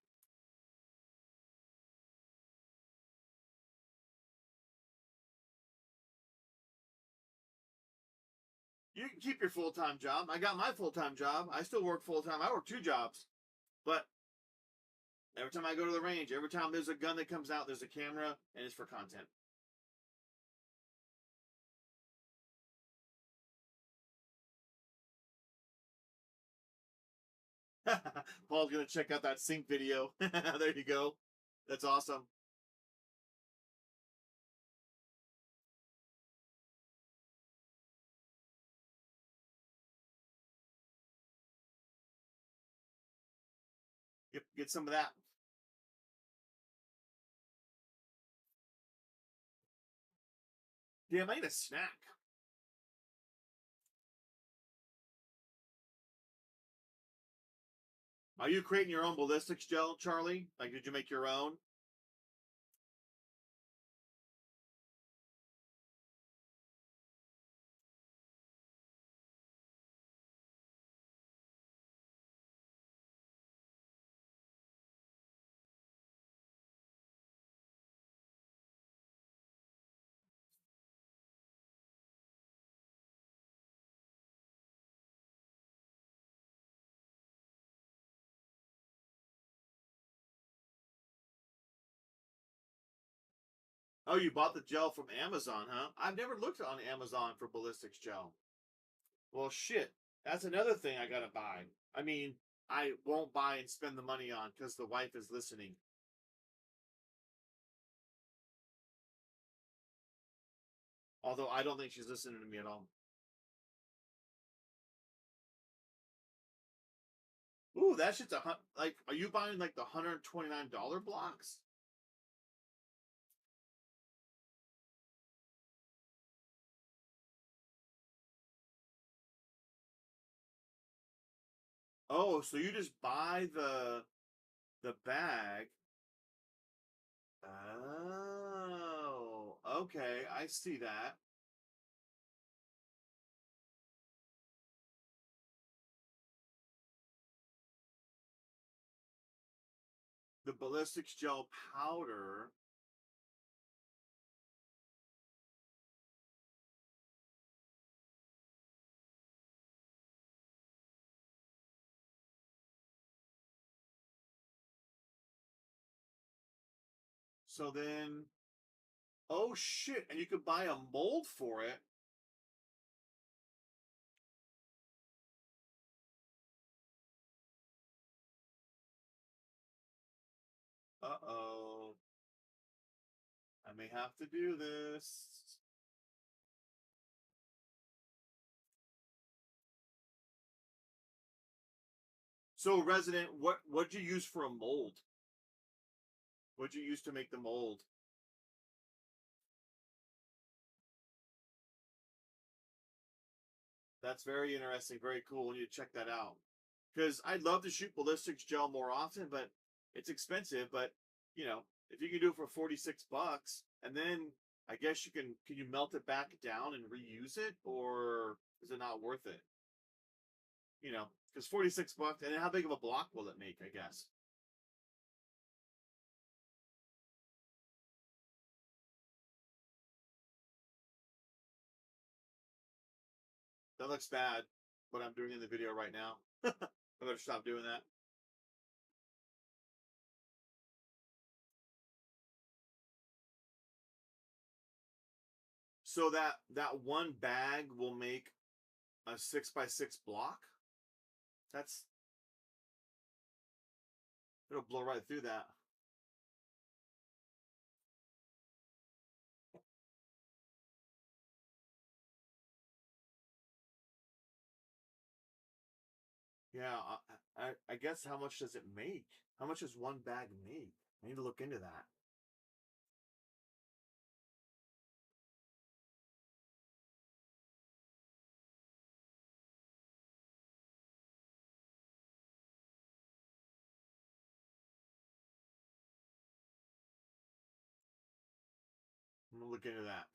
S1: You can keep your full-time job. I got my full-time job. I still work full-time. I work 2 jobs. But every time I go to the range, every time there's a gun that comes out, there's a camera, and it's for content. Paul's going to check out that sync video. There you go. That's awesome. Yep, get some of that. Damn, I need a snack. Are you creating your own ballistics gel, Charlie? Like, did you make your own? Oh, you bought the gel from Amazon, huh? I've never looked on Amazon for ballistics gel. Well, shit. That's another thing I gotta buy. I mean, I won't buy and spend the money on because the wife is listening. Although I don't think she's listening to me at all. Ooh, that shit's like, are you buying like the $129 blocks? Oh, so you just buy the bag. Oh, okay, I see that. The ballistics gel powder. So then, oh shit, and you could buy a mold for it. Uh-oh. I may have to do this. So, Resident, what'd you use for a mold? What'd you use to make the mold? That's very interesting, very cool. We need to check that out. Because I'd love to shoot ballistics gel more often, but it's expensive. But you know, if you can do it for $46, and then I guess can you melt it back down and reuse it, or is it not worth it? You know, because $46, and how big of a block will it make? I guess. That looks bad, what I'm doing in the video right now. I better stop doing that. So that one bag will make a 6x6 block. It'll blow right through that. Yeah, I guess how much does it make? How much does one bag make? I need to look into that. I'm gonna look into that.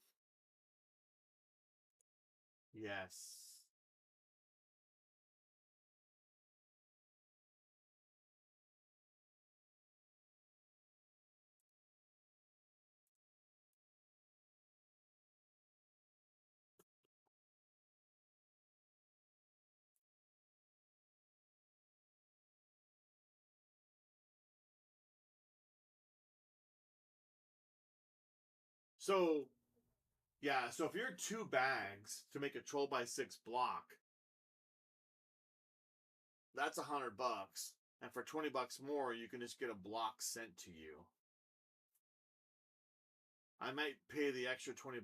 S1: Yes. So yeah, so if you're 2 bags to make a 12x6 block, that's $100. And for $20 more, you can just get a block sent to you. I might pay the extra $20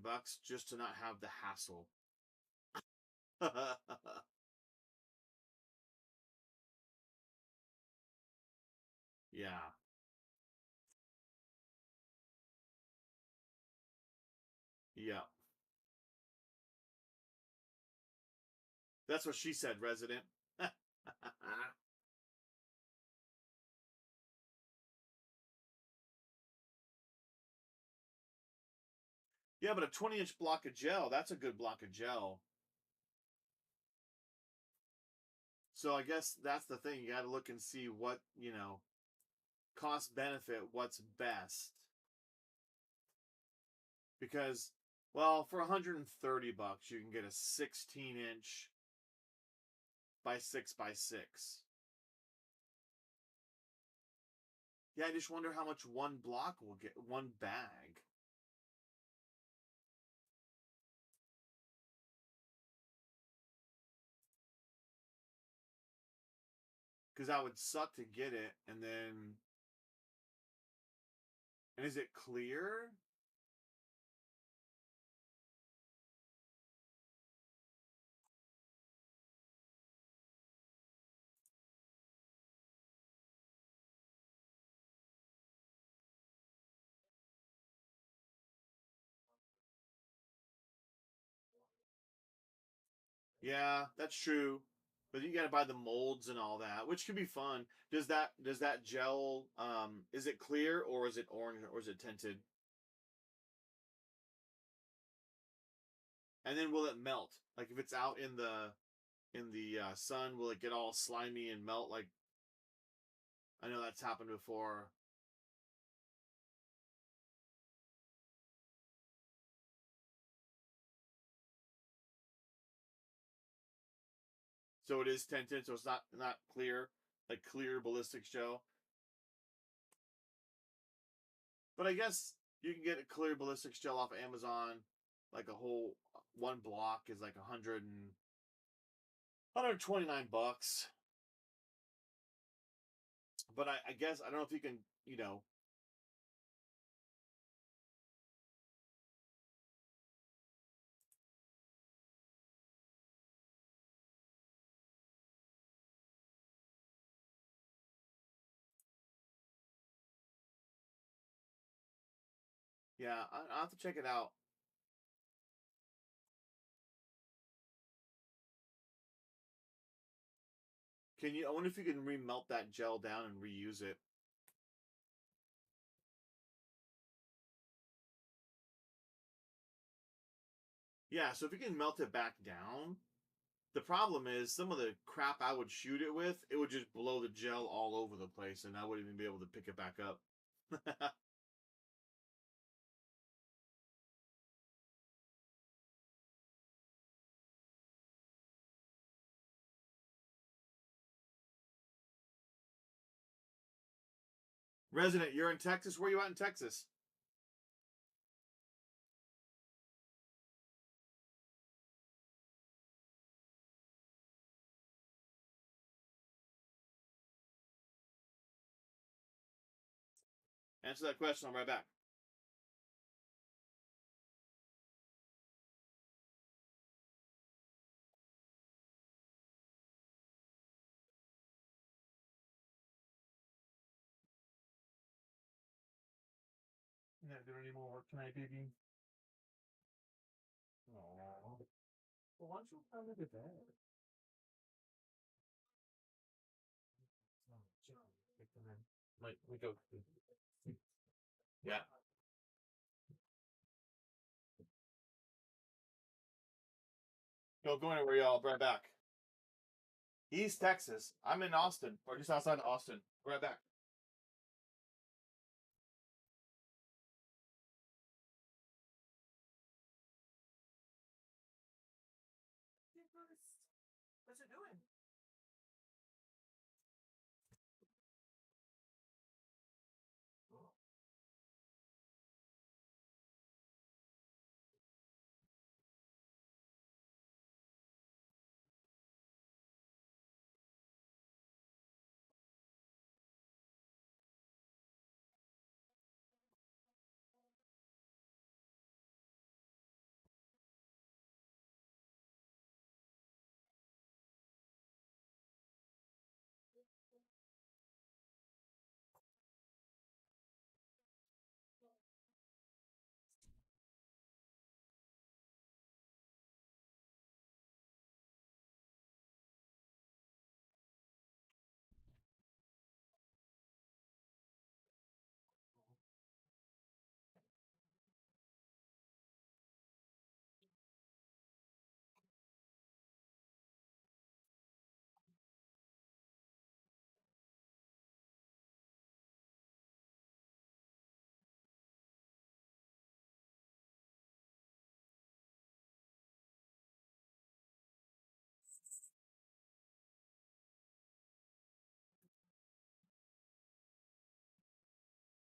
S1: just to not have the hassle. Yeah. Yeah. That's what she said, Resident. Yeah, but a 20-inch block of gel, that's a good block of gel. So I guess that's the thing. You got to look and see what, cost benefit, what's best. Because, well, for $130, you can get a 16-inch by 6x6. Yeah, I just wonder how much one block will get, one bag. Because that would suck to get it, and then... And is it clear? Yeah, that's true. But you got to buy the molds and all that, which can be fun. Does that gel is it clear or is it orange or is it tinted? And then will it melt? Like if it's out in the sun, will it get all slimy and melt? Like I know that's happened before. So it is tinted, so it's not clear, like clear ballistics gel. But I guess you can get a clear ballistics gel off of Amazon. Like a whole one block is like 129 bucks. But I guess I don't know if you can, Yeah, I'll have to check it out. Can you? I wonder if you can remelt that gel down and reuse it. Yeah, so if you can melt it back down, the problem is some of the crap I would shoot it with, it would just blow the gel all over the place, and I wouldn't even be able to pick it back up. Resident, you're in Texas? Where are you at in Texas? Answer that question. I'll be right back.
S4: You not doing any more work tonight, baby? Aww. Well, why don't you come to bed? Like, we go.
S1: Yeah. Go anywhere, y'all. I'll be right back. East Texas. I'm in Austin, or just outside of Austin. Be right back.
S2: What's it doing?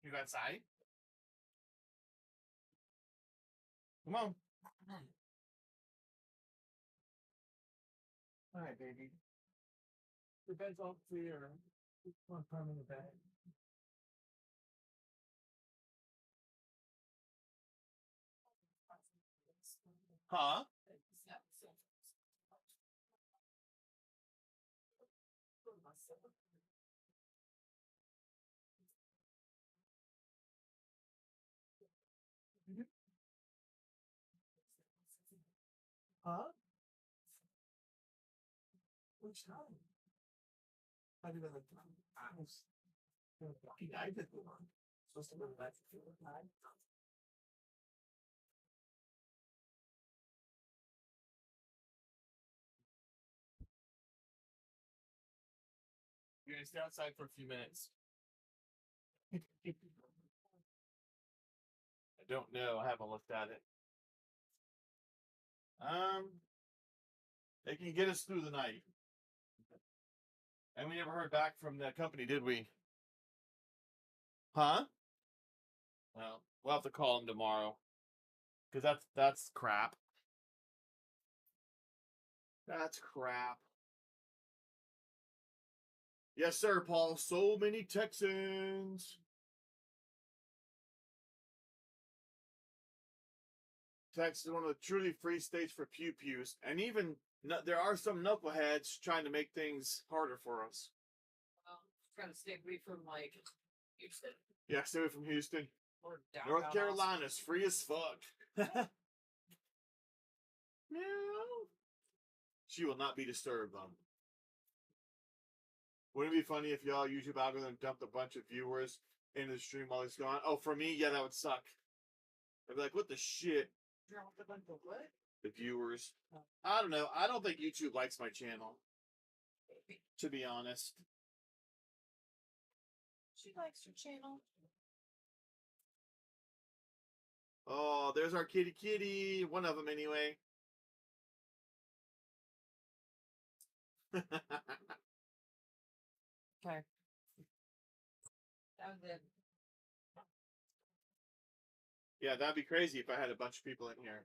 S1: You got sight? Come on.
S4: All right, baby. The bed's all clear. One time in the bed.
S1: Huh?
S4: Huh? Which time? I did it like I was fucking I did the one. Supposed to go back to the time.
S1: You're gonna stay outside for a few minutes. I don't know. I haven't looked at it. They can get us through the night. And we never heard back from that company, did we? Huh? Well, we'll have to call them tomorrow. Because that's crap. That's crap. Yes, sir, Paul. So many Texans. Texas is one of the truly free states for pew-pews. And even there are some knuckleheads trying to make things harder for us.
S2: Trying to stay away from like Houston.
S1: Yeah, stay away from Houston.
S2: Or down
S1: North
S2: about
S1: Carolina's free as fuck. Meow. She will not be disturbed, though. Wouldn't it be funny if y'all YouTube algorithm dumped a bunch of viewers into the stream while it's gone? Oh, for me, yeah, that would suck. I'd be like, what the shit?
S2: Drop a bunch of what?
S1: The viewers.
S2: Oh.
S1: I don't know. I don't think YouTube likes my channel,
S2: Maybe.
S1: to be honest.
S2: She likes your channel.
S1: Oh, there's our kitty kitty. One of them, anyway.
S2: Okay. That was it.
S1: Yeah, that'd be crazy if I had a bunch of people in here.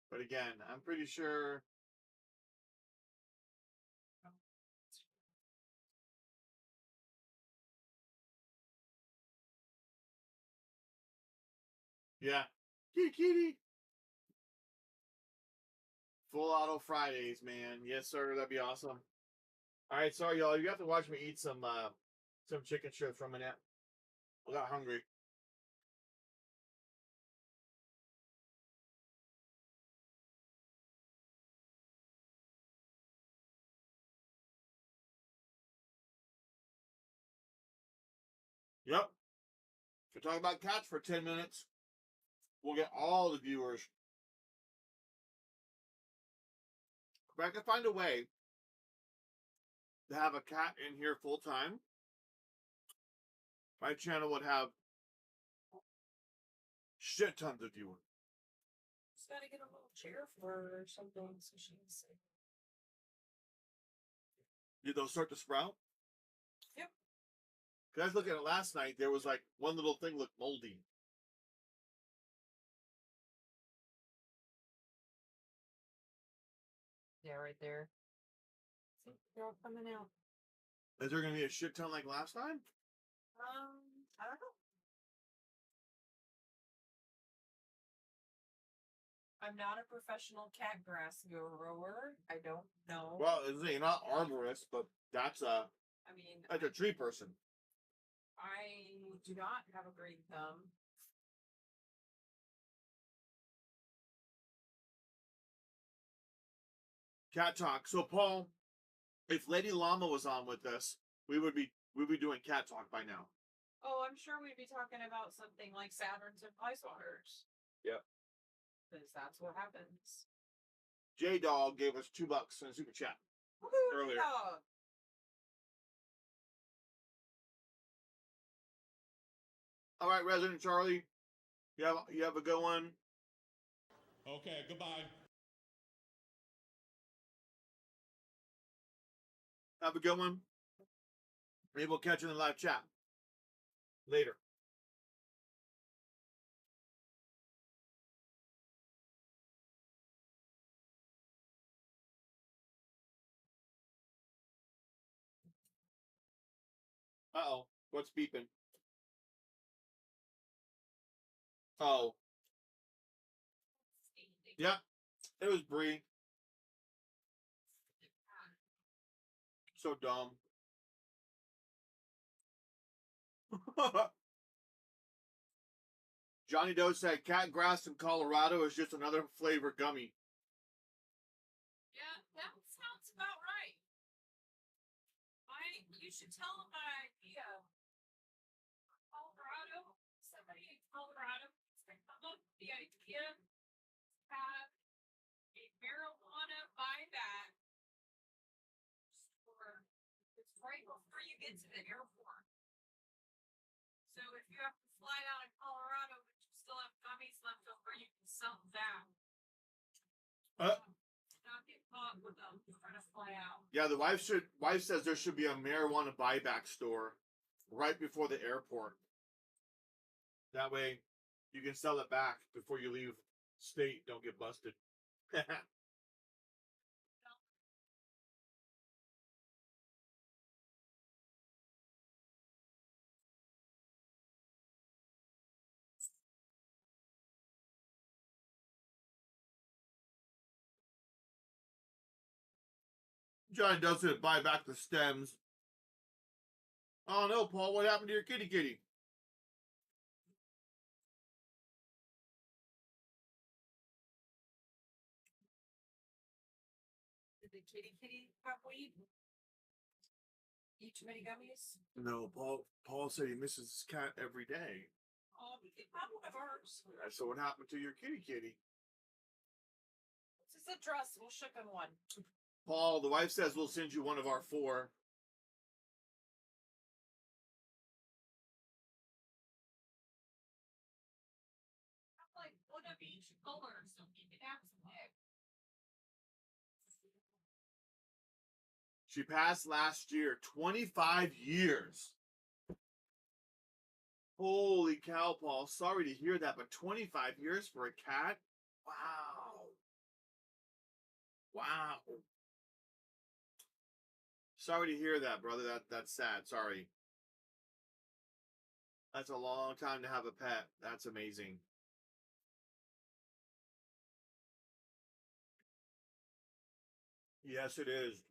S1: But again, I'm pretty sure. Yeah. Kitty kitty. Full auto Fridays, man. Yes, sir. That'd be awesome. All right, sorry, y'all. You have to watch me eat some chicken strips from a minute. I got hungry. Yep. If we talk about cats for 10 minutes, we'll get all the viewers. If I can find a way to have a cat in here full time, my channel would have shit tons of viewers.
S2: Just gotta get a little chair for her or something so she can sit.
S1: Did those start to sprout?
S2: Yep.
S1: Because I was looking at it last night, there was like one little thing looked moldy.
S2: Yeah, right there. See, they're all coming out.
S1: Is there going to be a shit ton like last time?
S2: I don't know. I'm not a professional cat grass grower. I don't know.
S1: Well, you're not arborist, but that's a tree person.
S2: I do not have a great thumb.
S1: Cat talk. So, Paul, if Lady Llama was on with us, we'd be doing cat talk by now.
S2: Oh, I'm sure we'd be talking about something like Saturns and Ice Waters.
S1: Yep.
S2: Because that's what happens.
S1: J Dog gave us $2 in a super chat.
S2: Woohoo,
S1: Earlier.
S2: Dog.
S1: All right, Resident Charlie, you have a good one.
S5: Okay, goodbye.
S1: Have a good one. Maybe we'll catch you in the live chat later. Uh-oh. What's beeping? Oh. Yeah. It was Bree. So dumb. Johnny Doe said cat grass in Colorado is just another flavor gummy.
S2: Yeah, that sounds about right. You should tell them my idea. Colorado, somebody in Colorado come up with the idea to have a marijuana buyback store. It's right before you get to the airport. So if you have to fly out of Colorado, but you still have gummies left over, you can sell them back. Not get caught with them trying to fly out.
S1: Yeah, the wife says there should be a marijuana buyback store right before the airport. That way you can sell it back before you leave state. Don't get busted. John does it. Buy back the stems. Oh no, Paul! What happened to your kitty kitty?
S2: kitty pop weed? Eat too many gummies?
S1: No, Paul said he misses his cat every day.
S2: Oh, we can pop one of ours.
S1: So what happened to your kitty?
S2: This is a dress. We'll ship him one.
S1: Paul, the wife says we'll send you one of our 4.
S2: Like one of each color, so he can have some egg.
S1: She passed last year. 25 years. Holy cow, Paul. Sorry to hear that, but 25 years for a cat? Wow. Wow. Sorry to hear that, brother. That's sad. Sorry. That's a long time to have a pet. That's amazing. Yes, it is.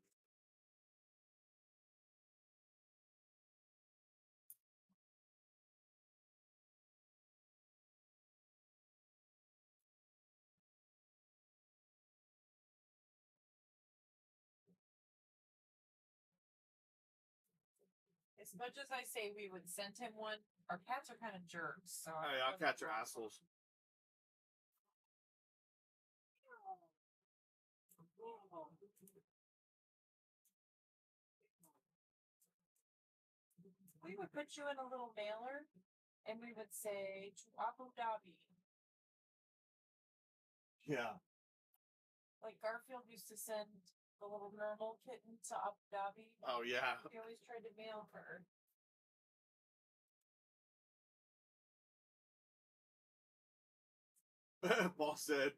S2: As much as I say we would send him one, our cats are kind of jerks. So
S1: Hey, our cats are assholes.
S2: We would put you in a little mailer, and we would say to Abu Dhabi.
S1: Yeah.
S2: Like Garfield used to send the little normal kitten to Abu Dhabi.
S1: Oh, yeah.
S2: He always tried to mail her.
S1: Paul said,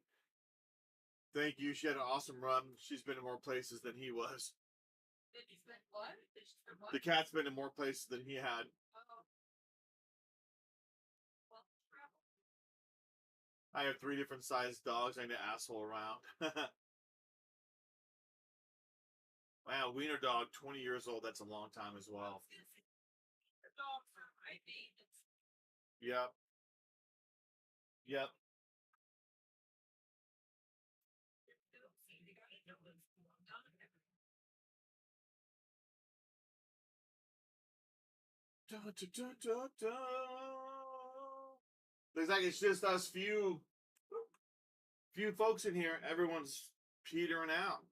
S1: thank you. She had an awesome run. She's been in more places than he was.
S2: Did he spend what? Did she spend what?
S1: The cat's been in more places than he had.
S2: Oh. Well, travel.
S1: I have 3 different sized dogs. I need to asshole around. Wow, wiener dog, 20 years old. That's a long time as well.
S2: The dogs are high maintenance.
S1: Yep. Yep. Da, da, da, da, da. Looks like it's just us few folks in here. Everyone's petering out.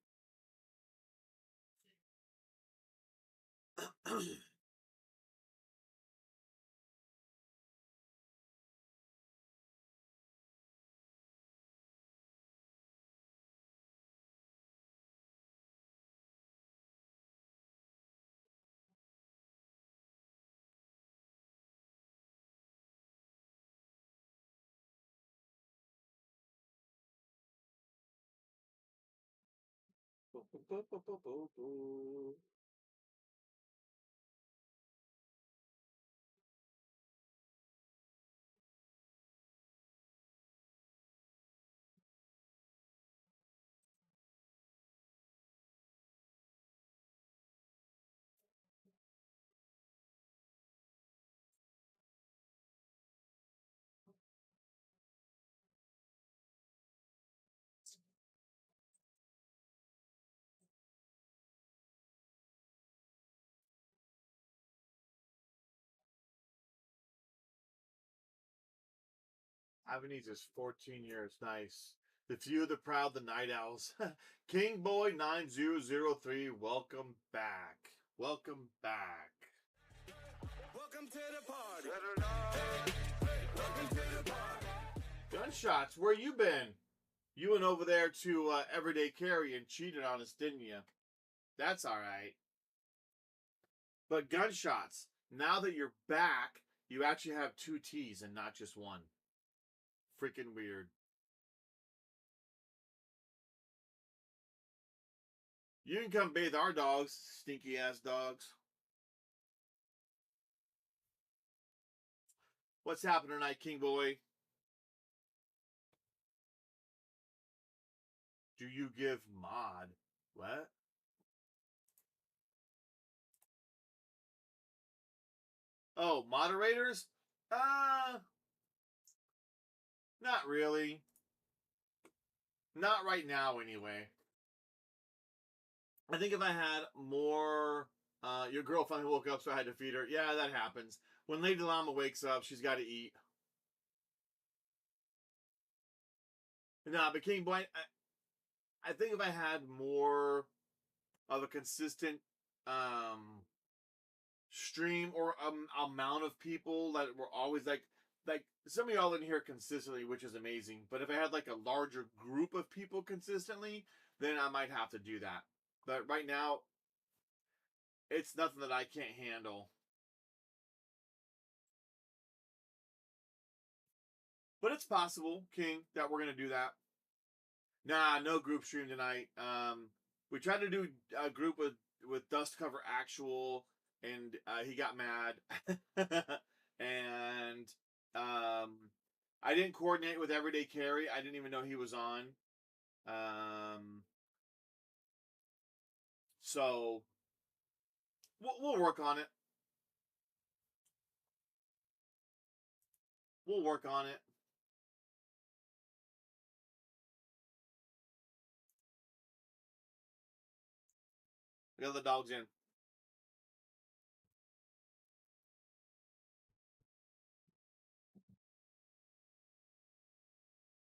S1: Avenues is 14 years. Nice. The few, the proud, the night owls. King Boy 9003, welcome back. Welcome back.
S3: Welcome to the party. Welcome to the party.
S1: Gunshots, where you been? You went over there to Everyday Carry and cheated on us, didn't you? That's all right. But gunshots, now that you're back, you actually have 2 T's and not just one. Freaking weird. You can come bathe our dogs, stinky ass dogs. What's happening tonight, King Boy? Do you give mod? What? Oh, moderators? Not really. Not right now, anyway. I think if I had more, your girl finally woke up, so I had to feed her. Yeah, that happens. When Lady Llama wakes up, she's got to eat. Nah, but King Boy, I think if I had more of a consistent stream or amount of people that were always like some of y'all in here consistently, which is amazing. But if I had like a larger group of people consistently, then I might have to do that. But right now, it's nothing that I can't handle. But it's possible, King, that we're gonna do that. Nah, no group stream tonight. We tried to do a group with Dust Cover Actual, and he got mad, and I didn't coordinate with Everyday Carry. I didn't even know he was on. So we'll work on it. We'll work on it. We got the dogs in.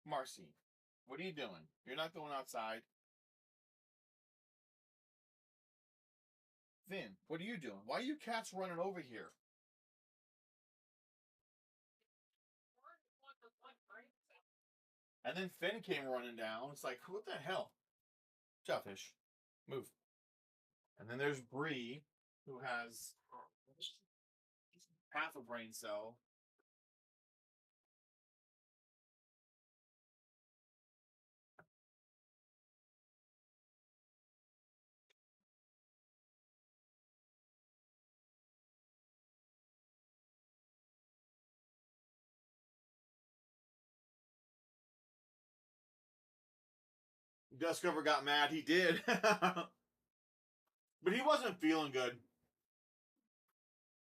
S1: Marcy, what are you doing? You're not going outside. Finn, what are you doing? Why are you cats running over here? And then Finn came running down. It's like, what the hell? Jellfish, move. And then there's Bree, who has half a brain cell. Discover got mad. He did. But he wasn't feeling good.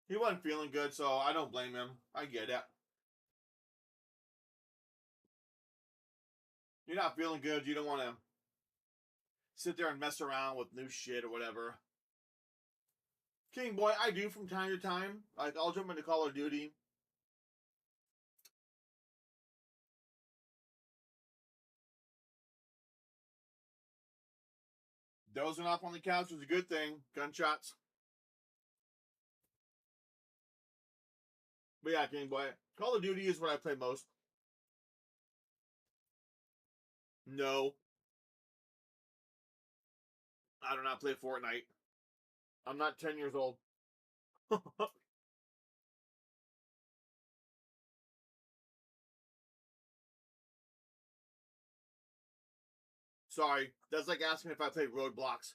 S1: He wasn't feeling good, so I don't blame him. I get it. You're not feeling good. You don't want to sit there and mess around with new shit or whatever. King Boy, I do from time to time. Like, I'll jump into Call of Duty. Dozing off on the couch was a good thing. Gunshots. But yeah, King Boy, Call of Duty is what I play most. No. I do not play Fortnite. I'm not 10 years old. Sorry. That's like asking if I play Roadblocks.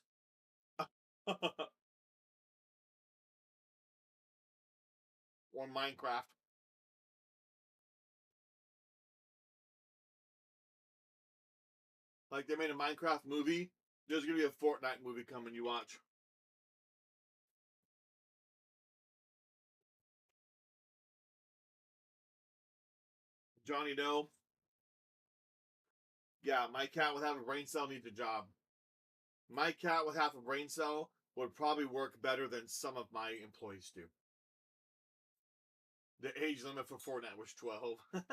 S1: Or Minecraft. Like they made a Minecraft movie. There's going to be a Fortnite movie coming, you watch. Johnny No. Yeah, my cat with half a brain cell needs a job. My cat with half a brain cell would probably work better than some of my employees do. The age limit for Fortnite was 12. What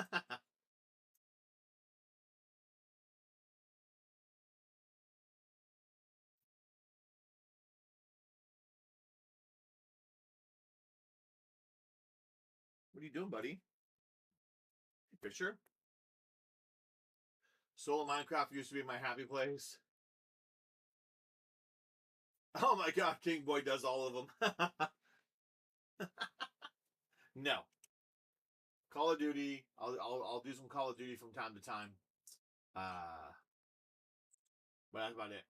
S1: are you doing, buddy? Fisher? Solo Minecraft used to be my happy place. Oh my god, King Boy does all of them. No. Call of Duty. I'll do some Call of Duty from time to time. But that's about it.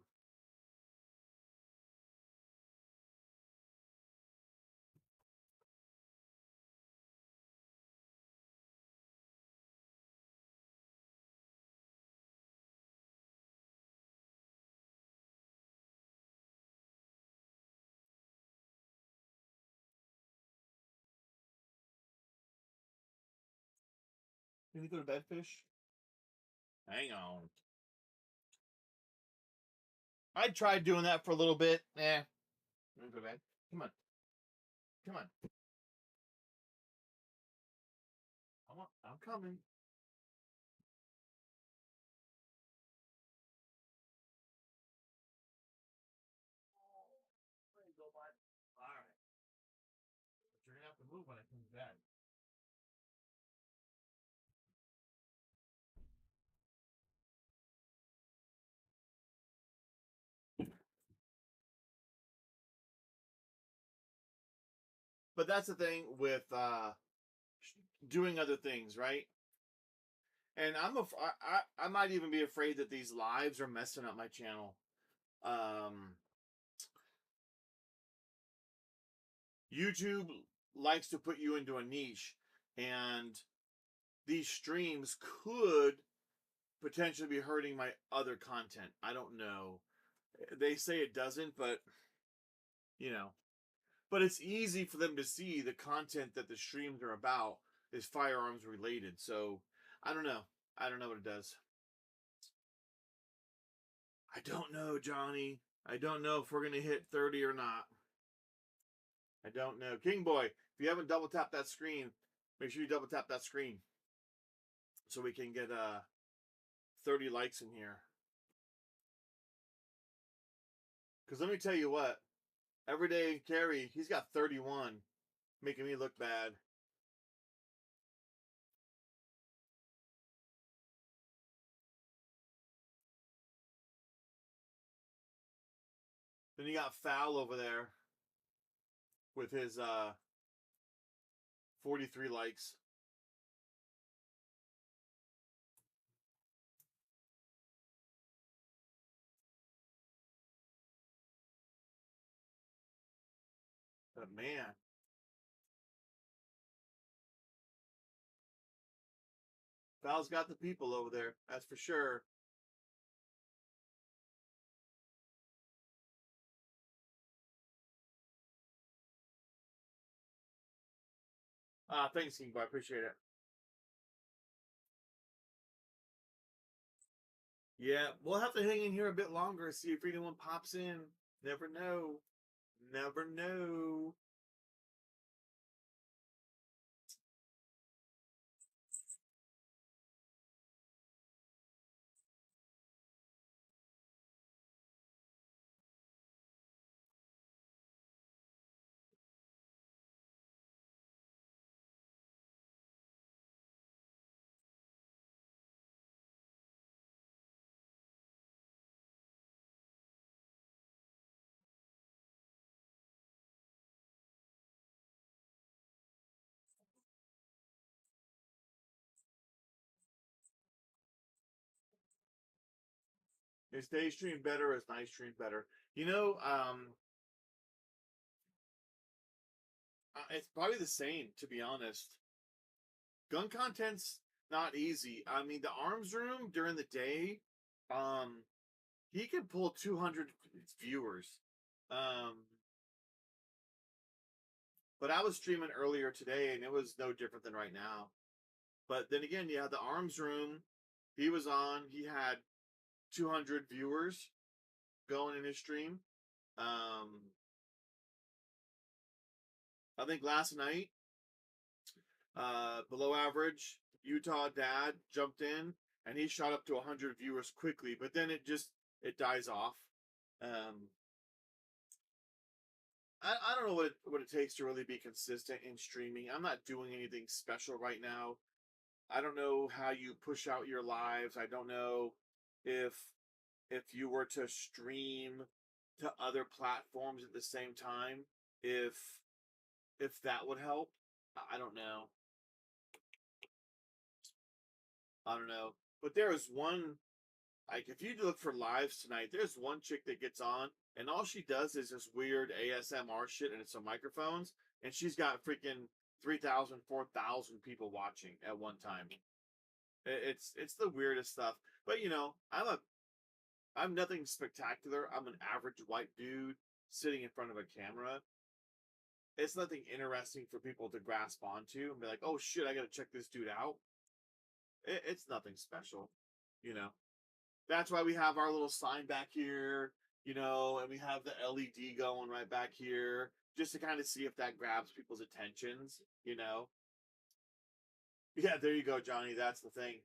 S1: You go to bed, Fish? Hang on. I tried doing that for a little bit. Let me go back. Come on. Come on. I'm coming. All right. But you're gonna have to move when I come back. But that's the thing with doing other things, right? And I might even be afraid that these lives are messing up my channel. YouTube likes to put you into a niche, and these streams could potentially be hurting my other content. I don't know. They say it doesn't, but you know. But it's easy for them to see the content that the streams are about is firearms related. So I don't know. I don't know what it does. I don't know, Johnny. I don't know if we're going to hit 30 or not. I don't know. King Boy, if you haven't double tapped that screen, make sure you double tap that screen so we can get 30 likes in here. Because let me tell you what, Everyday Carry, he's got 31, making me look bad. Then you got Foul over there with his 43 likes. But man, Foul's got the people over there, that's for sure. Thanks, King Boy, I appreciate it. Yeah, we'll have to hang in here a bit longer, see if anyone pops in. Never know. Never know. Is day stream better or is night stream better? You know, it's probably the same, to be honest. Gun content's not easy. I mean, the arms room during the day, he can pull 200 viewers. But I was streaming earlier today, and it was no different than right now. But then again, yeah, the arms room, he was on. He had 200 viewers going in his stream. I think last night, below average Utah dad jumped in and he shot up to 100 viewers quickly, but then it dies off. I don't know what it takes to really be consistent in streaming. I'm not doing anything special right now. I don't know how you push out your lives. I don't know if you were to stream to other platforms at the same time, if that would help. I don't know. I don't know. But there is one, like, if you look for lives tonight, there's one chick that gets on, and all she does is this weird ASMR shit, and it's some microphones, and she's got freaking 3,000, 4,000 people watching at one time. It's the weirdest stuff. But, you know, I'm nothing spectacular. I'm an average white dude sitting in front of a camera. It's nothing interesting for people to grasp onto and be like, oh shit, I gotta check this dude out. It's nothing special, you know. That's why we have our little sign back here. you know, and we have the LED going right back here just to kind of see if that grabs people's attentions, you know. Yeah, there you go, Johnny. That's the thing.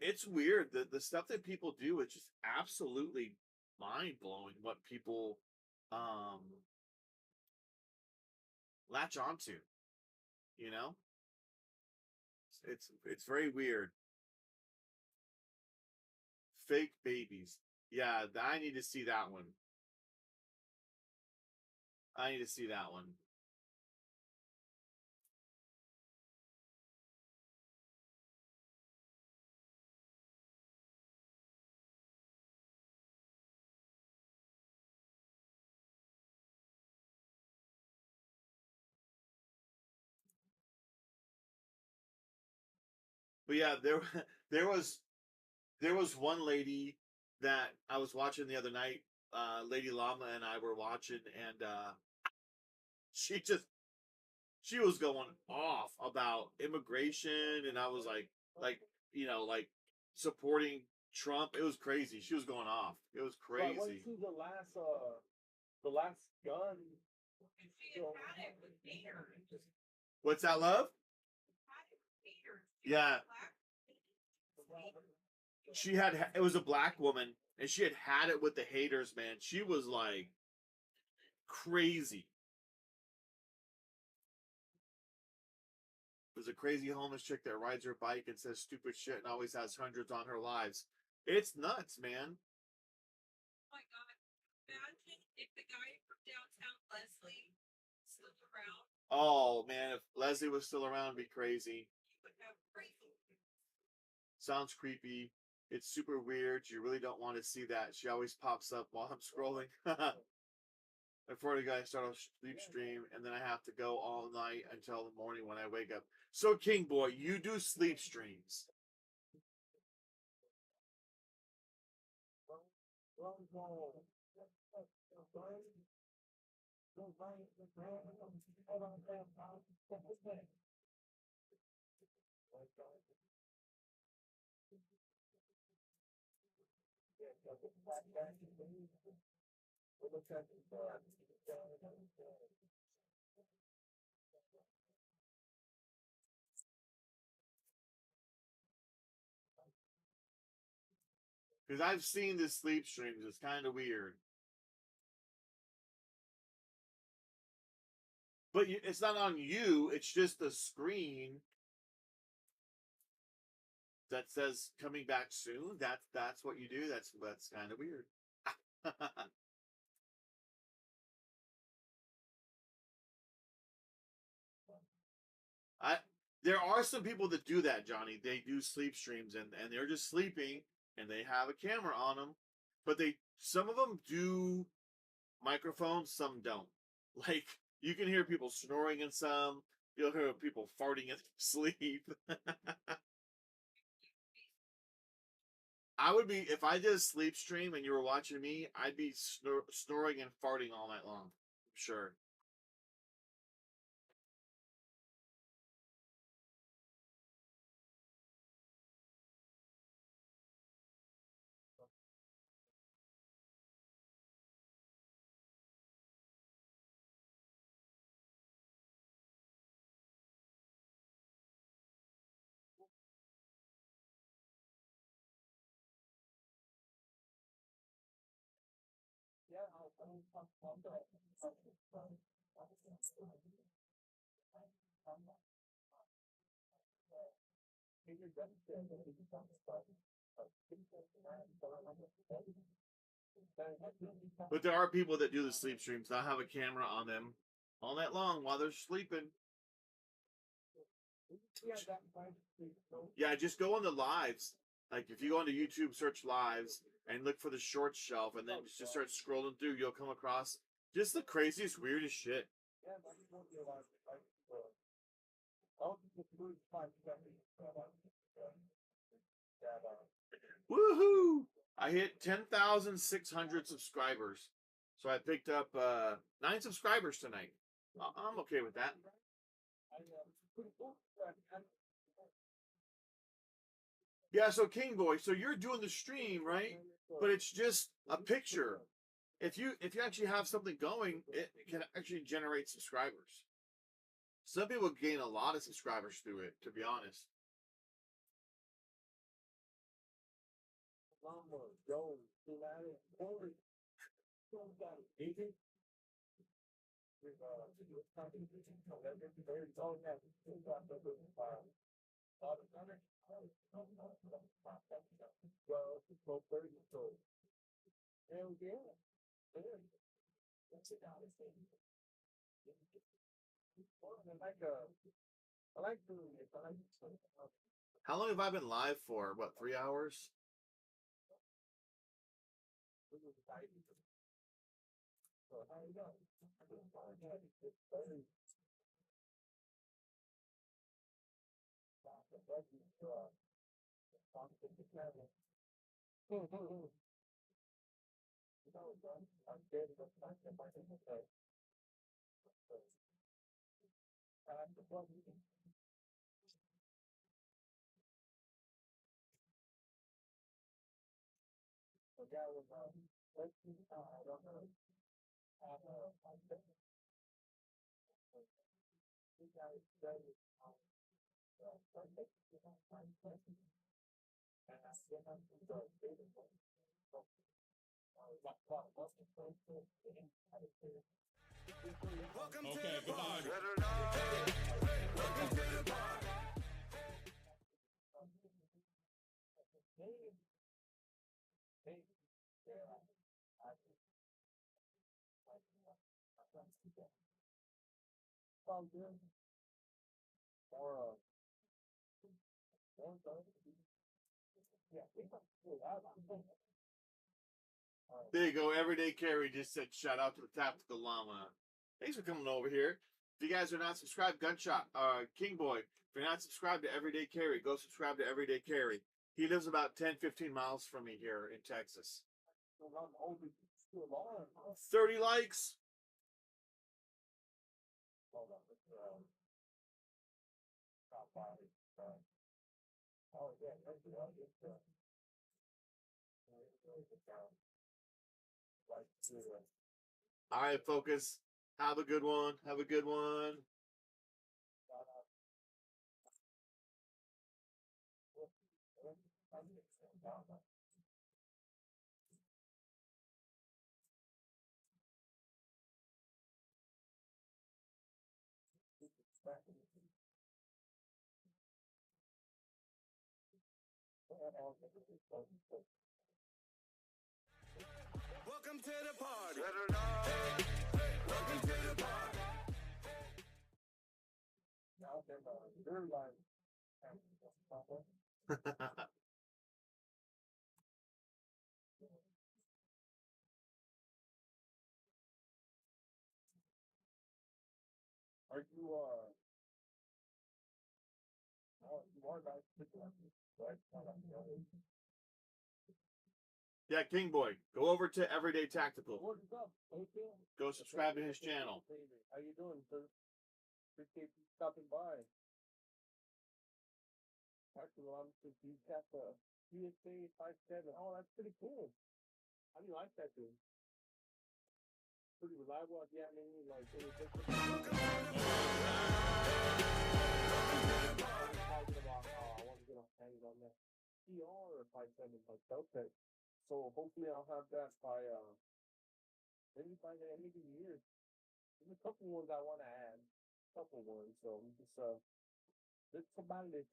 S1: It's weird. The stuff that people do is just absolutely mind blowing. What people um, latch onto, you know. It's very weird. Fake babies. Yeah, I need to see that one. I need to see that one. But yeah, there was there was one lady that I was watching the other night. Lady Llama and I were watching, and she just she was going off about immigration, and I was like you know, like supporting Trump. It was crazy. She was going off. It was
S4: But I went
S1: crazy.
S4: to the last gun.
S2: And she had had it with haters.
S1: What's that, love?
S2: Had it with haters.
S1: Yeah,
S2: Black.
S1: she had. It was a black woman, and she had it with the haters. Man, she was like crazy. There's a crazy homeless chick that rides her bike and says stupid shit and always has hundreds on her lives. It's nuts, man.
S2: Oh my God. Imagine if the guy from downtown Leslie still around,
S1: Oh man, if Leslie was still around, it'd be crazy.
S2: he would have crazy.
S1: Sounds creepy. It's super weird. You really don't want to see that. She always pops up while I'm scrolling. Before the guy start a sleep stream, and then I have to go all night until the morning when I wake up. So, King Boy, you do sleep streams. Because I've seen the sleep streams. It's kind of weird. But it's not on you. It's just the screen that says coming back soon. That's what you do. That's kind of weird. I There are some people that do that, Johnny. They do sleep streams and they're just sleeping and they have a camera on them, but some of them do microphones, some don't. Like you can hear people snoring in some. You'll hear people farting in sleep. I would be if I did a sleep stream and you were watching me. I'd be snoring and farting all night long. Sure. But there are people that do the sleep streams. They'll have a camera on them all night long while they're sleeping. Yeah, just go on the lives. Like if you go onto YouTube, search lives and look for the short shelf, and then just start scrolling through, you'll come across just the craziest, weirdest shit. Woohoo! I hit 10,600 subscribers. So I picked up 9 subscribers tonight. I'm okay with that. Yeah, so King Boy, so you're doing the stream, right? but it's just a picture. If you actually have something going, it can actually generate subscribers. Some people gain a lot of subscribers through it, to be honest.
S4: Llama, Joe, United, Corey, got it. Easy. Well, it's 12:30, so hell yeah. I like doing this. I like
S1: How long have I been live for? What, 3 hours?
S4: so how you doing?
S3: Welcome to
S5: Okay,
S3: the pod.
S5: goodbye.
S3: Welcome to the pod.
S4: Sounds good. Or
S1: There you go. Everyday Carry just said shout out to the Tactical Llama. Thanks for coming over here. If you guys are not subscribed, Gunshot, King Boy, if you're not subscribed to Everyday Carry, go subscribe to Everyday Carry. He lives about 10, 15 miles from me here in Texas. 30 likes. All right, focus. Have a good one. Have a good one.
S3: Welcome to the party. Welcome to the party.
S4: are you are guys right?
S1: Yeah, King Boy, go over to Everyday Tactical.
S4: What's up?
S1: Go subscribe to his channel.
S4: How you doing, sir? Appreciate you stopping by. Actually, well, I'm since you got the USA 57. Oh, that's pretty cool. How do you like that dude? Pretty reliable. If you have any like any different. I want to get on hands on that. CR 57 like Celtic. So hopefully I'll have that by maybe by the end of the year. There's a couple ones I want to add. Couple ones. So I'm just let's about it.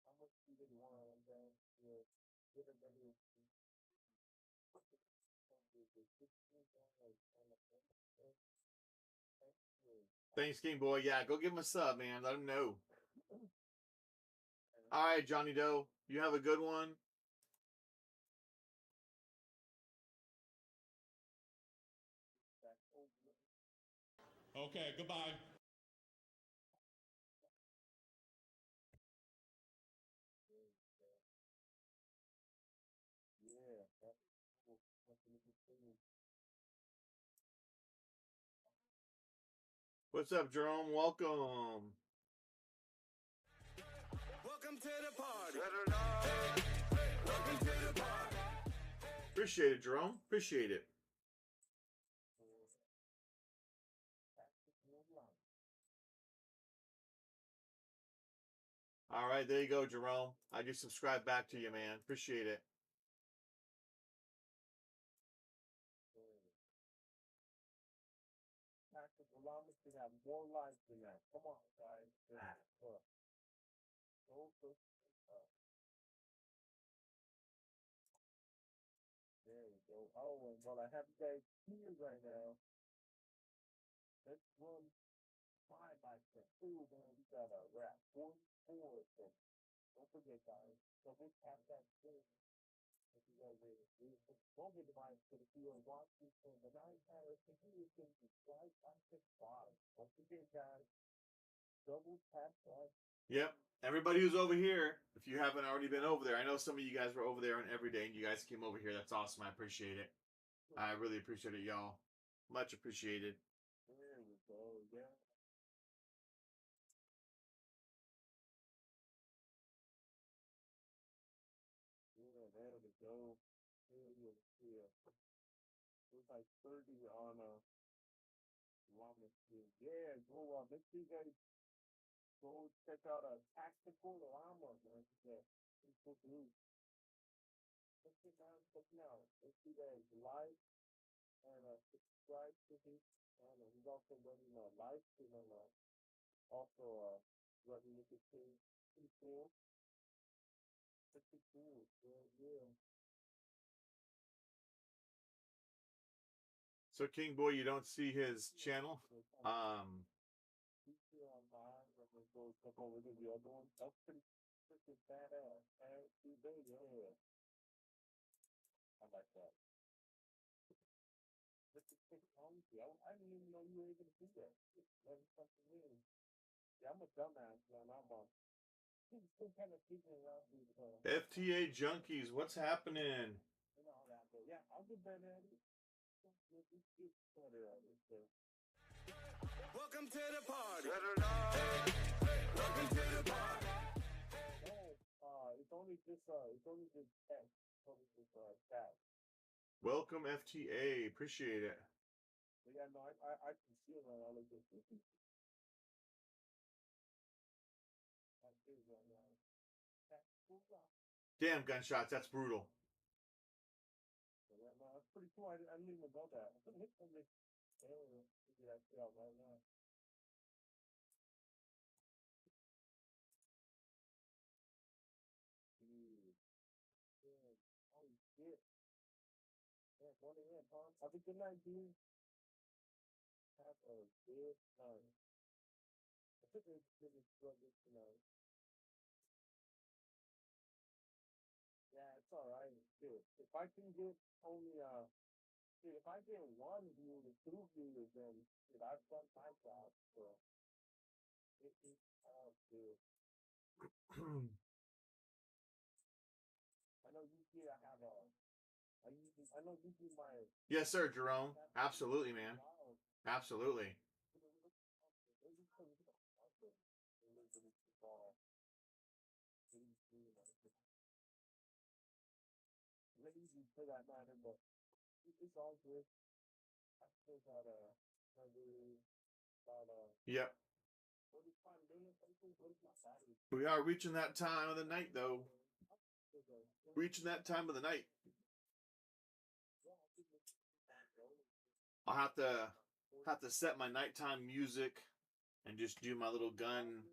S4: How much you did want and then get a better
S1: Thanks, King Boy. Yeah, go give him a sub, man. Let him know. All right, Johnny Doe. You have a good one.
S5: Okay, goodbye.
S1: What's up, Jerome? Welcome.
S3: Welcome Welcome to the party. Welcome to the party.
S1: Appreciate it, Jerome. Appreciate it. All right, there you go, Jerome. I just subscribed back to you, man. Appreciate it.
S4: Llama should have more life than that. Come on, guys. Look. There we go. Oh, and well, I have you guys here right now. Let's run by the food, man. We got a wrap 44. So don't forget, guys. Double tap that thing. If you guys ready, don't get the mind to the field watching from the 9 hours to do is going to be right at the bottom. Don't forget, guys. Double tap that.
S1: Yep. Everybody who's over here, if you haven't already been over there, I know some of you guys were over there on every day and you guys came over here. That's awesome. I appreciate it. I really appreciate it, y'all. Much appreciated.
S4: There we go. Yeah. Yeah, there we go. Yeah. It's like 30 on Llama Street. Yeah, go make sure you guys go check out a tactical llama, man. Yeah, it's so cool. Check it out, check it out. Make sure you guys like and subscribe to his channel. He's also running a live stream and also running with the team. Pretty cool. Pretty cool. Yeah, yeah.
S1: So King Boy, you don't see his channel.
S4: Go check over the other one. That's pretty badass. Yeah. I like that. This is technology. I didn't even know you were able to do that. Learn something new. Yeah, I'm a dumbass, man. I'm still kind of figuring out these
S1: FTA Junkies, what's happening?
S4: and all that. But yeah, I'll get better at it.
S3: Welcome to the party. Welcome to the party.
S4: It's only just text. It's only just chat.
S1: Welcome FTA. Appreciate it.
S4: But yeah, no, I can see it when I look at this.
S1: Damn gunshots, that's brutal.
S4: Yeah, no, that's pretty cool. I didn't even know that. I couldn't hit somebody. Figure that shit out right now. Dude. Yeah. Holy shit. Yeah, 1 a.m., huh? Have a good night, dude. Have a good night. I think it's good tonight. Yeah, it's alright. Dude, if I can get only dude, if I get one view or 2 views, then dude, I've done my job. So it is all good. I know usually I have I know usually my
S1: Yes, sir, Jerome. Absolutely, man. Absolutely.
S4: Lazy for that matter, but it's all good. I still got
S1: Yep.
S4: 45 minutes. I think where's my battery?
S1: We are reaching that time of the night, though. Reaching that time of the night. I'll have to set my nighttime music and just do my little gun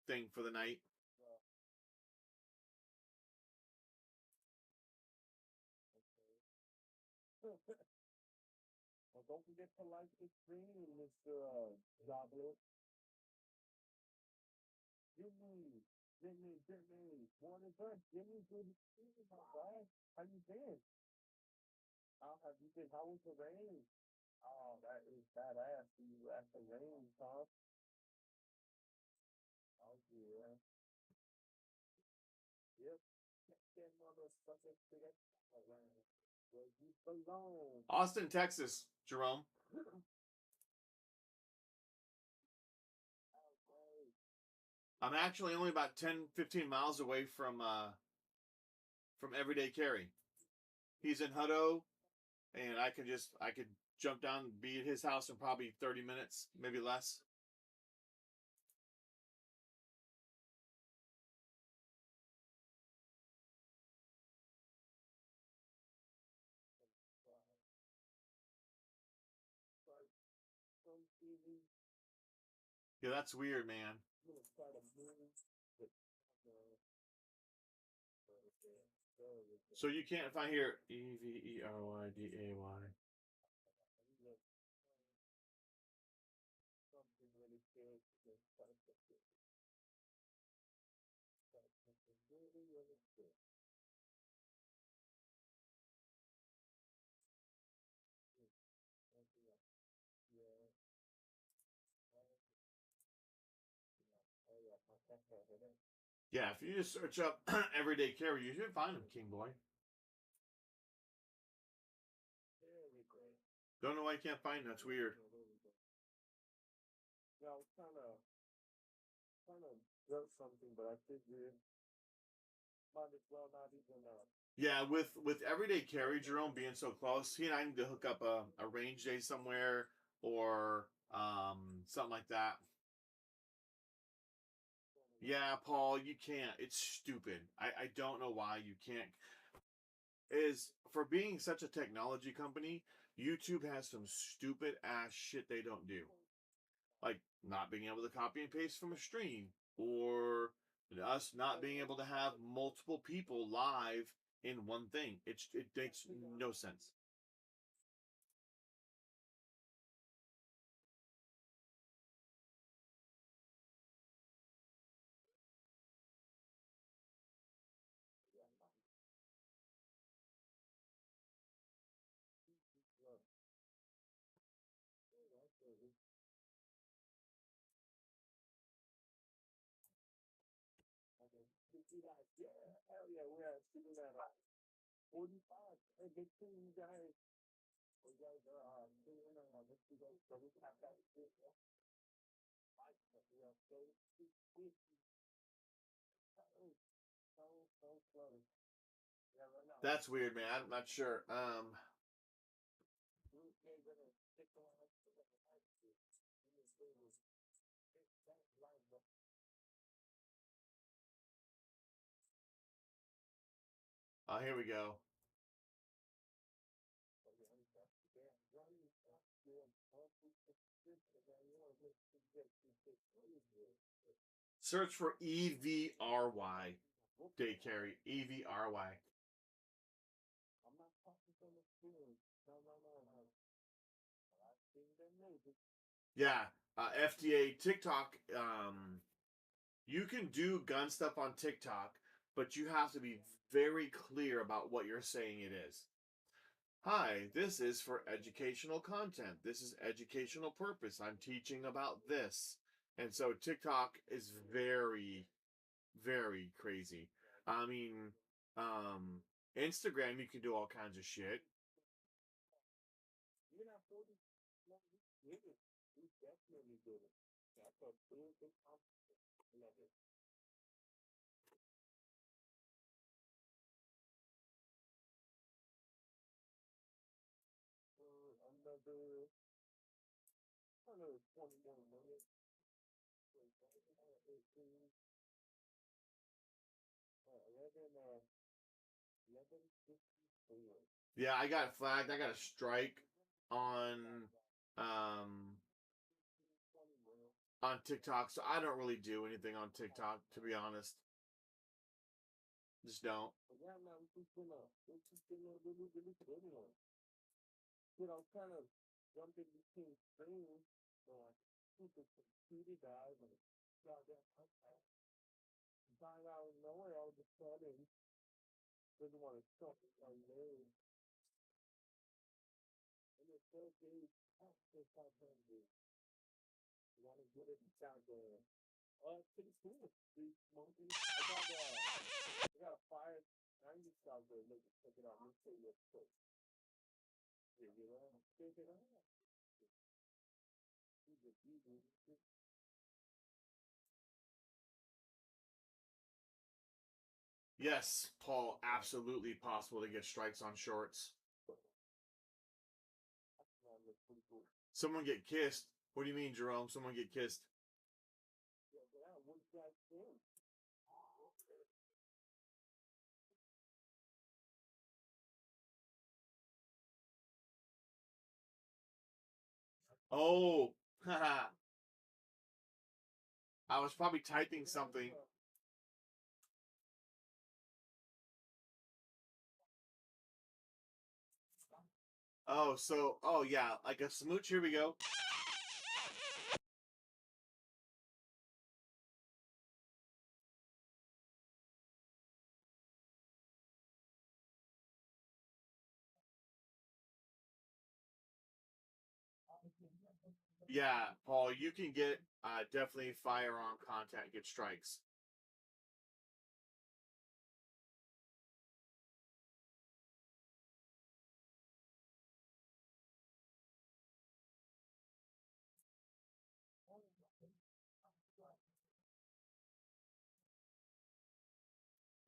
S1: thing for the night.
S4: Well, don't forget to like the stream, Mr. Joblet. Jimmy. Morning, good. Jimmy, good to see you, my guy. How you been? How have you been? How was the rain? Oh, that is badass. You at the rain, huh? Oh, yeah. Yep. That motherfucker forget that rain. Where you belong.
S1: Austin, Texas, Jerome. I'm actually only about 10, 15 miles away from Everyday Carry. He's in Hutto, and I could jump down and be at his house in probably 30 minutes, maybe less. Yeah, that's weird, man. So you can't find here EVERYDAY. Yeah, if you just search up Everyday Carry, you should find him, King Boy. Don't know why you can't find him. That's weird.
S4: Yeah, I was trying to get something, but I figured might as well not even.
S1: Yeah, with Everyday Carry, Jerome being so close, he and I need to hook up a range day somewhere or something like that. Yeah, Paul, you can't. It's stupid. I don't know why you can't. Is for being such a technology company, YouTube has some stupid ass shit they don't do. Like not being able to copy and paste from a stream, or us not being able to have multiple people live in one thing. It makes no sense.
S4: Hell yeah, we're sitting at 45. Hey, good seeing you guys. You guys are doing this. You guys, so we have that shit. We are so close. Yeah, right now.
S1: That's weird, man. I'm not sure. Oh, here we go. Search for EVRY. Day Carry. EVRY.
S4: I'm not talking from experience. No. I've seen them movies.
S1: Yeah. FDA TikTok. You can do gun stuff on TikTok, but you have to be very clear about what you're saying it is. Hi, this is for educational content. This is educational purpose. I'm teaching about this. And so TikTok is very, very crazy. I mean, Instagram, you can do all kinds of shit.
S4: You're not 40. No, we did it. We definitely did it. That's a big accomplishment. Love it. Another 20 more minutes. 18. 11:54.
S1: Yeah, I got flagged. I got a strike on um on TikTok, so I don't really do anything on TikTok, to be honest. Just don't.
S4: Yeah, man, we just been a really, really good one. You know, kind of jumping between screens, super computer guys and goddamn podcast. Find out of nowhere all of a sudden doesn't want to stop our name. And it's so big, it's 500. You want to get it out there. It's pretty cool. These monkeys. I got a fire 90 out there. Look, check it out. Let me show you a quick. Here, you know, check it out.
S1: Yes, Paul, absolutely possible to get strikes on shorts. Someone get kissed. What do you mean, Jerome? Someone get kissed? Oh, haha. I was probably typing something. Oh, so, oh yeah, like a smooch. Here we go. Yeah, Paul, you can get definitely firearm contact, get strikes.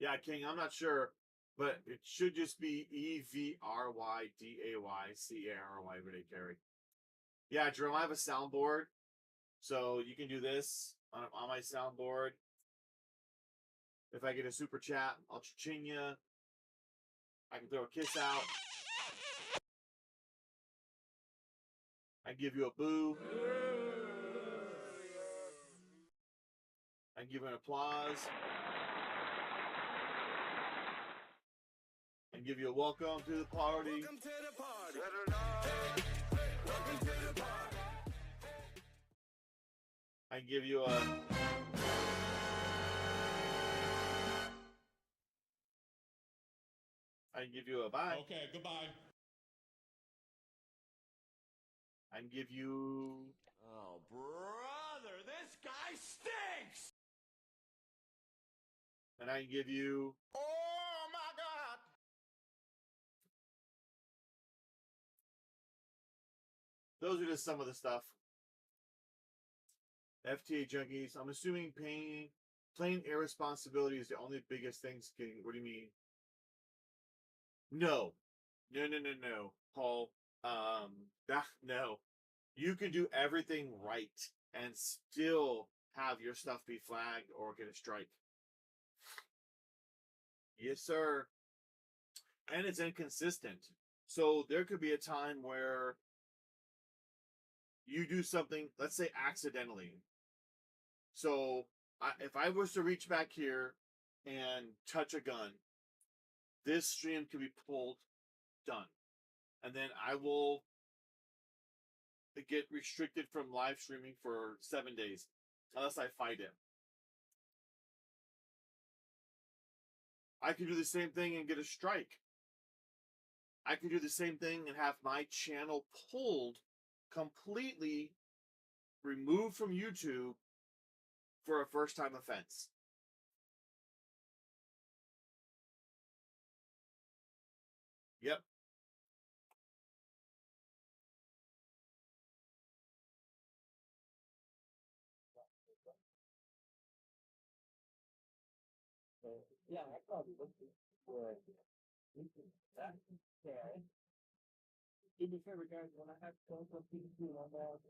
S1: Yeah, King, I'm not sure, but it should just be EVRYDAYCARY everyday carry. Yeah, Jerome, I have a soundboard, so you can do this on my soundboard. If I get a super chat, I'll ching ya. I can throw a kiss out. I can give you a boo. I can give you an applause. And give you a welcome to the party.
S3: Welcome to the party. Welcome to the party.
S1: I can give you a I can give you a bye.
S5: Okay, goodbye.
S1: I can give you
S3: Oh, brother, this guy stinks!
S1: and I can give you
S3: Oh, my God!
S1: those are just some of the stuff. FTA junkies. I'm assuming plain irresponsibility is the only biggest things getting. What do you mean? No. No, Paul. No. You can do everything right and still have your stuff be flagged or get a strike. Yes, sir. And it's inconsistent. So there could be a time where you do something, let's say accidentally. So if I was to reach back here and touch a gun, this stream can be pulled, done. And then I will get restricted from live streaming for 7 days unless I fight him. I can do the same thing and get a strike. I can do the same thing and have my channel pulled, completely removed from YouTube for a first time offense. Yep.
S4: Yeah, I probably would be. Okay. Do me a favor, guys, when I have to go to people on that,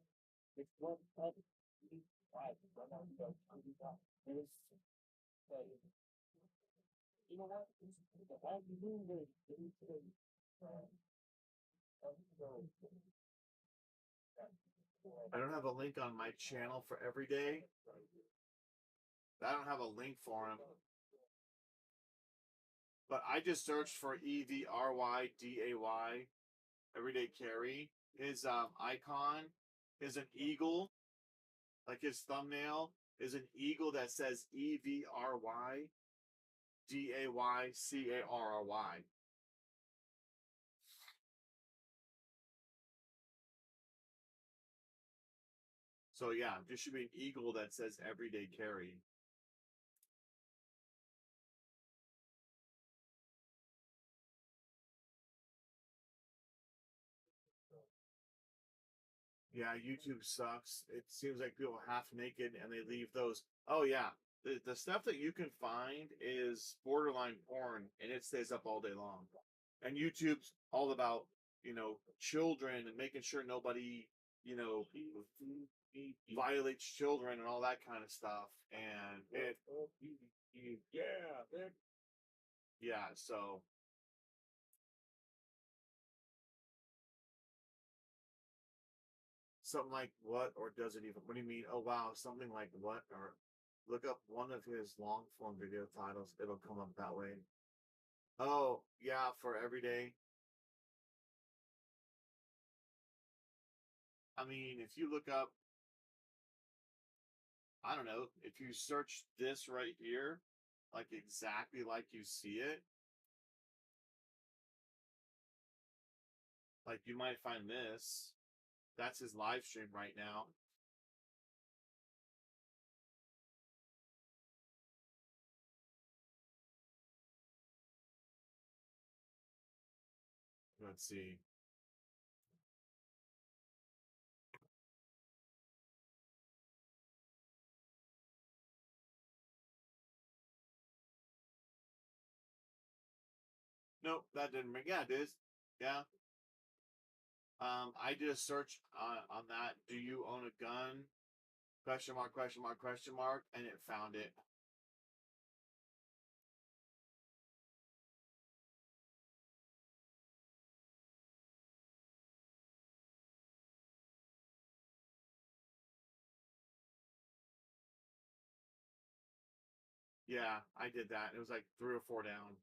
S4: it's one up, five, one on the and it's, you know what? All you do is,
S1: I don't have a link on my channel for every day. I don't have a link for him. But I just searched for EVRYDAY everyday carry. His icon is an eagle. Like his thumbnail is an eagle that says EVRYDAYCARRY. So yeah, there should be an eagle that says everyday carry. Yeah, YouTube sucks. It seems like people half naked and they leave those. Oh yeah, the stuff that you can find is borderline porn, and it stays up all day long. And YouTube's all about, children and making sure nobody, violates children and all that kind of stuff. And so something like what, or does it even? What do you mean? Oh wow, something like what? Or look up one of his long form video titles. It'll come up that way. Oh yeah, for everyday. I mean, if you look up, I don't know, if you search this right here, like exactly like you see it, like you might find this. That's his live stream right now. Let's see. Nope, that didn't ring. Yeah, it is. Yeah. I did a search on that. Do you own a gun? Question mark, question mark, question mark, and it found it. Yeah, I did that. It was like 3 or 4 down.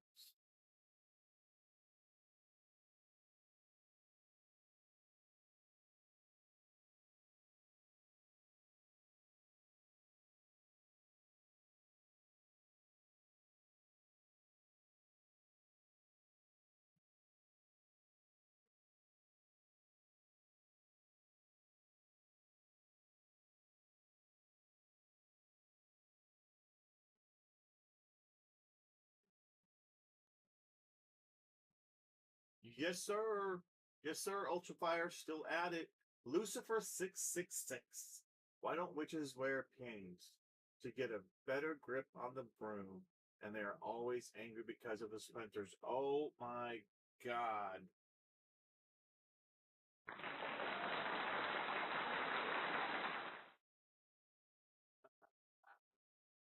S1: Yes, sir. Yes, sir. Ultrafire still at it. Lucifer 666. Why don't witches wear panties? To get a better grip on the broom. And they are always angry because of the splinters. Oh my god.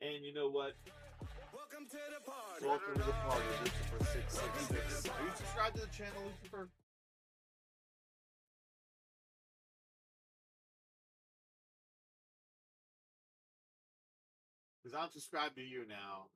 S1: And you know what?
S3: Welcome to the party.
S1: Welcome to the party, Lucifer 666. Are you subscribed to the channel, Lucifer? Because I'm subscribed to you now.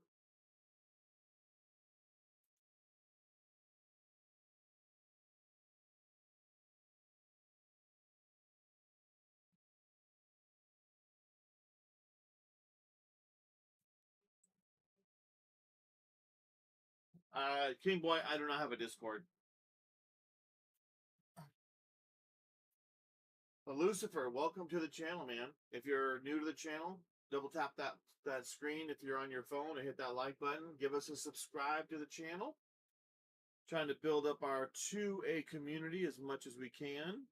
S1: King Boy, I do not have a Discord. But Lucifer, welcome to the channel, man. If you're new to the channel, double tap that screen if you're on your phone and hit that like button. Give us a subscribe to the channel. Trying to build up our 2A community as much as we can.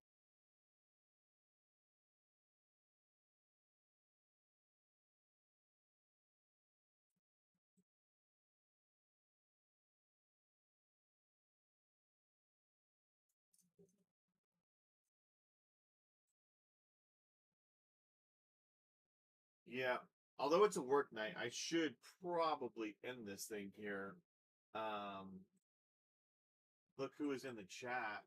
S1: Yeah. Although it's a work night, I should probably end this thing here. Look who is in the chat.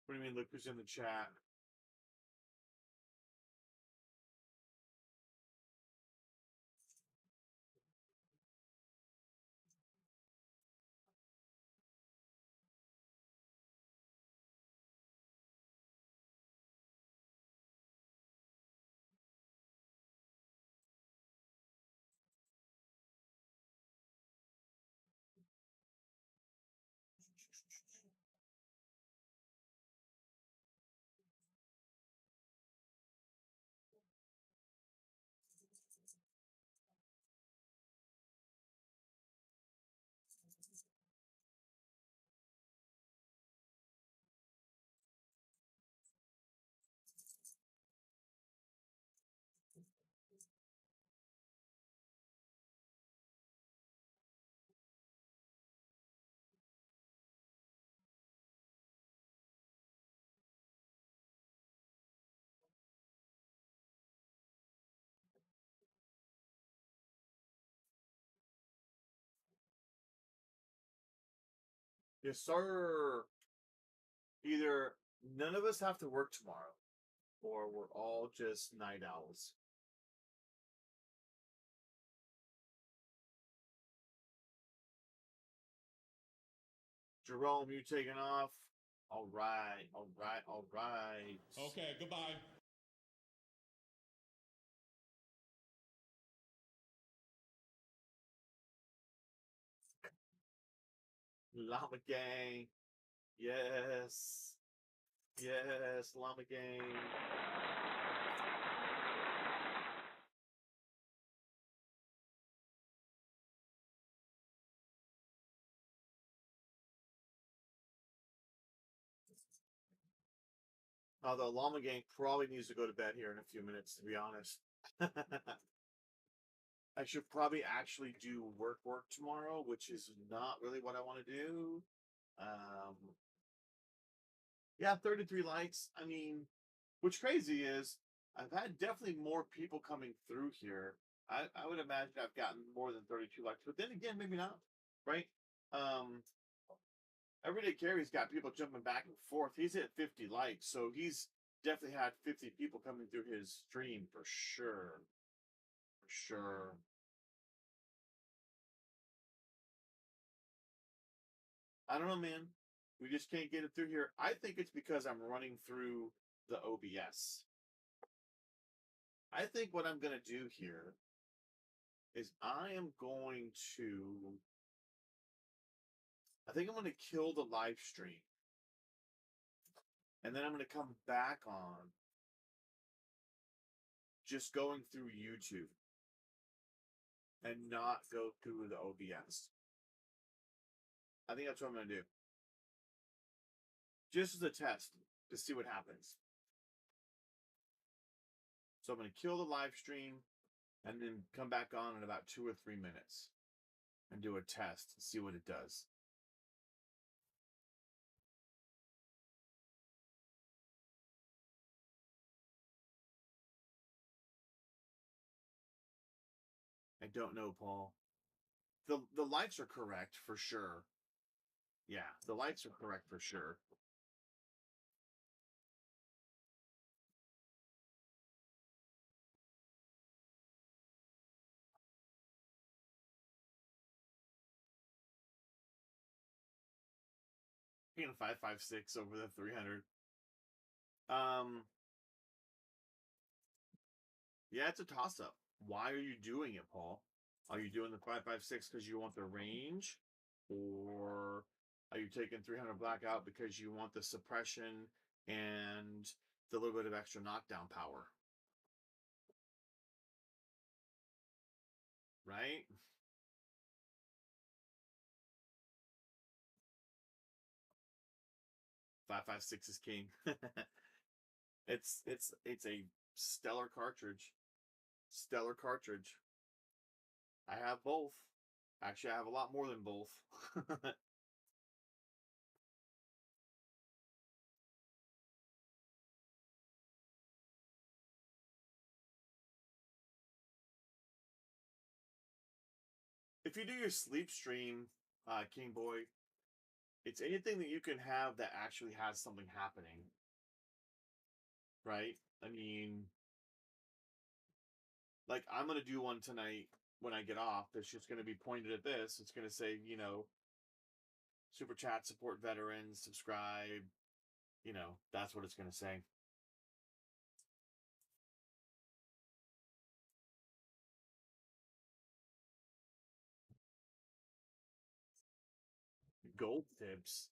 S1: What do you mean, look who's in the chat? Yes, sir. Either none of us have to work tomorrow, or we're all just night owls. Jerome, you taking off? All right, all right, all right.
S5: Okay, goodbye.
S1: Llama gang. Yes. Yes, Llama gang. Although Llama gang probably needs to go to bed here in a few minutes, to be honest. I should probably actually do work tomorrow, which is not really what I want to do. Yeah, 33 likes. I mean, what's crazy is I've had definitely more people coming through here. I would imagine I've gotten more than 32 likes, but then again, maybe not, right? Um, Everyday Carry's got people jumping back and forth. He's hit 50 likes, so he's definitely had 50 people coming through his stream for sure. For sure. I don't know, man. We just can't get it through here. I think it's because I'm running through the OBS. I think what I'm going to do here is I think I'm going to kill the live stream. And then I'm going to come back on just going through YouTube and not go through the OBS. I think that's what I'm going to do. Just as a test to see what happens. So I'm going to kill the live stream and then come back on in about 2 or 3 minutes and do a test and see what it does. I don't know, Paul. The lights are correct for sure. Yeah, the lights are correct for sure. Being 5.56 over the 300. Yeah, it's a toss up. Why are you doing it, Paul? Are you doing the 5.56 because you want the range, or are you taking 300 blackout because you want the suppression and the little bit of extra knockdown power? Right? Five six is king. It's a stellar cartridge. Stellar cartridge. I have both. Actually, I have a lot more than both. If you do your sleep stream, King Boy, it's anything that you can have that actually has something happening. Right? I mean, like, I'm going to do one tonight when I get off. That's just going to be pointed at this. It's going to say, super chat, support veterans, subscribe. That's what it's going to say. Gold tips.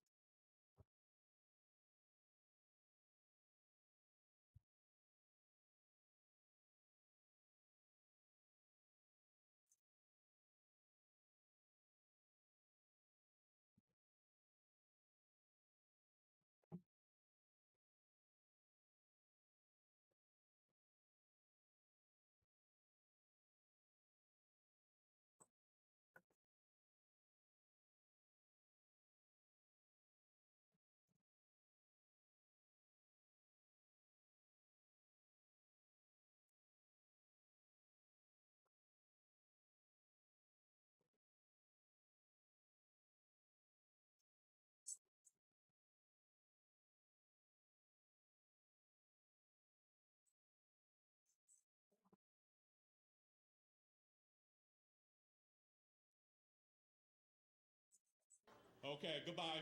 S5: Okay, goodbye.